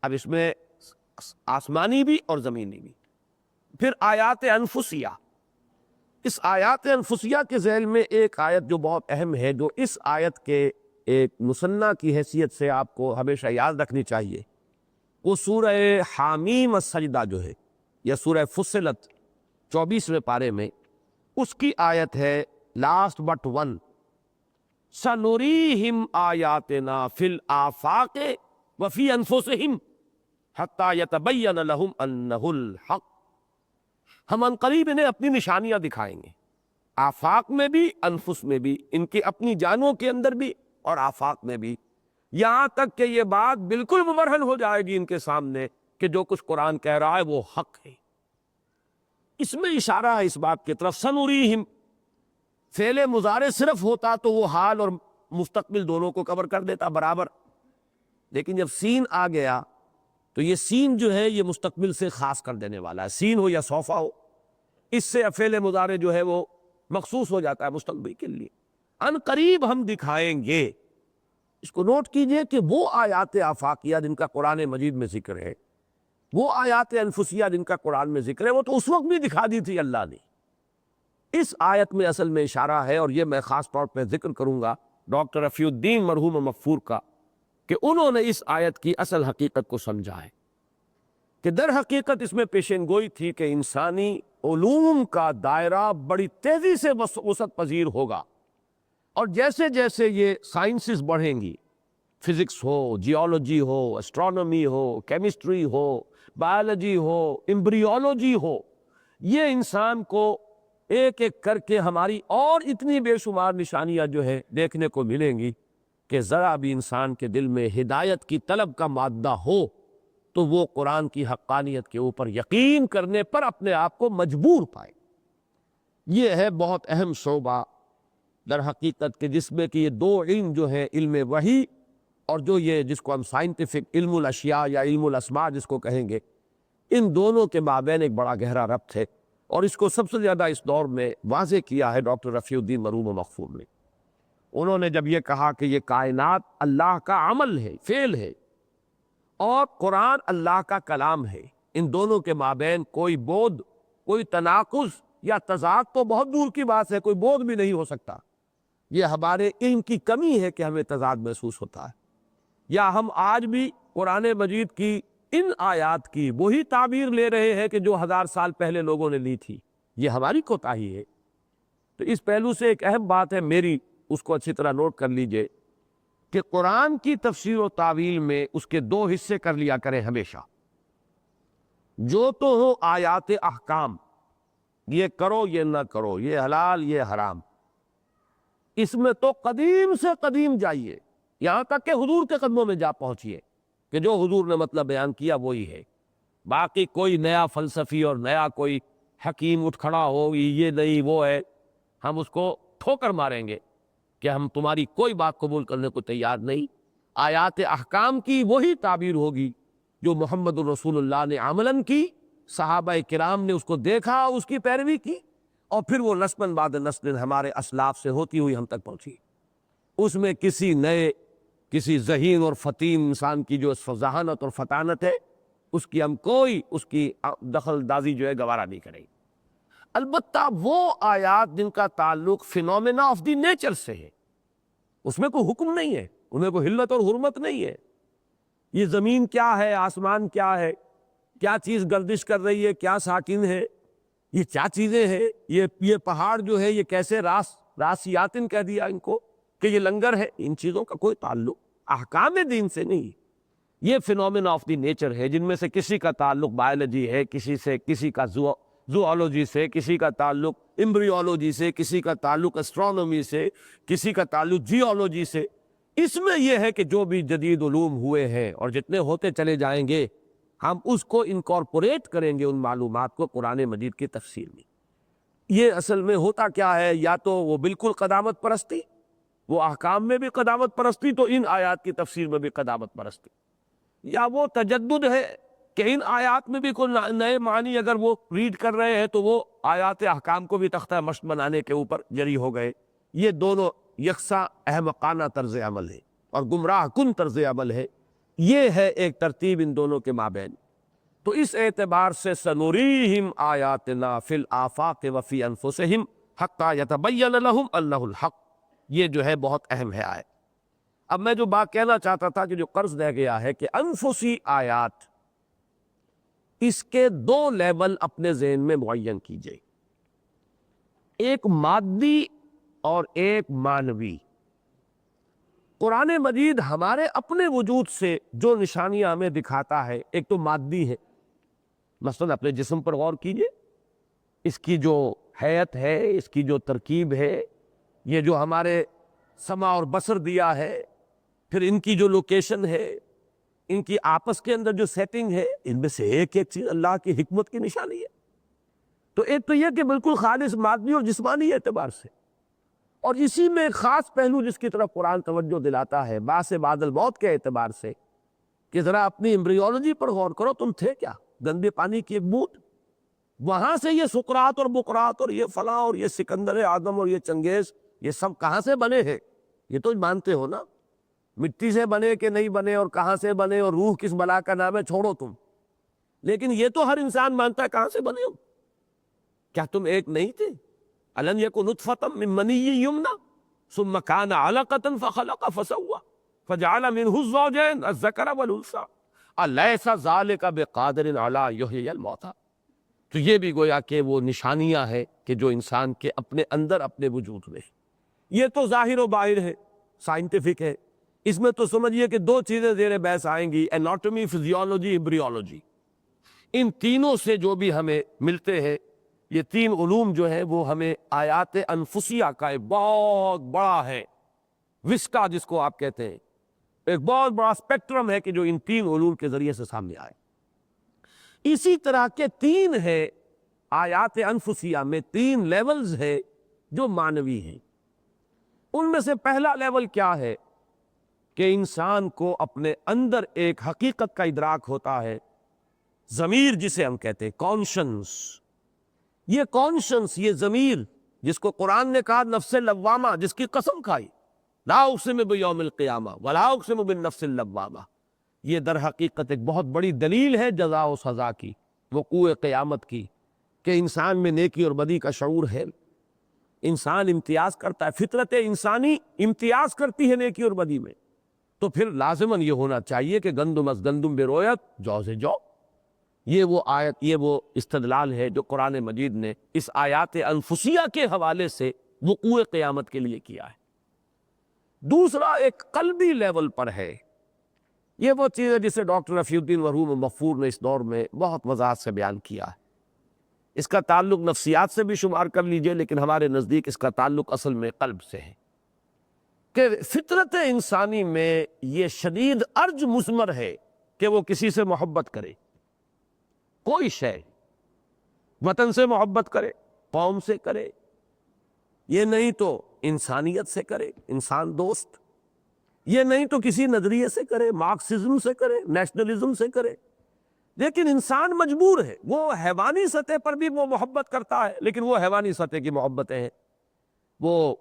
اب اس میں آسمانی بھی اور زمینی بھی، پھر آیات انفسیہ، اس آیات انفسیہ کے ذیل میں ایک آیت جو بہت اہم ہے، جو اس آیت کے ایک مثنیٰ کی حیثیت سے آپ کو ہمیشہ یاد رکھنی چاہیے، وہ سورہ حامیم السجدہ جو ہے، یا سورہ فصلت 24ویں پارے میں اس کی آیت ہے لاسٹ بٹ ون، سَنُرِيهِمْ آیاتنا فی الآفاق وفی انفسہم حتی یتبین لہم انہ الحق، ہم عنقریب انہیں اپنی نشانیاں دکھائیں گے، آفاق میں بھی، انفس میں بھی، ان کی اپنی جانوں کے اندر بھی اور آفاق میں بھی، یہاں تک کہ یہ بات بالکل مبرہن ہو جائے گی ان کے سامنے کہ جو کچھ قرآن کہہ رہا ہے وہ حق ہے۔ اس میں اشارہ ہے اس بات کی طرف، سنوریہم، فعل مضارع صرف ہوتا تو وہ حال اور مستقبل دونوں کو کور کر دیتا برابر، لیکن جب سین آ گیا تو یہ سین جو ہے یہ مستقبل سے خاص کر دینے والا ہے، سین ہو یا سوفا ہو، اس سے فعل مضارع جو ہے وہ مخصوص ہو جاتا ہے مستقبل کے لیے۔ ان قریب ہم دکھائیں گے، اس کو نوٹ کیجئے کہ وہ آیات آفاقیہ جن کا قرآن مجید میں ذکر ہے، وہ آیات انفسیہ جن کا قرآن میں ذکر ہے، وہ تو اس وقت بھی دکھا دی تھی اللہ نے۔ اس آیت میں اصل میں اشارہ ہے، اور یہ میں خاص طور پہ ذکر کروں گا ڈاکٹر رفیع الدین مرحوم مغفور کا، کہ انہوں نے اس آیت کی اصل حقیقت کو سمجھا ہے کہ در حقیقت اس میں پیشین گوئی تھی کہ انسانی علوم کا دائرہ بڑی تیزی سے وسعت پذیر ہوگا، اور جیسے جیسے یہ سائنسز بڑھیں گی، فزکس ہو، جیولوجی ہو، اسٹرانومی ہو، کیمسٹری ہو، بایولوجی ہو، امبریولوجی ہو، یہ انسان کو ایک ایک کر کے ہماری اور اتنی بے شمار نشانیاں جو ہے دیکھنے کو ملیں گی کہ ذرا بھی انسان کے دل میں ہدایت کی طلب کا مادہ ہو تو وہ قرآن کی حقانیت کے اوپر یقین کرنے پر اپنے آپ کو مجبور پائے۔ یہ ہے بہت اہم شعبہ در حقیقت کہ جس میں کہ یہ دو علم جو ہے، علم وحی اور جو یہ جس کو ہم سائنٹیفک علم الاشیاء یا علم الاسماء جس کو کہیں گے، ان دونوں کے مابین ایک بڑا گہرا ربط ہے، اور اس کو سب سے زیادہ اس دور میں واضح کیا ہے ڈاکٹر رفیع الدین مرحوم مغفور نے۔ انہوں نے جب یہ کہا کہ یہ کائنات اللہ کا عمل ہے، فعل ہے، اور قرآن اللہ کا کلام ہے، ان دونوں کے مابین کوئی بود، کوئی تناقض یا تضاد تو بہت دور کی بات ہے، کوئی بود بھی نہیں ہو سکتا۔ یہ ہمارے علم کی کمی ہے کہ ہمیں تضاد محسوس ہوتا ہے، یا ہم آج بھی قرآن مجید کی ان آیات کی وہی تعبیر لے رہے ہیں کہ جو 1000 سال پہلے لوگوں نے لی تھی، یہ ہماری کوتاہی ہے۔ تو اس پہلو سے ایک اہم بات ہے میری، اس کو اچھی طرح نوٹ کر لیجئے کہ قرآن کی تفسیر و تعویل میں اس کے دو حصے کر لیا کریں ہمیشہ، جو تو ہو آیات احکام، یہ کرو یہ نہ کرو، یہ حلال یہ حرام، اس میں تو قدیم سے قدیم جائیے، یہاں تک کہ حضور کے قدموں میں جا پہنچیے کہ جو حضور نے مطلب بیان کیا وہی ہے۔ باقی کوئی نیا فلسفی اور نیا کوئی حکیم اٹھ کھڑا ہو، یہ نہیں وہ ہے، ہم اس کو ٹھوکر ماریں گے کہ ہم تمہاری کوئی بات قبول کرنے کو تیار نہیں۔ آیات احکام کی وہی تعبیر ہوگی جو محمد الرسول اللہ نے عملاً کی، صحابہ کرام نے اس کو دیکھا، اس کی پیروی کی، اور پھر وہ نسلاً بعد نسل ہمارے اسلاف سے ہوتی ہوئی ہم تک پہنچی۔ اس میں کسی نئے، کسی ذہین اور فطین انسان کی جو ذہانت اور فطانت ہے، اس کی ہم کوئی اس کی دخل اندازی جو ہے گوارا نہیں کریں۔ البتہ وہ آیات جن کا تعلق فینومینا آف دی نیچر سے ہے، اس میں کوئی حکم نہیں ہے، ان میں کوئی حلت اور حرمت نہیں ہے۔ یہ زمین کیا ہے، آسمان کیا ہے، کیا چیز گردش کر رہی ہے، کیا ساکن ہے، یہ کیا چیزیں ہیں، یہ پہاڑ جو ہے یہ کیسے راسیاتن کہہ دیا ان کو کہ یہ لنگر ہے، ان چیزوں کا کوئی تعلق احکام دین سے نہیں۔ یہ فینومینا آف دی نیچر ہے، جن میں سے کسی کا تعلق بایولوجی ہے، کسی کا زوالوجی سے، کسی کا تعلق امبریولوجی سے، کسی کا تعلق اسٹرانومی سے، کسی کا تعلق جیولوجی سے۔ اس میں یہ ہے کہ جو بھی جدید علوم ہوئے ہیں اور جتنے ہوتے چلے جائیں گے، ہم اس کو انکارپوریٹ کریں گے ان معلومات کو قرآن مجید کی تفسیر میں۔ یہ اصل میں ہوتا کیا ہے، یا تو وہ بالکل قدامت پرستی، وہ احکام میں بھی قدامت پرستی تو ان آیات کی تفسیر میں بھی قدامت پرستی، یا وہ تجدد ہے کہ ان آیات میں بھی کوئی نئے معنی اگر وہ ریڈ کر رہے ہیں تو وہ آیات احکام کو بھی تختہ مشق بنانے کے اوپر جری ہو گئے۔ یہ دونوں یکساں احمقانہ طرز عمل ہے اور گمراہ کن طرز عمل ہے۔ یہ ہے ایک ترتیب ان دونوں کے مابین۔ تو اس اعتبار سے سنوریہم آیاتنا فی الآفاق وفی انفسہم حتی یتبین لہم انہ الحق، یہ جو ہے بہت اہم ہے آیت۔ اب میں جو بات کہنا چاہتا تھا کہ جو قرض رہ گیا ہے کہ انفسی آیات، اس کے دو لیول اپنے ذہن میں معین کیجئے، ایک مادی اور ایک معنوی۔ قرآن مجید ہمارے اپنے وجود سے جو نشانیاں ہمیں دکھاتا ہے، ایک تو مادی ہے، مثلا اپنے جسم پر غور کیجئے، اس کی جو حیت ہے، اس کی جو ترکیب ہے، یہ جو ہمارے سمع اور بصر دیا ہے، پھر ان کی جو لوکیشن ہے، ان کی آپس کے اندر جو سیٹنگ ہے، ان میں سے ایک ایک چیز اللہ کی حکمت کی نشانی ہے۔ تو ایک تو یہ کہ بالکل خالص مادی اور جسمانی اعتبار سے، اور اسی میں ایک خاص پہلو جس کی طرف قرآن توجہ دلاتا ہے باعث بعد الموت کے اعتبار سے، کہ ذرا اپنی ایمبریولوجی پر غور کرو، تم تھے کیا؟ گندے پانی کی ایک بوند، وہاں سے یہ سقراط اور بقراط اور یہ فلاں اور یہ سکندر اعظم اور یہ چنگیز، یہ سب کہاں سے بنے ہیں؟ یہ تو مانتے ہو نا، مٹی سے بنے کہ نہیں بنے اور کہاں سے بنے اور روح کس بلا کا نام ہے چھوڑو تم، لیکن یہ تو ہر انسان مانتا ہے کہاں سے بنے ہو؟ کیا تم ایک نہیں تھے؟ أَلَمْ يَكُنْ نُطْفَةً مِّن مَّنِيٍّ يُمْنَىٰ ثُمَّ كَانَ عَلَقَةً فَخَلَقَ فَسَوَّىٰ فَجَعَلَ مِنْهُ الزَّوْجَيْنِ الذَّكَرَ وَالْأُنثَىٰ أَلَيْسَ ذَٰلِكَ بِقَادِرٍ عَلَىٰ أَن يُحْيِيَ الْمَوْتَىٰ۔ تو یہ بھی گویا کہ وہ نشانیاں ہیں کہ جو انسان کے اپنے اندر اپنے وجود میں، یہ تو ظاہر و باہر ہے، سائنٹیفک ہے۔ اس میں تو سمجھیے کہ دو چیزیں زیر بحث آئیں گی، اناٹومی، فزیولوجی، ایمبریولوجی۔ ان تینوں سے جو بھی ہمیں ملتے ہیں، یہ تین علوم جو ہے وہ ہمیں آیات انفسیہ کا ایک بہت بڑا ہے، وسٹا جس کو آپ کہتے ہیں، ایک بہت بڑا اسپیکٹرم ہے کہ جو ان تین علوم کے ذریعے سے سامنے آئے۔ اسی طرح کے تین ہے آیات انفسیہ میں، تین لیولز ہے جو معنوی ہیں۔ ان میں سے پہلا لیول کیا ہے کہ انسان کو اپنے اندر ایک حقیقت کا ادراک ہوتا ہے، ضمیر جسے ہم کہتے ہیں، کانشنس۔ یہ کانشنس، یہ ضمیر جس کو قرآن نے کہا نفس لوامہ، جس کی قسم کھائی، لا اقسم بیوم القیامہ ولا اقسم بالنفس اللوامہ، یہ در حقیقت ایک بہت بڑی دلیل ہے جزا و سزا کی، وقوع قیامت کی، کہ انسان میں نیکی اور بدی کا شعور ہے، انسان امتیاز کرتا ہے، فطرت انسانی امتیاز کرتی ہے نیکی اور بدی میں، تو پھر لازماً یہ ہونا چاہیے کہ گندم از گندم برویت جو سے جو۔ یہ وہ آیت، یہ وہ استدلال ہے جو قرآن مجید نے اس آیات انفسیہ کے حوالے سے وقوع قیامت کے لیے کیا ہے۔ دوسرا ایک قلبی لیول پر ہے، یہ وہ چیز ہے جسے ڈاکٹر رفیع الدین مرحوم مغفور نے اس دور میں بہت وضاحت سے بیان کیا ہے۔ اس کا تعلق نفسیات سے بھی شمار کر لیجئے، لیکن ہمارے نزدیک اس کا تعلق اصل میں قلب سے ہے، کہ فطرت انسانی میں یہ شدید ارج مثمر ہے کہ وہ کسی سے محبت کرے، کوئی شے، وطن سے محبت کرے، قوم سے کرے، یہ نہیں تو انسانیت سے کرے، انسان دوست، یہ نہیں تو کسی نظریے سے کرے، مارکسزم سے کرے، نیشنلزم سے کرے، لیکن انسان مجبور ہے، وہ حیوانی سطح پر بھی وہ محبت کرتا ہے، لیکن وہ حیوانی سطح کی محبتیں ہیں، وہ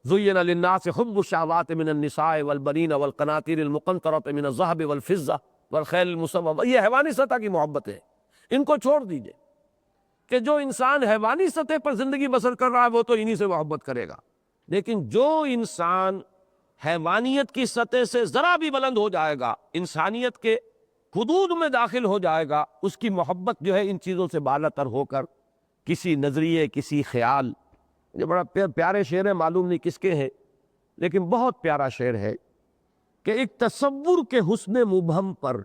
زُيِّنَ لِلنَّاسِ حُبُّ الشَّهَوَاتِ مِنَ النِّسَاءِ وَالْبَنِينَ وَالْقَنَاطِيرِ الْمُقَنطَرَةِ مِنَ الذَّهَبِ وَالْفِضَّةِ وَالْخَيْلِ الْمُسَوَّمَةِ، یہ حیوانی سطح کی محبتیں ہیں، ان کو چھوڑ دیجئے، کہ جو انسان حیوانی سطح پر زندگی بسر کر رہا ہے وہ تو انہی سے محبت کرے گا، لیکن جو انسان حیوانیت کی سطح سے ذرا بھی بلند ہو جائے گا، انسانیت کے حدود میں داخل ہو جائے گا، اس کی محبت جو ہے ان چیزوں سے بالا تر ہو کر کسی نظریے، کسی خیال، یہ بڑا پیارے شعر ہے، معلوم نہیں کس کے ہیں، لیکن بہت پیارا شعر ہے کہ ایک تصور کے حسن مبہم پر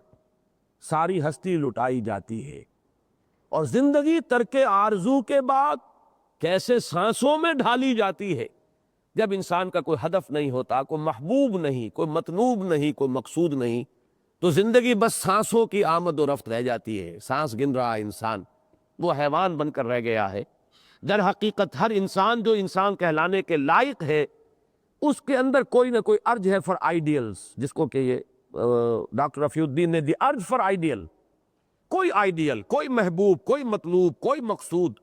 ساری ہستی لٹائی جاتی ہے، اور زندگی ترک آرزو کے بعد کیسے سانسوں میں ڈھالی جاتی ہے۔ جب انسان کا کوئی ہدف نہیں ہوتا، کوئی محبوب نہیں، کوئی مطلوب نہیں، کوئی مقصود نہیں، تو زندگی بس سانسوں کی آمد و رفت رہ جاتی ہے، سانس گن رہا ہے انسان، وہ حیوان بن کر رہ گیا ہے۔ در حقیقت ہر انسان جو انسان کہلانے کے لائق ہے، اس کے اندر کوئی نہ کوئی ارج ہے فار آئیڈیلز، جس کو کہ یہ ڈاکٹر رفیع الدین نے دی ارج فار آئیڈیل، کوئی آئیڈیل، کوئی محبوب، کوئی مطلوب، کوئی مقصود،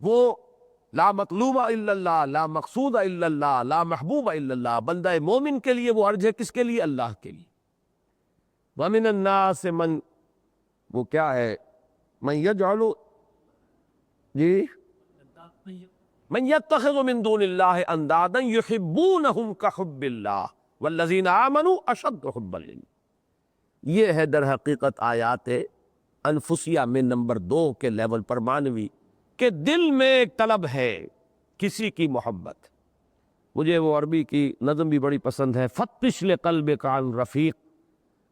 وہ لا مطلوب الا اللہ، لا مقصود الا اللہ، لا محبوب الا اللہ۔ بندہ مومن کے لیے وہ ارج ہے، کس کے لیے؟ اللہ کے لیے۔ وَمِنَ النَّاسِ مَن، وہ کیا ہے، من یجعل جی من یتخذ من دون اللہ اندادا یحبونہم کحب اللہ والذین آمنوا اشد حبا للہ۔ یہ ہے در حقیقت آیات انفسیہ میں نمبر 2 کے لیول پر معنوی، کہ دل میں ایک طلب ہے کسی کی محبت۔ مجھے وہ عربی کی نظم بھی بڑی پسند ہے، فتش لقلبک عن رفیق،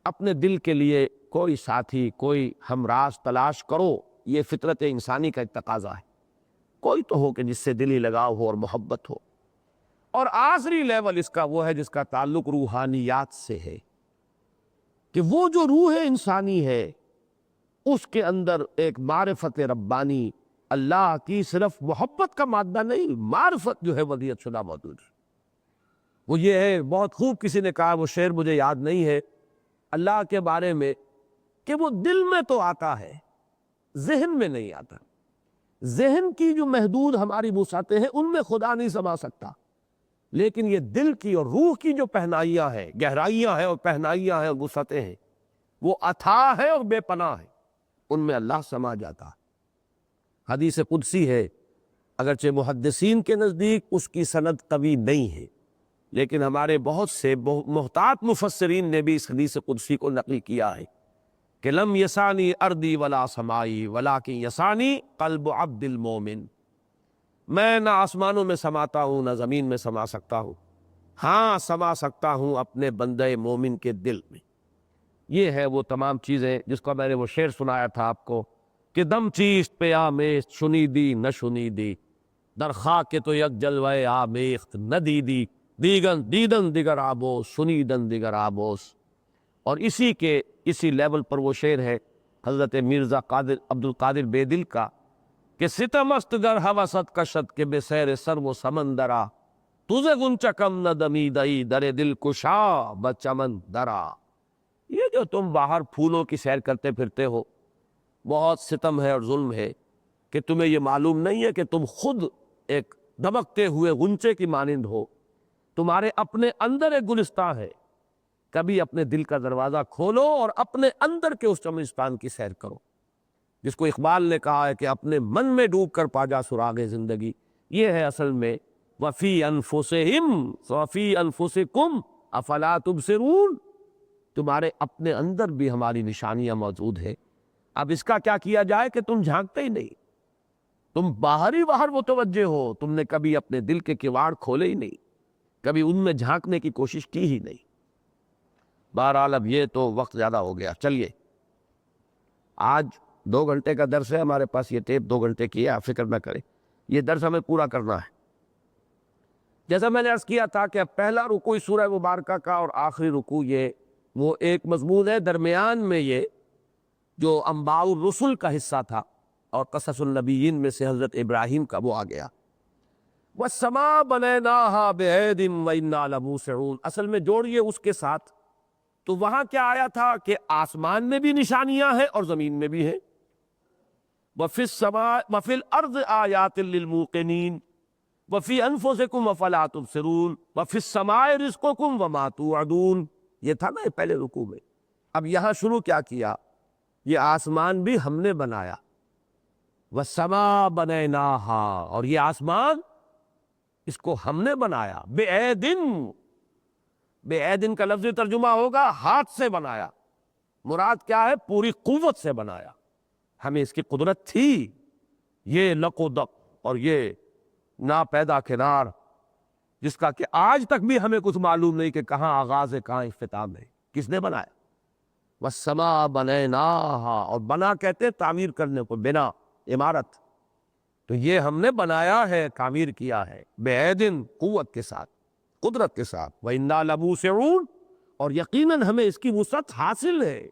اپنے دل کے لیے کوئی ساتھی، کوئی ہمراز تلاش کرو، یہ فطرت انسانی کا ایک تقاضا ہے۔ کوئی تو ہو کہ جس سے دلی لگاؤ ہو اور محبت ہو۔ اور آخری لیول اس کا وہ ہے جس کا تعلق روحانیات سے ہے، کہ وہ جو روح انسانی ہے اس کے اندر ایک معرفت ربانی اللہ کی صرف محبت کا مادہ نہیں، معرفت جو ہے ودیعت شدہ موجود ہے۔ وہ یہ ہے، بہت خوب کسی نے کہا، وہ شعر مجھے یاد نہیں ہے اللہ کے بارے میں، کہ وہ دل میں تو آتا ہے ذہن میں نہیں آتا۔ ذہن کی جو محدود ہماری وسعتیں ہیں ان میں خدا نہیں سما سکتا، لیکن یہ دل کی اور روح کی جو پہنائیاں ہیں، گہرائیاں ہیں اور پہنائیاں ہیں اور وسعتیں ہیں، وہ اتھاہ ہے اور بے پناہ ہے، ان میں اللہ سما جاتا ہے۔ حدیث قدسی ہے، اگرچہ محدثین کے نزدیک اس کی سند قوی نہیں ہے، لیکن ہمارے بہت سے محتاط مفسرین نے بھی اس حدیث قدسی کو نقل کیا ہے کہ لم یسانی اردی ولا سمائی ولیکن یسانی قلب عبد المومن، میں نہ آسمانوں میں سماتا ہوں نہ زمین میں سما سکتا ہوں، ہاں سما سکتا ہوں اپنے بندے مومن کے دل میں۔ یہ ہے وہ تمام چیزیں جس کو میں نے وہ شعر سنایا تھا آپ کو، کہ دم چیست پہ آمیخت شنیدی نہ شنیدی، در خاک تو یک جلوے آمیخت نہ دیدی، دیدن دیگر آبوس سنیدن دیگر آبوس۔ اور اسی لیول پر وہ شعر ہے حضرت مرزا عبد القادر بے دل کا، کہ ستم است گر ہوست کشد کے بے سیر سر و سمندرا، تجھے گنچہ کم نہ دمیدئی در دل کشا بچمن درا۔ یہ جو تم باہر پھولوں کی سیر کرتے پھرتے ہو، بہت ستم ہے اور ظلم ہے کہ تمہیں یہ معلوم نہیں ہے کہ تم خود ایک دمکتے ہوئے غنچے کی مانند ہو، تمہارے اپنے اندر ایک گلستان ہے۔ کبھی اپنے دل کا دروازہ کھولو اور اپنے اندر کے اس چمنستان کی سیر کرو، جس کو اقبال نے کہا ہے کہ اپنے من میں ڈوب کر پا جا سراغ زندگی۔ یہ ہے اصل میں وفی انفسہم وفی انفسکم افلا تبصرون، تمہارے اپنے اندر بھی ہماری نشانیاں موجود ہیں۔ اب اس کا کیا کیا جائے کہ تم جھانکتے ہی نہیں، تم باہر ہی باہر متوجہ ہو، تم نے کبھی اپنے دل کے کواڑ کھولے ہی نہیں، کبھی ان میں جھانکنے کی کوشش کی ہی نہیں۔ بہرحال اب یہ تو وقت زیادہ ہو گیا، چلیے آج 2 گھنٹے کا درس ہے ہمارے پاس، یہ ٹیپ 2 گھنٹے کی ہے، آپ فکر نہ کریں، یہ درس ہمیں پورا کرنا ہے۔ جیسا میں نے عرض کیا تھا کہ پہلا رکوع سورہ مبارکہ کا اور آخری رکوع یہ وہ ایک مضمون ہے، درمیان میں یہ جو انباء الرسل کا حصہ تھا اور قصص النبیین میں سے حضرت ابراہیم کا وہ آ گیا۔ وَالسَّمَاءَ بَنَيْنَاهَا بِأَيْدٍ وَإِنَّا لَمُوسِعُونَ، اصل میں جوڑیے اس کے ساتھ، تو وہاں کیا آیا تھا کہ آسمان میں بھی نشانیاں ہیں اور زمین میں بھی ہیں۔ وَفِي السَّمَاءِ وَفِي الْأَرْضِ آيَاتٍ لِّلْمُوقِنِينَ وَفِي أَنفُسِكُمْ أَفَلَا تُبْصِرُونَ وَفِي السَّمَاءِ رِزْقُكُمْ وَمَا تُوعَدُونَ۔ یہ تھا نا پہلے رکوع میں۔ اب یہاں شروع کیا کیا، یہ آسمان بھی ہم نے بنایا، وَالسَّمَاءَ بَنَيْنَاهَا، اور یہ آسمان اس کو ہم نے بنایا، بِأَيْدٍ، بے ایدن کا لفظ ترجمہ ہوگا ہاتھ سے بنایا، مراد کیا ہے، پوری قوت سے بنایا، ہمیں اس کی قدرت تھی۔ یہ لق و دق اور یہ نا پیدا کنار جس کا کہ آج تک بھی ہمیں کچھ معلوم نہیں کہ کہاں آغاز ہے کہاں اختتام ہے، کس نے بنایا۔ وَالسَّمَاءَ بَنَيْنَاهَا، اور بنا کہتے ہیں تعمیر کرنے کو، بنا عمارت، تو یہ ہم نے بنایا ہے، تعمیر کیا ہے، بے ایدن قوت کے ساتھ، قدرت کے ساتھ، وَإِنَّا لَمُوسِعُونَ، اور یقیناً ہمیں اس کی وسعت حاصل ہے۔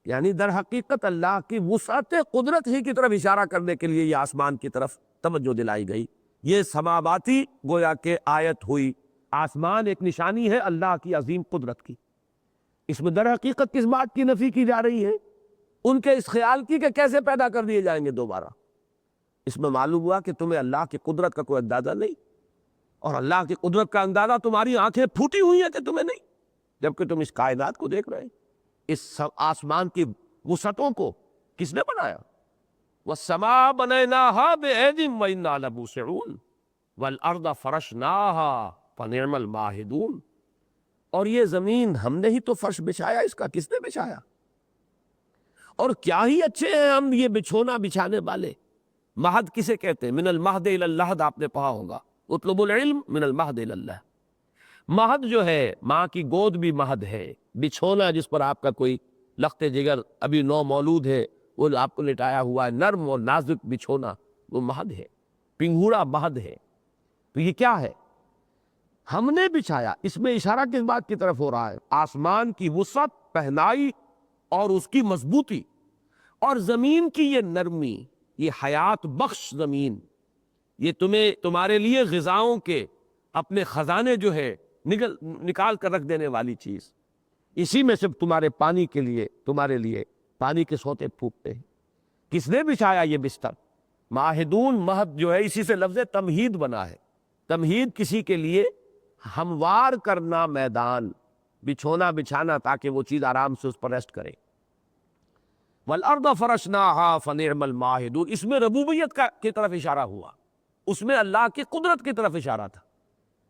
یعنی در حقیقت اللہ کی وسعت قدرت ہی کی طرف اشارہ کرنے کے لیے یہ آسمان کی طرف توجہ دلائی گئی۔ یہ سماواتی گویا کہ آیت ہوئی، آسمان ایک نشانی ہے اللہ کی عظیم قدرت کی۔ اس میں در حقیقت کس بات کی نفی کی جا رہی ہے؟ ان کے اس خیال کی کہ کیسے پیدا کر دیے جائیں گے دوبارہ۔ اس میں معلوم ہوا کہ تمہیں اللہ کی قدرت کا کوئی اندازہ نہیں، اور اللہ کی قدرت کا اندازہ تمہاری آنکھیں پھوٹی ہوئی ہیں کہ تمہیں نہیں، جبکہ تم اس کائنات کو دیکھ رہے ہیں، اس آسمان کی وسعتوں کو، کس نے بنایا؟ وَالسَّمَاءَ بَنَيْنَاهَا بِأَيْدٍ وَإِنَّا لَمُوسِعُونَ وَالْأَرْضَ فَرَشْنَاهَا فَنِعْمَ الْمَاهِدُونَ، اور یہ زمین ہم نے ہی تو فرش بچھایا، اس کا کس نے بچھایا؟ اور کیا ہی اچھے ہیں ہم یہ بچھونا بچھانے والے۔ مہد کسے کہتے ہیں؟ من المہد الی اللحد، آپ نے پڑھا ہوگا، اطلب العلم من المہد الی اللہ۔ مہد جو ہے، ماں کی گود بھی مہد ہے، بچھونا جس پر آپ کا کوئی لخت جگر ابھی نو مولود ہے وہ آپ کو لٹایا ہوا ہے، نرم اور نازک بچھونا، وہ مہد ہے، پنگھورا مہد ہے۔ تو یہ کیا ہے؟ ہم نے بچھایا۔ اس میں اشارہ کس بات کی طرف ہو رہا ہے؟ آسمان کی وسعت، پہنائی اور اس کی مضبوطی، اور زمین کی یہ نرمی، یہ حیات بخش زمین، یہ تمہارے لیے غذاؤں کے اپنے خزانے جو ہے نکال کر رکھ دینے والی چیز، اسی میں سے تمہارے پانی کے لیے، تمہارے لیے پانی کے سوتے پھوٹتے ہیں۔ کس نے بچھایا یہ بستر؟ ماہدون، مہد جو ہے اسی سے لفظ تمہید بنا ہے۔ تمہید کسی کے لیے ہموار کرنا میدان، بچھونا بچھانا تاکہ وہ چیز آرام سے اس پر ریسٹ کرے۔ وَالْأَرْضَ فَرَشْنَاهَا فَنِعْمَ الْمَاهِدُونَ، اس میں ربوبیت کی طرف اشارہ ہوا، اس میں اللہ کی قدرت کی طرف اشارہ تھا۔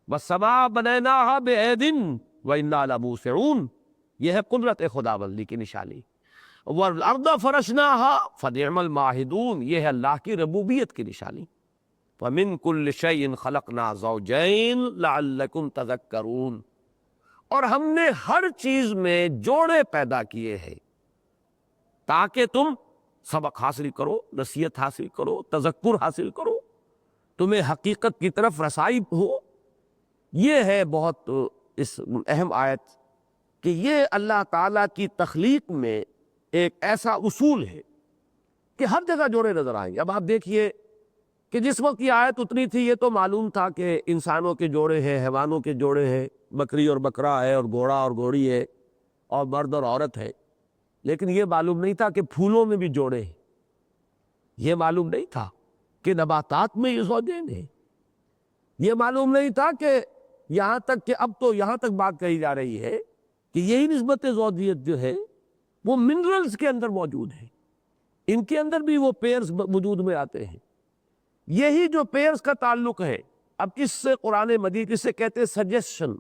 وَالسَّمَاءَ بَنَيْنَاهَا بِأَيْدٍ وَإِنَّا لَمُوسِعُونَ، یہ ہے قدرت خداوندی کی نشانی۔ وَالْأَرْضَ فَرَشْنَاهَا فَنِعْمَ الْمَاهِدُونَ، یہ ہے اللہ کی ربوبیت کی نشانی۔ وَمِن كُلِّ شَيْءٍ خَلَقْنَا زَوْجَيْنِ لَعَلَّكُمْ تَذَكَّرُونَ، اور ہم نے ہر چیز میں جوڑے پیدا کیے ہیں تاکہ تم سبق حاصل کرو، نصیحت حاصل کرو، تذکر حاصل کرو، تمہیں حقیقت کی طرف رسائی ہو۔ یہ ہے بہت اس اہم آیت کہ یہ اللہ تعالیٰ کی تخلیق میں ایک ایسا اصول ہے کہ ہر جگہ جوڑے نظر آئیں گے۔ اب آپ دیکھیے کہ جس وقت یہ آیت اتنی تھی یہ تو معلوم تھا کہ انسانوں کے جوڑے ہیں، حیوانوں کے جوڑے ہیں، بکری اور بکرا ہے، اور گھوڑا اور گھوڑی ہے، اور مرد اور عورت ہے، لیکن یہ معلوم نہیں تھا کہ پھولوں میں بھی جوڑے ہیں، یہ معلوم نہیں تھا کہ نباتات میں یہ زوجین ہیں، یہ معلوم نہیں تھا کہ یہاں تک کہ اب تو یہاں تک بات کہی جا رہی ہے کہ یہی نسبت زوجیت جو ہے وہ منرلز کے اندر موجود ہے، ان کے اندر بھی وہ پیئرز وجود میں آتے ہیں۔ یہی جو پیئرز کا تعلق ہے، اب اس سے قرآن مجید، اس سے کہتے ہیں سجیشن۔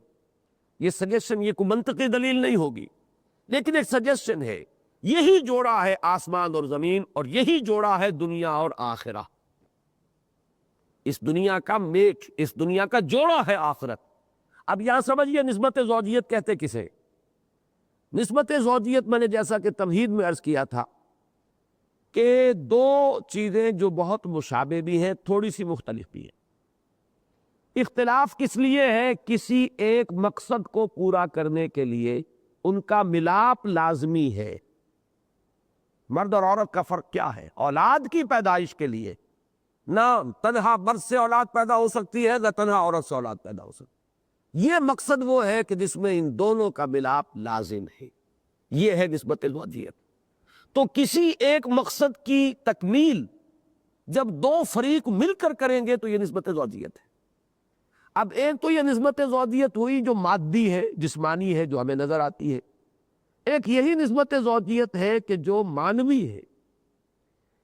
یہ سجیشن، یہ کوئی منطقی دلیل نہیں ہوگی، لیکن ایک سجیشن ہے۔ یہی جوڑا ہے آسمان اور زمین، اور یہی جوڑا ہے دنیا اور آخرہ۔ اس دنیا کا میٹ، اس دنیا کا جوڑا ہے آخرت۔ اب یہاں سمجھیے نسبت زوجیت کہتے کسے؟ نسبت زوجیت میں نے جیسا کہ تمہید میں عرض کیا تھا کہ دو چیزیں جو بہت مشابہ بھی ہیں، تھوڑی سی مختلف بھی ہیں۔ اختلاف کس لیے ہے؟ کسی ایک مقصد کو پورا کرنے کے لیے ان کا ملاپ لازمی ہے۔ مرد اور عورت کا فرق کیا ہے؟ اولاد کی پیدائش کے لیے نہ تنہا مرد سے اولاد پیدا ہو سکتی ہے، نہ تنہا عورت سے اولاد پیدا ہو سکتی ہے۔ یہ مقصد وہ ہے کہ جس میں ان دونوں کا ملاپ لازم ہے، یہ ہے نسبت زوجیت۔ تو کسی ایک مقصد کی تکمیل جب دو فریق مل کر کریں گے تو یہ نسبت زوجیت ہے۔ اب ایک تو یہ نسبت زوجیت ہوئی جو مادی ہے، جسمانی ہے، جو ہمیں نظر آتی ہے۔ ایک یہی نسبت زوجیت ہے کہ جو معنوی ہے،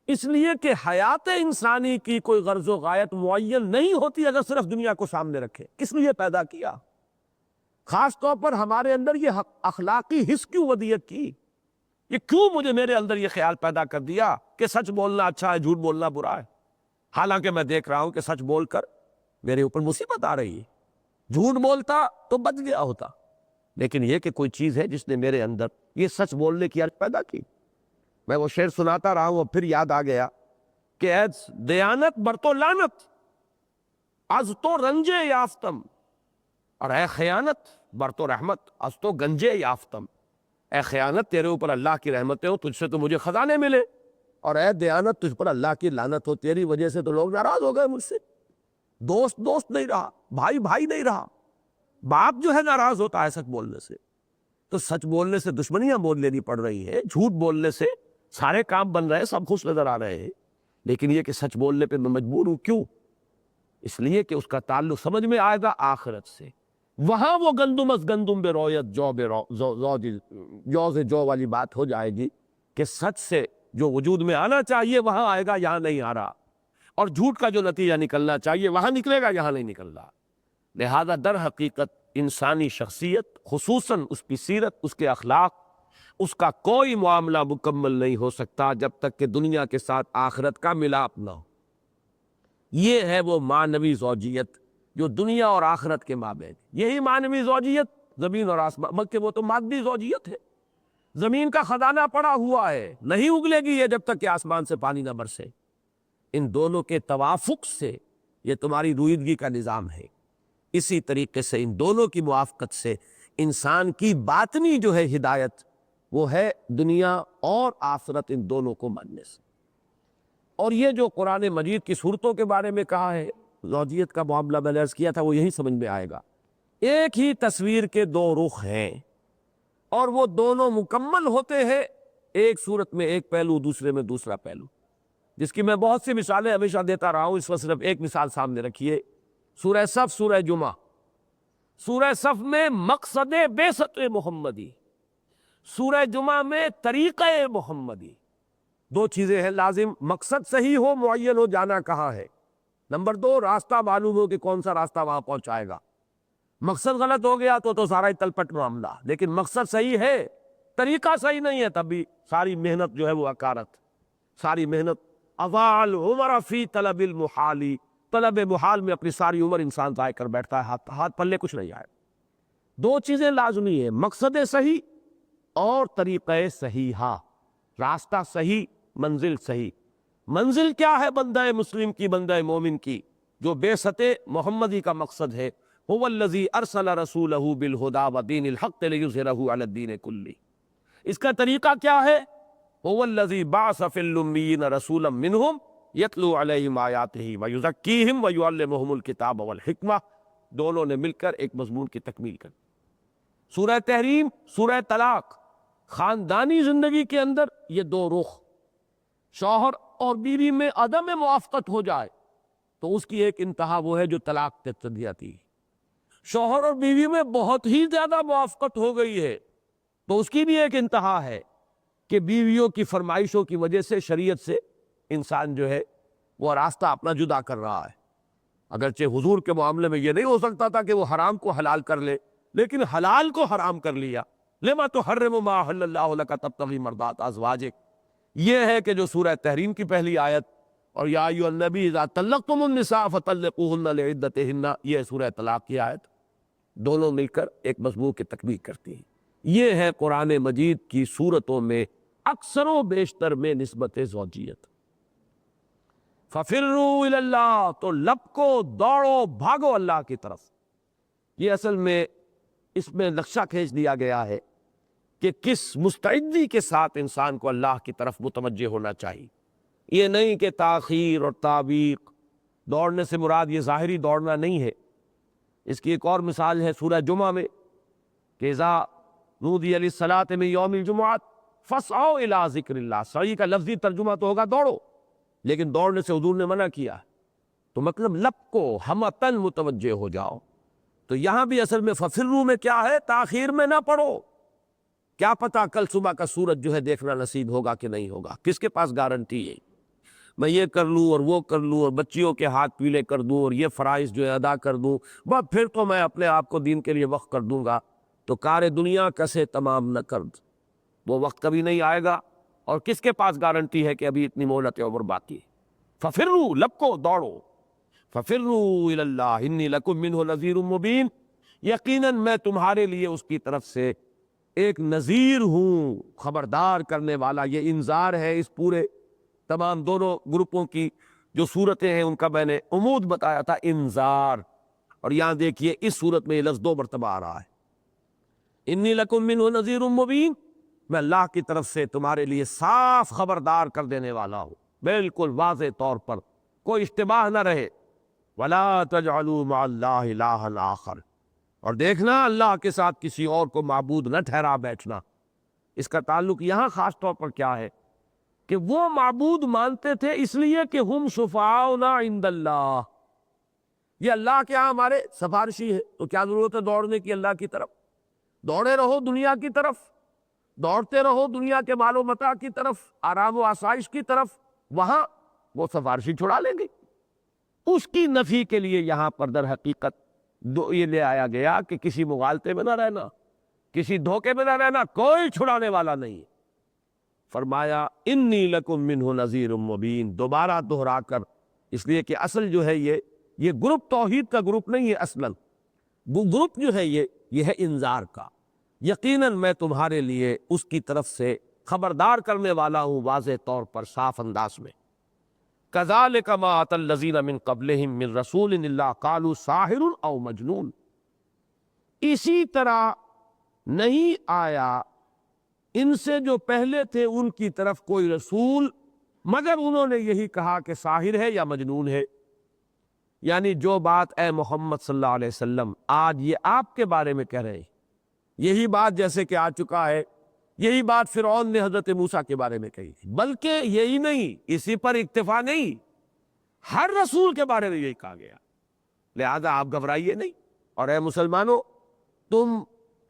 اس لیے کہ حیات انسانی کی کوئی غرض و غایت معین نہیں ہوتی اگر صرف دنیا کو سامنے رکھے۔ کس لیے پیدا کیا؟ خاص طور پر ہمارے اندر یہ اخلاقی حس کیوں ودیت کی؟ یہ کیوں مجھے میرے اندر یہ خیال پیدا کر دیا کہ سچ بولنا اچھا ہے، جھوٹ بولنا برا ہے؟ حالانکہ میں دیکھ رہا ہوں کہ سچ بول کر میرے اوپر مصیبت آ رہی ہے۔ جھوٹ بولتا تو بچ گیا ہوتا، لیکن یہ کہ کوئی چیز ہے جس نے میرے اندر یہ سچ بولنے کی عادت پیدا کی۔ میں وہ شعر سناتا رہا ہوں، اور پھر یاد آ گیا کہ اے دیانت بر تو لعنت، از تو رنجے یافتم، اور اے خیانت بر تو رحمت، از تو گنجے یافتم۔ اے خیانت، تیرے اوپر اللہ کی رحمتیں ہو، تجھ سے تو مجھے خزانے ملے، اور اے دیانت، تجھ پر اللہ کی لعنت ہو، تیری وجہ سے تو لوگ ناراض ہو گئے مجھ سے۔ دوست دوست نہیں رہا، بھائی بھائی نہیں رہا، باپ جو ہے ناراض ہوتا ہے سچ بولنے سے، تو سچ بولنے سے دشمنیاں بول لینی پڑ رہی ہیں، جھوٹ بولنے سے سارے کام بن رہے ہیں، سب خوش نظر آ رہے ہیں، لیکن یہ کہ سچ بولنے پہ میں مجبور ہوں۔ کیوں؟ اس لیے کہ اس کا تعلق سمجھ میں آئے گا آخرت سے۔ وہاں وہ گندم از گندم بے رویت جو بے جو سے جو والی بات ہو جائے گی کہ سچ سے جو وجود میں آنا چاہیے وہاں آئے گا، یہاں نہیں آ رہا، اور جھوٹ کا جو نتیجہ نکلنا چاہیے وہاں نکلے گا، یہاں نہیں نکل رہا۔ لہذا در حقیقت انسانی شخصیت، خصوصاً اس کی سیرت، اس کے اخلاق، اس کا کوئی معاملہ مکمل نہیں ہو سکتا جب تک کہ دنیا کے ساتھ آخرت کا ملاپ نہ ہو۔ یہ ہے وہ معنوی زوجیت جو دنیا اور آخرت کے مابین، یہی معنوی زوجیت زمین اور آسمان، بلکہ وہ تو مادی زوجیت ہے۔ زمین کا خزانہ پڑا ہوا ہے، نہیں اگلے گی یہ جب تک کہ آسمان سے پانی نہ برسے۔ ان دونوں کے توافق سے یہ تمہاری رویدگی کا نظام ہے۔ اسی طریقے سے ان دونوں کی موافقت سے انسان کی باطنی جو ہے ہدایت، وہ ہے دنیا اور آخرت ان دونوں کو ماننے سے۔ اور یہ جو قرآن مجید کی صورتوں کے بارے میں کہا ہے، زوجیت کا معاملہ میں نے عرض کیا تھا، وہ یہی سمجھ میں آئے گا۔ ایک ہی تصویر کے دو رخ ہیں اور وہ دونوں مکمل ہوتے ہیں ایک صورت میں ایک پہلو، دوسرے میں دوسرا پہلو، جس کی میں بہت سی مثالیں ہمیشہ دیتا رہا ہوں۔ اس وقت صرف ایک مثال سامنے رکھیے، سورہ صف، سورہ جمعہ۔ سورہ صف میں مقصد بعثت محمدی، سورہ جمعہ میں طریقہ محمدی۔ دو چیزیں ہیں لازم، مقصد صحیح ہو، معین ہو جانا کہاں ہے، نمبر دو راستہ معلوم ہو کہ کون سا راستہ وہاں پہنچائے گا۔ مقصد غلط ہو گیا تو سارا ہی تلپٹ معاملہ، لیکن مقصد صحیح ہے، طریقہ صحیح نہیں ہے، تب بھی ساری محنت جو ہے وہ عکارت، ساری محنت اضاع العمر فی طلب المحال، طلب محال میں اپنی ساری عمر انسان ضائع کر بیٹھتا ہے، ہاتھ پلے کچھ نہیں آئے۔ دو چیزیں لازمی ہیں، مقصد صحیح اور طریقہ صحیحہ، راستہ صحیح، منزل صحیح۔ منزل کیا ہے بندہ مسلم کی، بندہ مومن کی؟ جو بعثت محمدی کا مقصد ہے، هو الذی ارسل رسولہ بالہدی ودین الحق لیظہرہ علی الدین کلہ۔ اس کا طریقہ کیا ہے؟ هو الذی بعث فی الامیین رسولا منہم یتلو علیہم آیاتہ ویزکیہم ویعلمہم الکتاب والحکمہ۔ دونوں نے مل کر ایک مضمون کی تکمیل کر۔ سورہ تحریم، سورہ طلاق، خاندانی زندگی کے اندر یہ دو رخ، شوہر اور بیوی میں عدم موافقت ہو جائے تو اس کی ایک انتہا وہ ہے جو طلاق تک چلی جاتی ہے۔ شوہر اور بیوی میں بہت ہی زیادہ موافقت ہو گئی ہے تو اس کی بھی ایک انتہا ہے کہ بیویوں کی فرمائشوں کی وجہ سے شریعت سے انسان جو ہے وہ راستہ اپنا جدا کر رہا ہے۔ اگرچہ حضور کے معاملے میں یہ نہیں ہو سکتا تھا کہ وہ حرام کو حلال کر لے، لیکن حلال کو حرام کر لیا۔ لما تحرم ما احل اللہ لک تبتغی مرضات ازواجک، یہ ہے کہ جو سورہ تحریم کی پہلی آیت، اور یا ایھا النبی اذا طلقتم النساء فطلقوہن لعدتہن، یہ سورہ طلاق کی آیت، دونوں مل کر ایک مضمون کی تکمیل کرتی ہیں۔ یہ ہے قرآن مجید کی صورتوں میں اکثر و بیشتر میں نسبت زوجیت۔ ففروا الی اللہ، تو لپکو، دوڑو، بھاگو اللہ کی طرف۔ یہ اصل میں اس میں نقشہ کھینچ دیا گیا ہے کہ کس مستعدی کے ساتھ انسان کو اللہ کی طرف متوجہ ہونا چاہیے۔ یہ نہیں کہ تاخیر اور تعویق، دوڑنے سے مراد یہ ظاہری دوڑنا نہیں ہے۔ اس کی ایک اور مثال ہے سورہ جمعہ میں کہ اذا نودی للصلاۃ من یوم الجمعہ فاسعوا الی ذکر اللہ۔ صحیح کا لفظی ترجمہ تو ہوگا دوڑو، لیکن دوڑنے سے حضور نے منع کیا، تو مطلب لپکو، ہمتن متوجہ ہو جاؤ۔ تو یہاں بھی اصل میں ففروا میں کیا ہے؟ تاخیر میں نہ پڑو۔ کیا پتا کل صبح کا سورج جو ہے دیکھنا نصیب ہوگا کہ نہیں ہوگا، کس کے پاس گارنٹی ہے؟ میں یہ کر لوں اور وہ کر لوں اور بچیوں کے ہاتھ پیلے کر دوں اور یہ فرائض جو ہے ادا کر دوں، بس پھر تو میں اپنے آپ کو دین کے لیے وقف کر دوں گا، تو کار دنیا کسے تمام نہ کر، وہ وقت کبھی نہیں آئے گا، اور کس کے پاس گارنٹی ہے کہ ابھی اتنی مہلت عمر باقی ہے؟ ففروا، لپکو، دوڑو۔ ففروا الی اللہ انی لکم منہ نذیر مبین، یقیناً میں تمہارے لیے اس کی طرف سے ایک نذیر ہوں، خبردار کرنے والا۔ یہ انذار ہے اس پورے تمام دونوں گروپوں کی جو صورتیں ہیں ان کا میں نے عمود بتایا تھا، انذار۔ اور یہاں دیکھیے اس صورت میں یہ لفظ 2 مرتبہ آ رہا ہے، انی لکم منہ نذیر مبین، میں اللہ کی طرف سے تمہارے لیے صاف خبردار کر دینے والا ہوں، بالکل واضح طور پر، کوئی اشتباہ نہ رہے۔ وَلَا تَجْعَلُوا مَعَ اللَّهِ إِلَٰهًا آخَرَ، اور دیکھنا اللہ کے ساتھ کسی اور کو معبود نہ ٹھہرا بیٹھنا۔ اس کا تعلق یہاں خاص طور پر کیا ہے کہ وہ معبود مانتے تھے اس لیے کہ ہم شفعاؤنا عند اللہ، یہ اللہ کے ہاں ہمارے سفارشی ہے، تو کیا ضرورت ہے دوڑنے کی اللہ کی طرف؟ دوڑے رہو دنیا کی طرف، دوڑتے رہو دنیا کے مال و متاع کی طرف، آرام و آسائش کی طرف، وہاں وہ سفارشی چھڑا لیں گے۔ اس کی نفی کے لیے یہاں پر در حقیقت یہ لے آیا گیا کہ کسی مغالطے میں نہ رہنا، کسی دھوکے میں نہ رہنا، کوئی چھڑانے والا نہیں۔ فرمایا انی لکم منہ نذیر مبین، دوبارہ دہرا کر، اس لیے کہ اصل جو ہے یہ گروپ توحید کا گروپ نہیں ہے، اصلاً گروپ جو ہے یہ ہے انذار کا۔ یقیناً میں تمہارے لیے اس کی طرف سے خبردار کرنے والا ہوں واضح طور پر، صاف انداز میں۔ کذالک ما اتى الذین من قبلہم من رسول الا قالوا ساحر او مجنون، اسی طرح نہیں آیا ان سے جو پہلے تھے ان کی طرف کوئی رسول مگر انہوں نے یہی کہا کہ ساحر ہے یا مجنون ہے۔ یعنی جو بات اے محمد صلی اللہ علیہ وسلم آج یہ آپ کے بارے میں کہہ رہے ہیں، یہی بات جیسے کہ آ چکا ہے، یہی بات فرعون نے حضرت موسیٰ کے بارے میں کہی تھی۔ بلکہ یہی نہیں، اسی پر اکتفا نہیں، ہر رسول کے بارے میں یہی کہا گیا، لہذا آپ گھبرائیے نہیں، اور اے مسلمانوں تم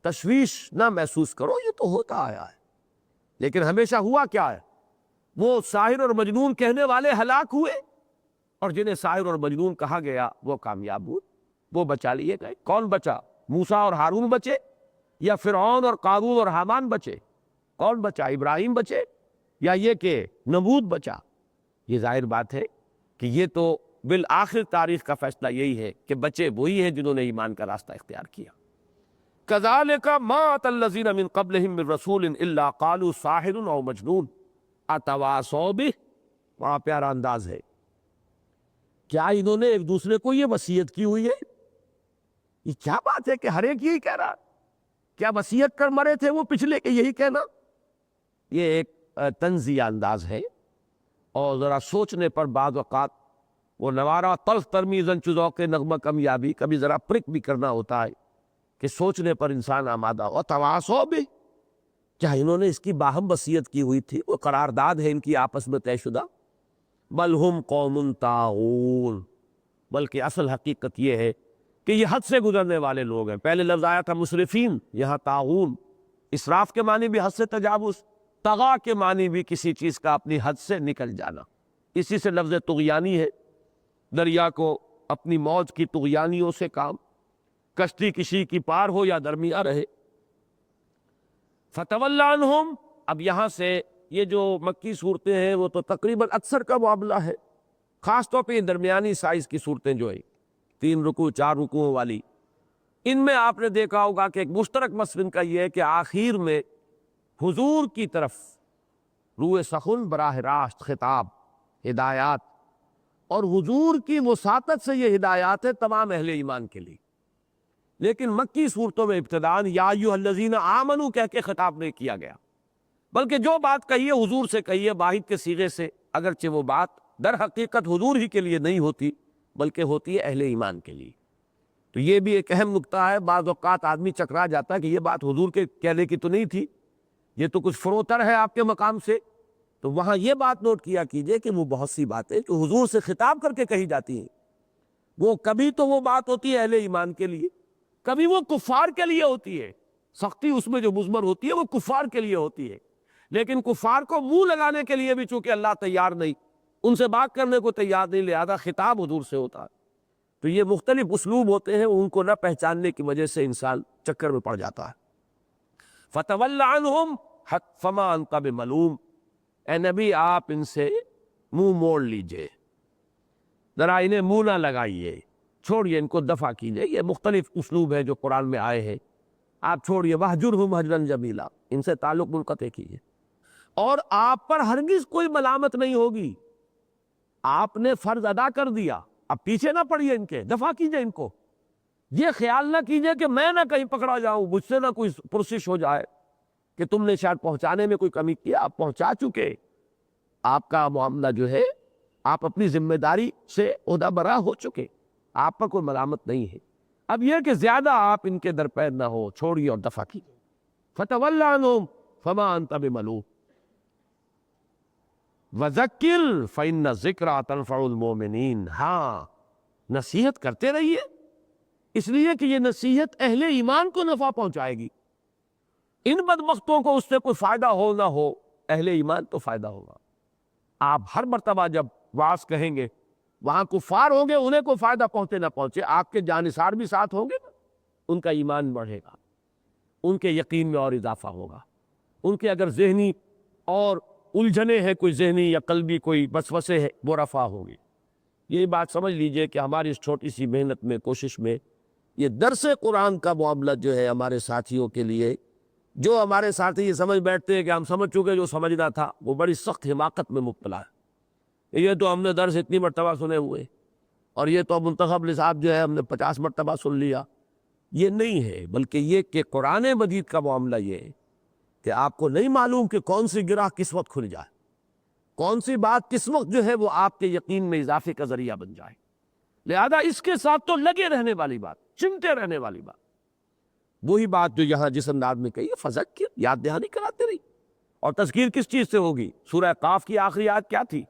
تشویش نہ محسوس کرو، یہ تو ہوتا آیا ہے۔ لیکن ہمیشہ ہوا کیا ہے، وہ ساحر اور مجنون کہنے والے ہلاک ہوئے، اور جنہیں ساحر اور مجنون کہا گیا وہ کامیاب ہوئے، وہ بچا لیے گئے۔ کون بچا؟ موسیٰ اور ہارون بچے، یا فرعون اور قارون اور حامان بچے؟ کون بچا؟ ابراہیم بچے، یا یہ کہ نمرود بچا؟ یہ ظاہر بات ہے کہ یہ تو بالآخر تاریخ کا فیصلہ یہی ہے کہ بچے وہی ہیں جنہوں نے ایمان کا راستہ اختیار کیا۔ کذالک ما اتى الذین من قبلہم من رسول الا قالوا ساحر او مجنون اتواصوا بہ، بڑا پیارا انداز ہے۔ کیا انہوں نے ایک دوسرے کو یہ وصیت کی ہوئی ہے؟ یہ کیا بات ہے کہ ہر ایک یہی کہہ رہا؟ کیا وصیت کر مرے تھے وہ پچھلے کہ یہی کہنا؟ یہ ایک طنزیہ انداز ہے، اور ذرا سوچنے پر بعض اوقات وہ نوارہ تلخ ترمیزن چو ذوق نغمہ کمیابی، کبھی ذرا پرک بھی کرنا ہوتا ہے کہ سوچنے پر انسان آمادہ ہو۔ تواصوا بہ، کیا انہوں نے اس کی باہم وصیت کی ہوئی تھی؟ وہ قرارداد ہے ان کی آپس میں طے شدہ؟ بل ہم قوم طاغون، بلکہ اصل حقیقت یہ ہے کہ یہ حد سے گزرنے والے لوگ ہیں۔ پہلے لفظ آیا تھا مسرفین، یہاں طاغون، اسراف کے معنی بھی حد سے تجاوز، طغا کے معنی بھی کسی چیز کا اپنی حد سے نکل جانا، اسی سے لفظ طغیانی ہے۔ دریا کو اپنی موج کی طغیانیوں سے کام، کشتی کسی کی پار ہو یا درمیان رہے۔ فتول عنہم، اب یہاں سے یہ جو مکی صورتیں ہیں وہ تو تقریباً اکثر کا معاملہ ہے، خاص طور پہ درمیانی سائز کی صورتیں جو ہیں 3 رکوع 4 رکوعوں والی، ان میں آپ نے دیکھا ہوگا کہ ایک مشترک مسئلہ ان کا یہ ہے کہ آخر میں حضور کی طرف روح سخن براہ راست خطاب، ہدایات، اور حضور کی وساطت سے یہ ہدایات ہے تمام اہل ایمان کے لیے۔ لیکن مکی صورتوں میں ابتداءً یا ایھا الذین آمنوا کہہ کے خطاب نہیں کیا گیا، بلکہ جو بات کہی ہے حضور سے کہی ہے واحد کے صیغے سے، اگرچہ وہ بات در حقیقت حضور ہی کے لیے نہیں ہوتی بلکہ ہوتی ہے اہل ایمان کے لیے۔ تو یہ بھی ایک اہم نکتہ ہے، بعض اوقات آدمی چکرا جاتا ہے کہ یہ بات حضور کے کہنے کی تو نہیں تھی، یہ تو کچھ فروتر ہے آپ کے مقام سے۔ تو وہاں یہ بات نوٹ کیا کیجئے کہ وہ بہت سی باتیں جو حضور سے خطاب کر کے کہی جاتی ہیں، وہ کبھی تو وہ بات ہوتی ہے اہل ایمان کے لیے، کبھی وہ کفار کے لیے ہوتی ہے۔ سختی اس میں جو مضمر ہوتی ہے وہ کفار کے لیے ہوتی ہے، لیکن کفار کو منہ لگانے کے لیے بھی چونکہ اللہ تیار نہیں، ان سے بات کرنے کو تیار نہیں، لہذا خطاب حضور سے ہوتا ہے۔ تو یہ مختلف اسلوب ہوتے ہیں، ان کو نہ پہچاننے کی وجہ سے انسان چکر میں پڑ جاتا ہے۔ فَتَوَلَّ عَنْهُمْ فَمَا أَنْتَ بِمَلُومٍ، اے نبی آپ ان سے منہ موڑ لیجئے، ذرا انہیں منہ نہ لگائیے، چھوڑیے، ان کو دفع کیجئے۔ یہ مختلف اسلوب ہے جو قرآن میں آئے ہیں، آپ چھوڑیے، وَاہْجُرْهُمْ هَجْرًا جَمِيلًا، ان سے تعلق منقطع کیجئے، اور آپ پر ہرگز کوئی ملامت نہیں ہوگی، آپ نے فرض ادا کر دیا، اب پیچھے نہ پڑیے، ان کے دفع کیجئے، ان کو یہ خیال نہ کیجئے کہ میں نہ کہیں پکڑا جاؤں، مجھ سے نہ کوئی پرسش ہو جائے کہ تم نے شاید پہنچانے میں کوئی کمی کیا، آپ پہنچا چکے، آپ کا معاملہ جو ہے، آپ اپنی ذمہ داری سے عہدہ برا ہو چکے، آپ پر کوئی ملامت نہیں ہے۔ اب یہ کہ زیادہ آپ ان کے درپیر نہ ہو، چھوڑیے اور دفع کیجئے۔ فَتَوَلَّ عَنْهُمْ فَمَا أَنْتَ بِمَلُومٍ وَذَكِّرْ فَإِنَّ الذِّكْرَىٰ تَنفَعُ الْمُؤْمِنِينَ، ہاں نصیحت کرتے رہیے، اس لیے کہ یہ نصیحت اہل ایمان کو نفع پہنچائے گی۔ ان بدبختوں کو اس سے کوئی فائدہ ہو نہ ہو، اہل ایمان تو فائدہ ہوگا۔ آپ ہر مرتبہ جب واعظ کہیں گے، وہاں کفار ہوں گے، انہیں کوئی فائدہ پہنچے نہ پہنچے، آپ کے جانثار بھی ساتھ ہوں گے نا، ان کا ایمان بڑھے گا، ان کے یقین میں اور اضافہ ہوگا، ان کے اگر ذہنی اور الجھنے ہیں، کوئی ذہنی یا قلبی کوئی وسوسے ہے، وہ رفع ہوں گے۔ یہ بات سمجھ لیجئے کہ ہماری اس چھوٹی سی محنت میں، کوشش میں، یہ درس قرآن کا معاملہ جو ہے ہمارے ساتھیوں کے لیے، جو ہمارے ساتھی یہ سمجھ بیٹھتے ہیں کہ ہم سمجھ چکے، جو سمجھنا تھا وہ بڑی سخت حماقت میں مبتلا ہے۔ یہ تو ہم نے درس اتنی مرتبہ سنے ہوئے، اور یہ تو منتخب نصاب جو ہے ہم نے 50 مرتبہ سن لیا، یہ نہیں ہے، بلکہ یہ کہ قرآن مجید کا معاملہ یہ ہے کہ آپ کو نہیں معلوم کہ کون سی گرہ کس وقت کھل جائے، کون سی بات کس وقت جو ہے وہ آپ کے یقین میں اضافے کا ذریعہ بن جائے۔ لہذا اس کے ساتھ تو لگے رہنے والی بات، چمٹے رہنے والی بات، وہی بات جو یہاں جس انداز میں کہی ہے، فذکر، یاد دہانی کراتے رہی۔ اور تذکیر کس چیز سے ہوگی؟ سورہ قاف کی آخری آیت کیا تھی؟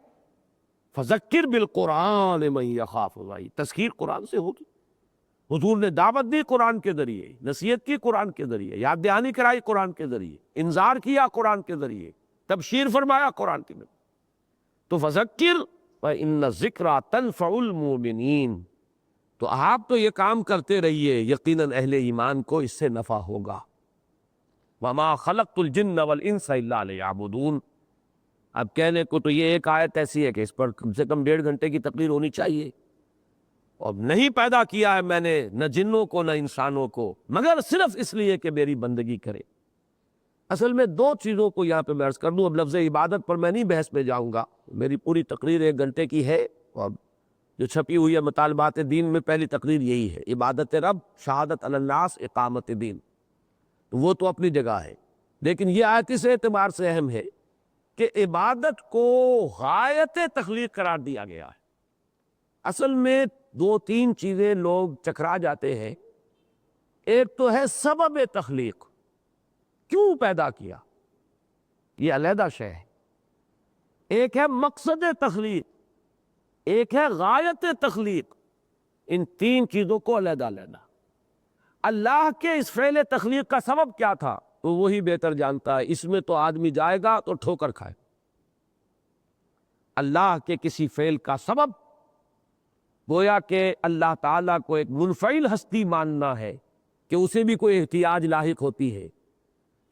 فذکر بالقرآن من یخاف وعید، تذکیر قرآن سے ہوگی۔ حضور نے دعوت دی قرآن کے ذریعے، نصیحت کی قرآن کے ذریعے، یاد دہانی کرائی قرآن کے ذریعے، انذار کیا قرآن کے ذریعے، تبشیر فرمایا قرآن کے ذریعے۔ تو فذکر فإن الذکریٰ تنفع المؤمنین، تو آپ تو یہ کام کرتے رہیے، یقیناً اہل ایمان کو اس سے نفع ہوگا۔ وما خلقت الجن والانس الا لیعبدون۔ اب کہنے کو تو یہ ایک آیت ایسی ہے کہ اس پر کم سے کم 1.5 گھنٹے کی تقریر ہونی چاہیے، اور نہیں پیدا کیا ہے میں نے نہ جنوں کو نہ انسانوں کو مگر صرف اس لیے کہ میری بندگی کرے۔ اصل میں 2 چیزوں کو یہاں پہ میں عرض کر دوں، اب لفظ عبادت پر میں نہیں بحث میں جاؤں گا، میری پوری تقریر 1 گھنٹے کی ہے، اور جو چھپی ہوئی ہے مطالبات دین میں پہلی تقریر یہی ہے، عبادت رب، شہادت علی الناس، اقامت دین، وہ تو اپنی جگہ ہے، لیکن یہ آیت اس اعتبار سے اہم ہے کہ عبادت کو غایت تخلیق قرار دیا گیا ہے۔ اصل میں 2-3 چیزیں لوگ چکرا جاتے ہیں، ایک تو ہے سبب تخلیق، کیوں پیدا کیا، یہ علیحدہ شے ہے، ایک ہے مقصد تخلیق، ایک ہے غایت تخلیق، ان 3 چیزوں کو علیحدہ لینا۔ اللہ کے اس فعل تخلیق کا سبب کیا تھا تو وہی بہتر جانتا ہے، اس میں تو آدمی جائے گا تو ٹھوکر کھائے۔ اللہ کے کسی فعل کا سبب گویا کہ اللہ تعالیٰ کو ایک منفعل ہستی ماننا ہے کہ اسے بھی کوئی احتیاج لاحق ہوتی ہے۔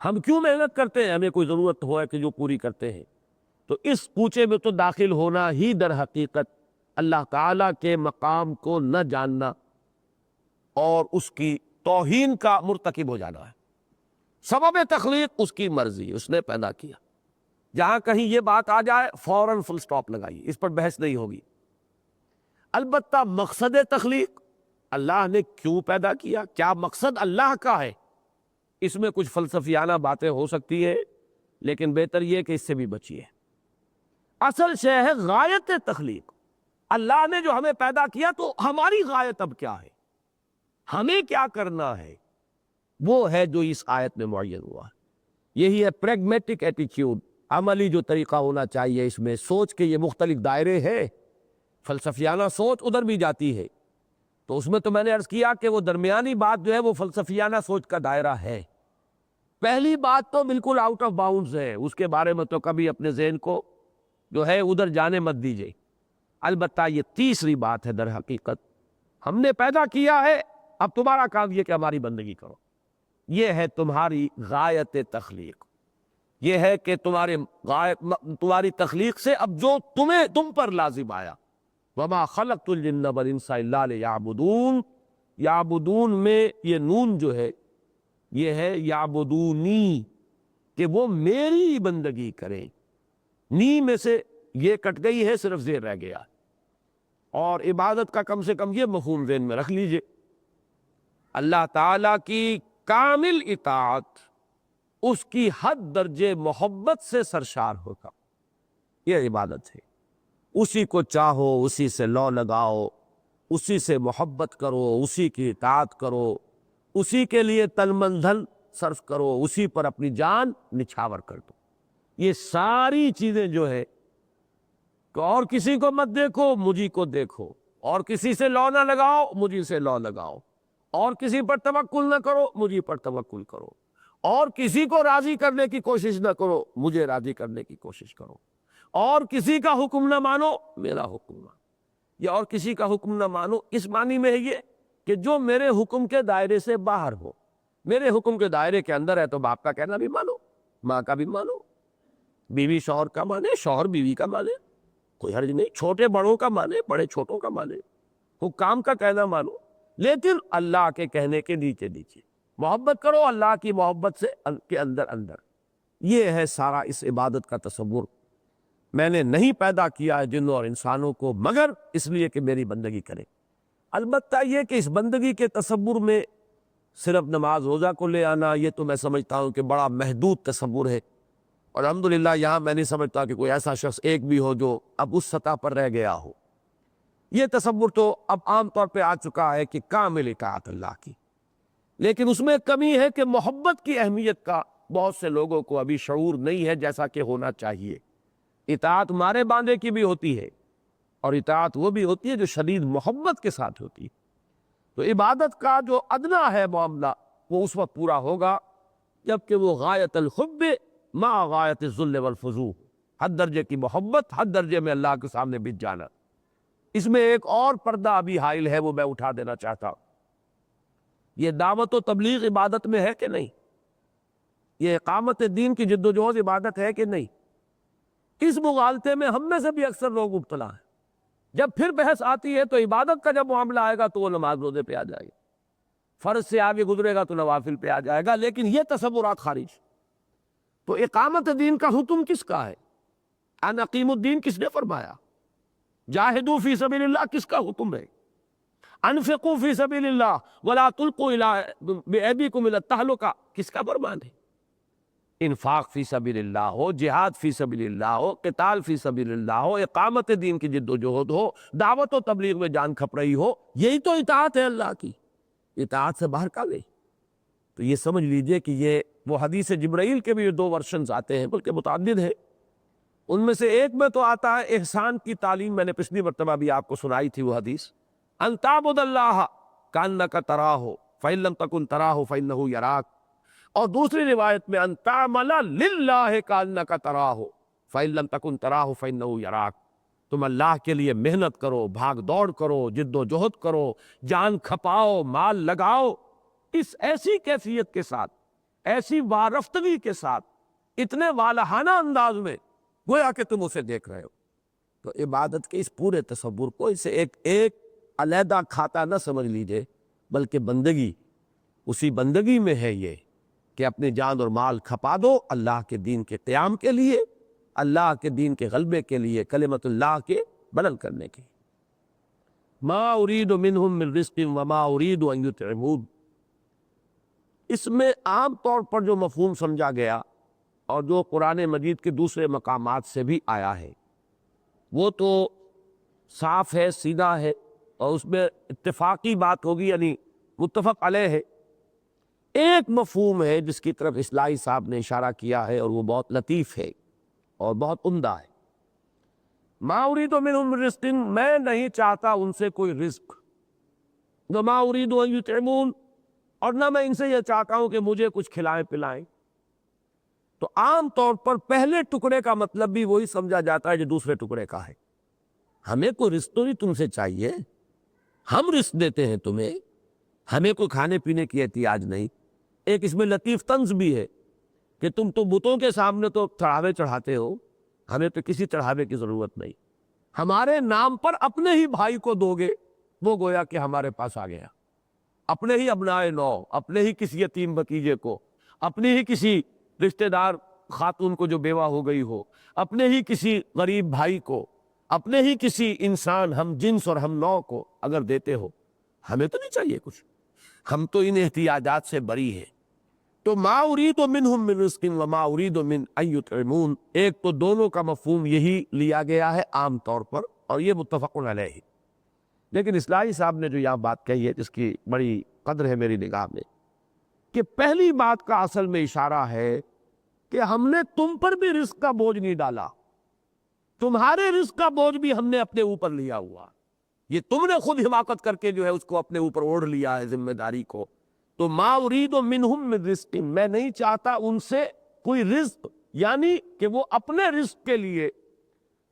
ہم کیوں محنت کرتے ہیں؟ ہمیں کوئی ضرورت ہو ہے کہ جو پوری کرتے ہیں، تو اس کوچے میں تو داخل ہونا ہی در حقیقت اللہ تعالیٰ کے مقام کو نہ جاننا اور اس کی توہین کا مرتکب ہو جانا ہے۔ سبب تخلیق اس کی مرضی، اس نے پیدا کیا۔ جہاں کہیں یہ بات آ جائے فوراً فل سٹاپ لگائیے، اس پر بحث نہیں ہوگی۔ البتہ مقصد تخلیق، اللہ نے کیوں پیدا کیا، کیا مقصد اللہ کا ہے، اس میں کچھ فلسفیانہ باتیں ہو سکتی ہیں، لیکن بہتر یہ کہ اس سے بھی بچیے۔ اصل شے ہے غایت تخلیق، اللہ نے جو ہمیں پیدا کیا تو ہماری غایت اب کیا ہے، ہمیں کیا کرنا ہے، وہ ہے جو اس آیت میں معین ہوا ہے۔ یہی ہے پریگمیٹک ایٹیچیوڈ، عملی جو طریقہ ہونا چاہیے اس میں۔ سوچ کے یہ مختلف دائرے ہیں، فلسفیانہ سوچ ادھر بھی جاتی ہے، تو اس میں تو میں نے عرض کیا کہ وہ درمیانی بات جو ہے وہ فلسفیانہ سوچ کا دائرہ ہے۔ پہلی بات تو بالکل آؤٹ آف باؤنڈز ہے، اس کے بارے میں تو کبھی اپنے ذہن کو جو ہے ادھر جانے مت دیجئے۔ البتہ یہ تیسری بات ہے، در حقیقت ہم نے پیدا کیا ہے، اب تمہارا کام یہ کہ ہماری بندگی کرو، یہ ہے تمہاری غایت تخلیق، یہ ہے کہ تمہاری تخلیق سے اب جو تم پر لازم آیا۔ وما خلقت الجن والانس الا لیعبدون، یعبدون میں یہ نون جو ہے یہ ہے یعبدونی، کہ وہ میری بندگی کریں۔ نی میں سے یہ کٹ گئی ہے، صرف زیر رہ گیا، اور عبادت کا کم سے کم یہ مفہوم ذہن میں رکھ لیجئے، اللہ تعالیٰ کی کامل اطاعت، اس کی حد درجے محبت سے سرشار ہوگا، یہ عبادت ہے۔ اسی کو چاہو، اسی سے لو لگاؤ، اسی سے محبت کرو، اسی کی اطاعت کرو، اسی کے لیے تن من دھن صرف کرو، اسی پر اپنی جان نچھاور کر دو۔ یہ ساری چیزیں جو ہے کہ اور کسی کو مت دیکھو، مجھی کو دیکھو، اور کسی سے لو نہ لگاؤ، مجھی سے لو لگاؤ، اور کسی پر توکل نہ کرو، مجھی پر توکل کرو، اور کسی کو راضی کرنے کی کوشش نہ کرو، مجھے راضی کرنے کی کوشش کرو، اور کسی کا حکم نہ مانو، میرا حکم مانو۔ یا اور کسی کا حکم نہ مانو اس معنی میں ہے یہ کہ جو میرے حکم کے دائرے سے باہر ہو، میرے حکم کے دائرے کے اندر ہے تو باپ کا کہنا بھی مانو، ماں کا بھی مانو، بیوی شوہر کا مانے، شوہر بیوی کا مانے، کوئی حرج نہیں، چھوٹے بڑوں کا مانے، بڑے چھوٹوں کا مانے، حکام کا کہنا مانو، لیکن اللہ کے کہنے کے نیچے نیچے محبت کرو، اللہ کی محبت سے کے اندر اندر۔ یہ ہے سارا اس عبادت کا تصور۔ میں نے نہیں پیدا کیا ہے جنوں اور انسانوں کو مگر اس لیے کہ میری بندگی کرے۔ البتہ یہ کہ اس بندگی کے تصور میں صرف نماز روزہ کو لے آنا، یہ تو میں سمجھتا ہوں کہ بڑا محدود تصور ہے، اور الحمدللہ یہاں میں نہیں سمجھتا کہ کوئی ایسا شخص ایک بھی ہو جو اب اس سطح پر رہ گیا ہو۔ یہ تصور تو اب عام طور پہ آ چکا ہے کہ کامل اطاعت اللہ کی، لیکن اس میں کمی ہے کہ محبت کی اہمیت کا بہت سے لوگوں کو ابھی شعور نہیں ہے جیسا کہ ہونا چاہیے۔ اطاعت مارے باندھے کی بھی ہوتی ہے، اور اطاعت وہ بھی ہوتی ہے جو شدید محبت کے ساتھ ہوتی ہے۔ تو عبادت کا جو ادنا ہے معاملہ وہ اس وقت پورا ہوگا جبکہ وہ غایت الحب مع غایت الذل والفضول، حد درجے کی محبت، حد درجے میں اللہ کے سامنے بچ جانا۔ اس میں ایک اور پردہ ابھی حائل ہے، وہ میں اٹھا دینا چاہتا ہوں۔ یہ دعوت و تبلیغ عبادت میں ہے کہ نہیں؟ یہ اقامت دین کی جد و جہد عبادت ہے کہ نہیں؟ اس مغالطے میں ہم میں سے بھی اکثر لوگ مبتلا ہیں۔ جب پھر بحث آتی ہے تو عبادت کا جب معاملہ آئے گا تو وہ نماز روزے پہ آ جائے گا، فرض سے آگے گزرے گا تو نوافل پہ آ جائے گا، لیکن یہ تصورات خارج۔ تو اقامت دین کا حکم کس کا ہے؟ ان اقیم الدین کس نے فرمایا؟ جاہدوا فی سبیل اللہ کس کا حکم ہے؟ انفقوا فی سبیل اللہ ولا تلقوا بایدیکم الی التہلکہ کس کا فرمان ہے؟ انفاق فی سبیل اللہ ہو، جہاد فی سبیل اللہ ہو، قتال فی سبیل اللہ ہو، اقامت دین کی جد و جہد ہو، دعوت و تبلیغ میں جان کھپ رہی ہو، یہی تو اطاعت ہے اللہ کی۔ اطاعت سے باہر کا نہیں۔ تو یہ سمجھ لیجئے کہ یہ وہ حدیث جبرائیل کے بھی دو ورشنز آتے ہیں، بلکہ متعدد ہیں۔ ان میں سے ایک میں تو آتا ہے احسان کی تعلیم، میں نے پچھلی مرتبہ بھی آپ کو سنائی تھی وہ حدیث، ان تعبد اللہ کانک تراہ فإن لم تکن تراہ فإنہ یراک، اور دوسری روایت میں ان تعمل للہ کانک تراہ فإن لم تکن تراہ فإنہ یراک، تم اللہ کے لیے محنت کرو، بھاگ دوڑ کرو، جد و جہد کرو، جان کھپاؤ، مال لگاؤ، اس ایسی کیفیت کے ساتھ، ایسی وارفتگی کے ساتھ، اتنے والہانہ انداز میں گویا کہ تم اسے دیکھ رہے ہو۔ تو عبادت کے اس پورے تصور کو اسے ایک علیحدہ کھاتا نہ سمجھ لیجئے، بلکہ بندگی، اسی بندگی میں ہے یہ کہ اپنی جان اور مال کھپا دو اللہ کے دین کے قیام کے لیے، اللہ کے دین کے غلبے کے لیے، کلمت اللہ کے بلند کرنے کے۔ ما ارید منہم من رزق وما ارید ان یطعمون، اس میں عام طور پر جو مفہوم سمجھا گیا اور جو قرآن مجید کے دوسرے مقامات سے بھی آیا ہے وہ تو صاف ہے، سیدھا ہے، اور اس میں اتفاقی بات ہوگی، یعنی متفق علیہ ہے۔ ایک مفہوم ہے جس کی طرف اصلاحی صاحب نے اشارہ کیا ہے اور وہ بہت لطیف ہے اور بہت عمدہ ہے۔ ما ارید منہم من رزق، میں نہیں چاہتا ان سے کوئی رزق، وما ارید ان یطعمون، اور نہ میں ان سے یہ چاہتا ہوں کہ مجھے کچھ کھلائیں پلائیں۔ تو عام طور پر پہلے ٹکڑے کا مطلب بھی وہی سمجھا جاتا ہے جو دوسرے ٹکڑے کا ہے۔ ہمیں کوئی رزق تو نہیں تم سے چاہیے، ہم رزق دیتے ہیں تمہیں، ہمیں کوئی کھانے پینے کی احتیاج نہیں۔ ایک اس میں لطیف طنز بھی ہے کہ تم تو بتوں کے سامنے تو چڑھاوے چڑھاتے ہو، ہمیں تو کسی چڑھاوے کی ضرورت نہیں، ہمارے نام پر اپنے ہی بھائی کو دو گے وہ گویا کہ ہمارے پاس آ گیا، اپنے ہی ابنائے نو، اپنے ہی کسی یتیم بتیجے کو، اپنی ہی کسی رشتہ دار خاتون کو جو بیوہ ہو گئی ہو، اپنے ہی کسی غریب بھائی کو، اپنے ہی کسی انسان ہم جنس اور ہم نوع کو اگر دیتے ہو، ہمیں تو نہیں چاہیے کچھ، ہم تو ان احتیاجات سے بری ہیں۔ تو ما ارید منہم من رزق وما ارید من ان یطعمون، ایک تو دونوں کا مفہوم یہی لیا گیا ہے عام طور پر، اور یہ متفق علیہ۔ لیکن اصلاحی صاحب نے جو یہاں بات کہی ہے جس کی بڑی قدر ہے میری نگاہ میں، کہ پہلی بات کا اصل میں اشارہ ہے کہ ہم نے تم پر بھی رزق کا بوجھ نہیں ڈالا، تمہارے رزق کا بوجھ بھی ہم نے اپنے اوپر لیا ہوا، یہ تم نے خود حماقت کر کے جو ہے اس کو اپنے اوپر اوڑھ لیا ہے ذمہ داری کو، تو ما ارید منہم من رزق، میں نہیں چاہتا ان سے کوئی رزق، یعنی کہ وہ اپنے رزق کے لیے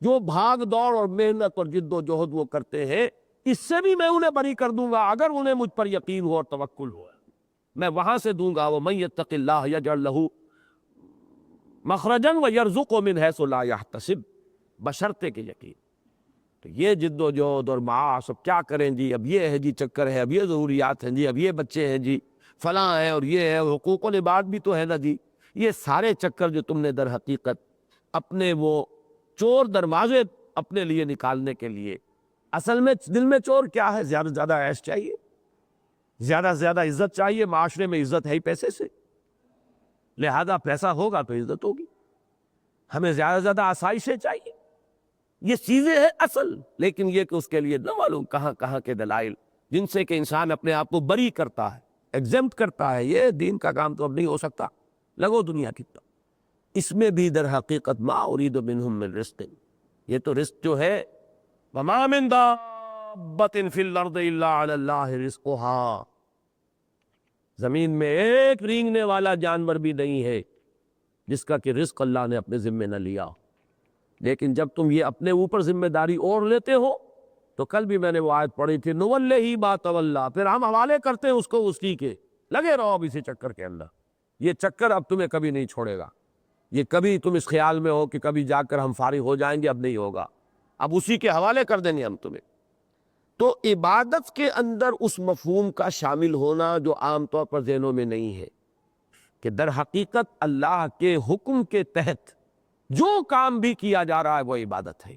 جو بھاگ دوڑ اور محنت اور جد و جہد وہ کرتے ہیں، اس سے بھی میں انہیں بری کر دوں گا اگر انہیں مجھ پر یقین ہو اور توکل ہو، میں وہاں سے دوں گا۔ وَمَن يَتَّقِ اللَّهَ يَجْعَل لَّهُ مَخْرَجًا وَيَرْزُقْهُ مِنْ حَيْثُ لَا يَحْتَسِبُ، بشرطے کہ یقین۔ تو یہ جد و جہد اور معاش، اب کیا کریں جی، اب یہ ہے جی چکر ہے، اب یہ ضروریات ہیں جی، اب یہ بچے ہیں جی، فلاں ہے اور یہ ہے، حقوق العباد بھی تو ہے نا جی، یہ سارے چکر جو تم نے در حقیقت اپنے وہ چور دروازے اپنے لیے نکالنے کے لیے، اصل میں دل میں چور کیا ہے؟ زیادہ سے زیادہ عیش چاہیے، زیادہ سے زیادہ عزت چاہیے، معاشرے میں عزت ہے ہی پیسے سے، لہذا پیسہ ہوگا تو عزت ہوگی، ہمیں زیادہ سے زیادہ آسائشیں چاہیے، یہ چیزیں ہیں اصل، لیکن یہ کہ اس کے لیے نہ معلوم کہاں کہاں کے دلائل جن سے کہ انسان اپنے آپ کو بری کرتا ہے، ایگزمپٹ کرتا ہے، یہ دین کا کام تو اب نہیں ہو سکتا، لگو دنیا کی طرف۔ اس میں بھی در حقیقت ما ارید منہم من رزق، یہ تو رزق جو ہے وما من دابۃ فی الارض الا علی اللہ رزقها، زمین میں ایک رینگنے والا جانور بھی نہیں ہے جس کا کہ رزق اللہ نے اپنے ذمے نہ لیا، لیکن جب تم یہ اپنے اوپر ذمہ داری اور لیتے ہو تو کل بھی میں نے وہ آیت پڑھی تھی، نولیہ ما تولیٰ، پھر ہم حوالے کرتے ہیں اس کو اسی کے، لگے رہو اب اسی چکر کے اندر، یہ چکر اب تمہیں کبھی نہیں چھوڑے گا، یہ کبھی تم اس خیال میں ہو کہ کبھی جا کر ہم فارغ ہو جائیں گے، اب نہیں ہوگا، اب اسی کے حوالے کر دیں گے ہم تمہیں۔ تو عبادت کے اندر اس مفہوم کا شامل ہونا جو عام طور پر ذہنوں میں نہیں ہے کہ در حقیقت اللہ کے حکم کے تحت جو کام بھی کیا جا رہا ہے وہ عبادت ہے،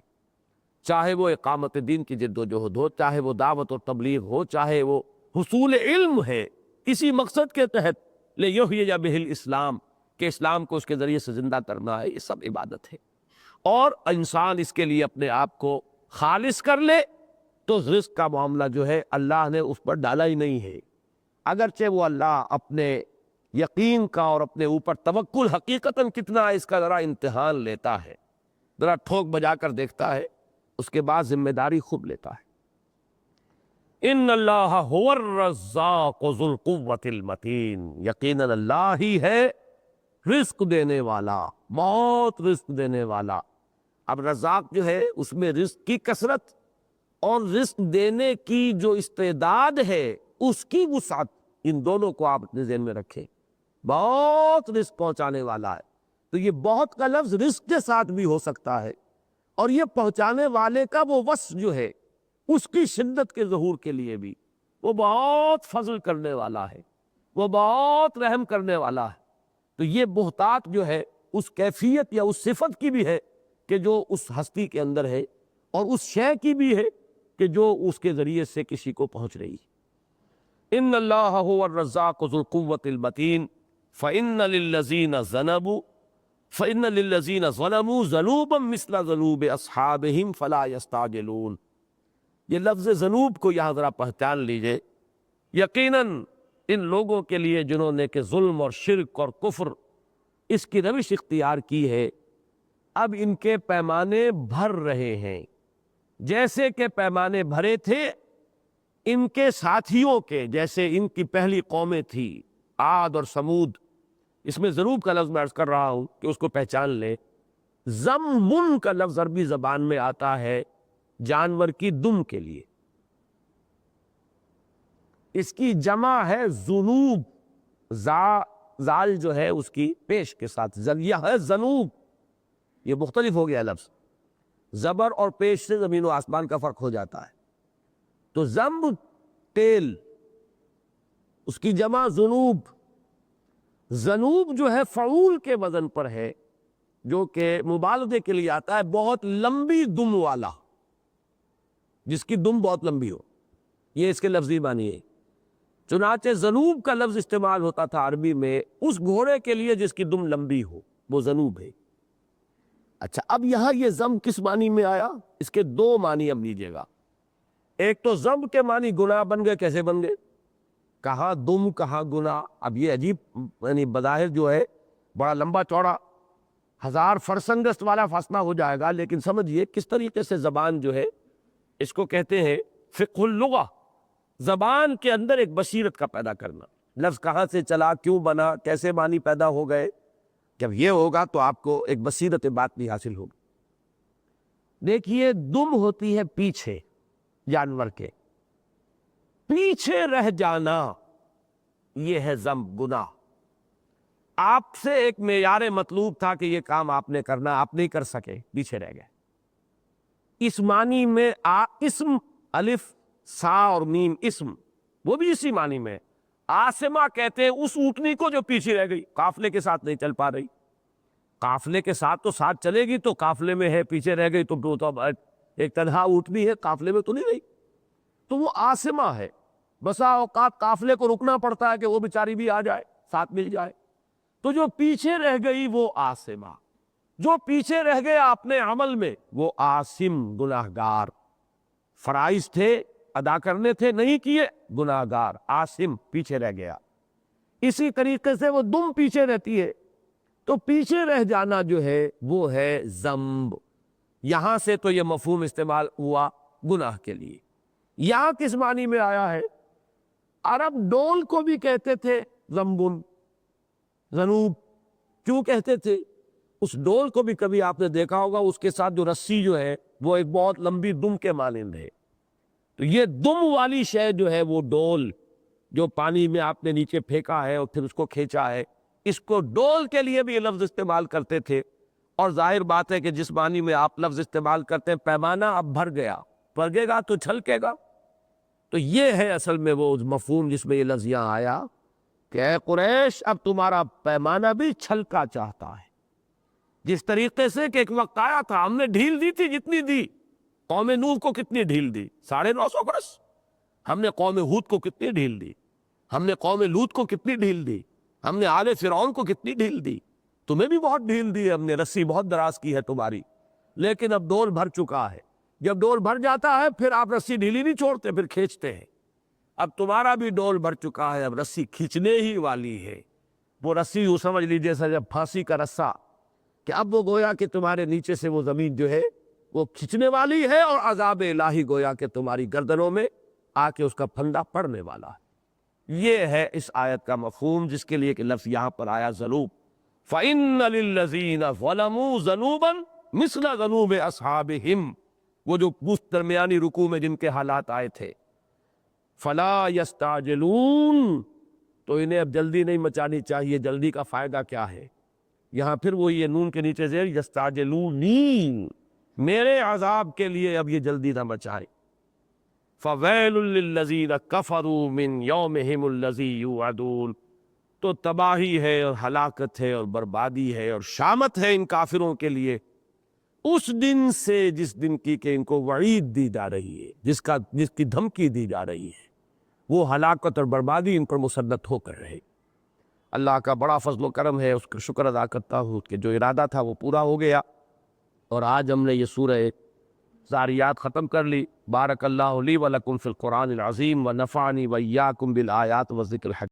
چاہے وہ اقامت دین کی جد و جہد ہو، چاہے وہ دعوت و تبلیغ ہو، چاہے وہ حصول علم ہے کسی مقصد کے تحت، لیحیی بہ الاسلام، کہ اسلام کو اس کے ذریعے سے زندہ کرنا ہے، یہ سب عبادت ہے، اور انسان اس کے لیے اپنے آپ کو خالص کر لے تو رزق کا معاملہ جو ہے اللہ نے اس پر ڈالا ہی نہیں ہے، اگرچہ وہ اللہ اپنے یقین کا اور اپنے اوپر توکل حقیقتاً کتنا ہے اس کا ذرا امتحان لیتا ہے، ذرا ٹھوک بجا کر دیکھتا ہے، اس کے بعد ذمہ داری خود لیتا ہے۔ ان اللہ هو الرزاق ذو القوۃ المتین، یقیناً اللہ ہی ہے رزق دینے والا، بہت رزق دینے والا۔ اب رزاق جو ہے اس میں رزق کی کثرت اور رزق دینے کی جو استعداد ہے اس کی وسعت، ان دونوں کو آپ اپنے ذہن میں رکھیں، بہت رزق پہنچانے والا ہے، تو یہ بہت کا لفظ رزق کے ساتھ بھی ہو سکتا ہے، اور یہ پہنچانے والے کا وہ وصف جو ہے اس کی شدت کے ظہور کے لیے بھی، وہ بہت فضل کرنے والا ہے، وہ بہت رحم کرنے والا ہے، تو یہ بہتات جو ہے اس کیفیت یا اس صفت کی بھی ہے کہ جو اس ہستی کے اندر ہے، اور اس شے کی بھی ہے کہ جو اس کے ذریعے سے کسی کو پہنچ رہی ہے۔ ان اللہ هو الرزاق ذو القوۃ المتین فإن للذین ظلموا ذنوبا مثل ذنوب اصحابہم فلا یستعجلون، یہ لفظ ذنوب کو یہاں ذرا پہچان لیجئے، یقیناً ان لوگوں کے لیے جنہوں نے کہ ظلم اور شرک اور کفر اس کی روش اختیار کی ہے، اب ان کے پیمانے بھر رہے ہیں، جیسے کہ پیمانے بھرے تھے ان کے ساتھیوں کے، جیسے ان کی پہلی قومیں تھی عاد اور سمود، اس میں ذنوب کا لفظ میں عرض کر رہا ہوں کہ اس کو پہچان لیں۔ ذم کا لفظ عربی زبان میں آتا ہے جانور کی دم کے لیے، اس کی جمع ہے ذنوب، زال جو ہے اس کی پیش کے ساتھ، یہ ہے ذنوب، یہ مختلف ہو گیا لفظ، زبر اور پیش سے زمین و آسمان کا فرق ہو جاتا ہے، تو ذنب تیل، اس کی جمع ذنوب، ذنوب جو ہے فعول کے وزن پر ہے، جو کہ مبالغے کے لیے آتا ہے، بہت لمبی دم والا، جس کی دم بہت لمبی ہو، یہ اس کے لفظی معنی ہے۔ چنانچہ ذنوب کا لفظ استعمال ہوتا تھا عربی میں اس گھوڑے کے لیے جس کی دم لمبی ہو، وہ ذنوب ہے۔ اچھا، اب یہاں یہ ضم کس معنی میں آیا؟ اس کے دو معنی اب لیجئے گا، ایک تو ضم کے معنی گناہ بن گئے، کیسے بن گئے؟ کہاں دم کہاں گناہ، اب یہ عجیب، یعنی بظاہر جو ہے بڑا لمبا چوڑا 1000 فرسنگست والا فاصلہ ہو جائے گا، لیکن سمجھیے کس طریقے سے زبان جو ہے، اس کو کہتے ہیں فقہ اللغہ، زبان کے اندر ایک بصیرت کا پیدا کرنا، لفظ کہاں سے چلا، کیوں بنا، کیسے معنی پیدا ہو گئے. جب یہ ہوگا تو آپ کو ایک بصیرت بات بھی حاصل ہوگی. دیکھیے دم ہوتی ہے پیچھے، جانور کے پیچھے رہ جانا، یہ ہے ذنب، گناہ. آپ سے ایک معیار مطلوب تھا کہ یہ کام آپ نے کرنا، آپ نہیں کر سکے، پیچھے رہ گئے. اس معنی میں اسم، الف سا اور میم اسم، وہ بھی اسی معنی میں. آسما کہتے ہیں اس اونٹنی کو جو پیچھے رہ گئی، قافلے کے ساتھ نہیں چل پا رہی. قافلے کے ساتھ تو ساتھ چلے گی، تو قافلے میں ہے پیچھے رہ گئی تو ایک تنہا اونٹنی ہے، قافلے میں تو نہیں رہی، تو وہ آسما ہے. بسا اوقات قافلے کو رکنا پڑتا ہے کہ وہ بیچاری بھی آ جائے، ساتھ مل جائے. تو جو پیچھے رہ گئی وہ آسما، جو پیچھے رہ گیا اپنے عمل میں وہ آسم، گناہگار. فرائض تھے ادا کرنے تھے، نہیں کیے، گناہگار. آسم، پیچھے رہ گیا. اسی طریقے سے وہ دم پیچھے رہتی ہے. تو پیچھے رہ جانا جو ہے وہ ہے ذنب. یہاں سے تو یہ مفہوم استعمال ہوا گناہ کے لیے. یہاں کس معنی میں آیا ہے؟ عرب ڈول کو بھی کہتے تھے ذنبن، ذنوب. کیوں کہتے تھے؟ اس ڈول کو بھی کبھی آپ نے دیکھا ہوگا، اس کے ساتھ جو رسی جو ہے وہ ایک بہت لمبی دم کے مانند ہے. تو یہ دم والی شے جو ہے وہ ڈول، جو پانی میں آپ نے نیچے پھینکا ہے اور پھر اس کو کھینچا ہے، اس کو ڈول کے لیے بھی یہ لفظ استعمال کرتے تھے. اور ظاہر بات ہے کہ جس معنی میں آپ لفظ استعمال کرتے ہیں، پیمانہ اب بھر گیا، بھرگے گا تو چھلکے گا. تو یہ ہے اصل میں وہ مفہوم جس میں یہ لفظ یہاں آیا کہ اے قریش، اب تمہارا پیمانہ بھی چھلکا چاہتا ہے. جس طریقے سے کہ ایک وقت آیا تھا، ہم نے ڈھیل دی تھی جتنی دی. قوم نوح کو کتنی ڈھیل دی؟ 950 برس. ہم نے قوم ہود کو کتنی ڈھیل دی؟ ہم نے قوم لوط کو کتنی ڈھیل دی؟ ہم نے آل فرعون کو کتنی ڈھیل دی؟ تمہیں بھی بہت ڈھیل دی ہے ہم نے، رسی بہت دراز کی ہے تمہاری. لیکن اب ڈول بھر چکا ہے. جب ڈول بھر جاتا ہے پھر آپ رسی ڈھیلی نہیں چھوڑتے، پھر کھینچتے ہیں. اب تمہارا بھی ڈول بھر چکا ہے، اب رسی کھینچنے ہی والی ہے. وہ رسی یوں سمجھ لیجیے سر، جب پھانسی کا رسہ، کہ اب وہ گویا کہ تمہارے نیچے سے وہ زمین جو ہے وہ کھینچنے والی ہے، اور عذاب الہی گویا کہ تمہاری گردنوں میں آ کے اس کا پھندا پڑنے والا ہے. یہ ہے اس آیت کا مفہوم، جس کے لیے کہ لفظ یہاں پر آیا ذنوب. فَإِنَّ لِلَّذِينَ ظَلَمُوا ذَنُوبًا مِثْلَ ذَنُوبِ أَصْحَابِهِمْ، وہ جو درمیانی رکوع میں جن کے حالات آئے تھے. فَلَا يَسْتَعْجِلُونَ، تو انہیں اب جلدی نہیں مچانی چاہیے. جلدی کا فائدہ کیا ہے؟ یہاں پھر وہ یہ نون کے نیچے زیر یستعجلونی، میرے عذاب کے لیے اب یہ جلدی نہ مچائیں. فَوَيْلٌ لِّلَّذِينَ كَفَرُوا مِنْ يَوْمِهِمُ الَّذِي يُوعَدُونَ، تو تباہی ہے اور ہلاکت ہے اور بربادی ہے اور شامت ہے ان کافروں کے لیے اس دن سے، جس دن کی کہ ان کو وعید دی جا رہی ہے، جس کی دھمکی دی جا رہی ہے. وہ ہلاکت اور بربادی ان پر مسلط ہو کر رہے. اللہ کا بڑا فضل و کرم ہے، اس کا شکر ادا کرتا ہوں کہ جو ارادہ تھا وہ پورا ہو گیا، اور آج ہم نے یہ سورہ ذاریات ختم کر لی. بارک اللہ لی و لکم فی القرآن العظیم و نفعنی و ایاکم بالآیات و ذکر الحکیم.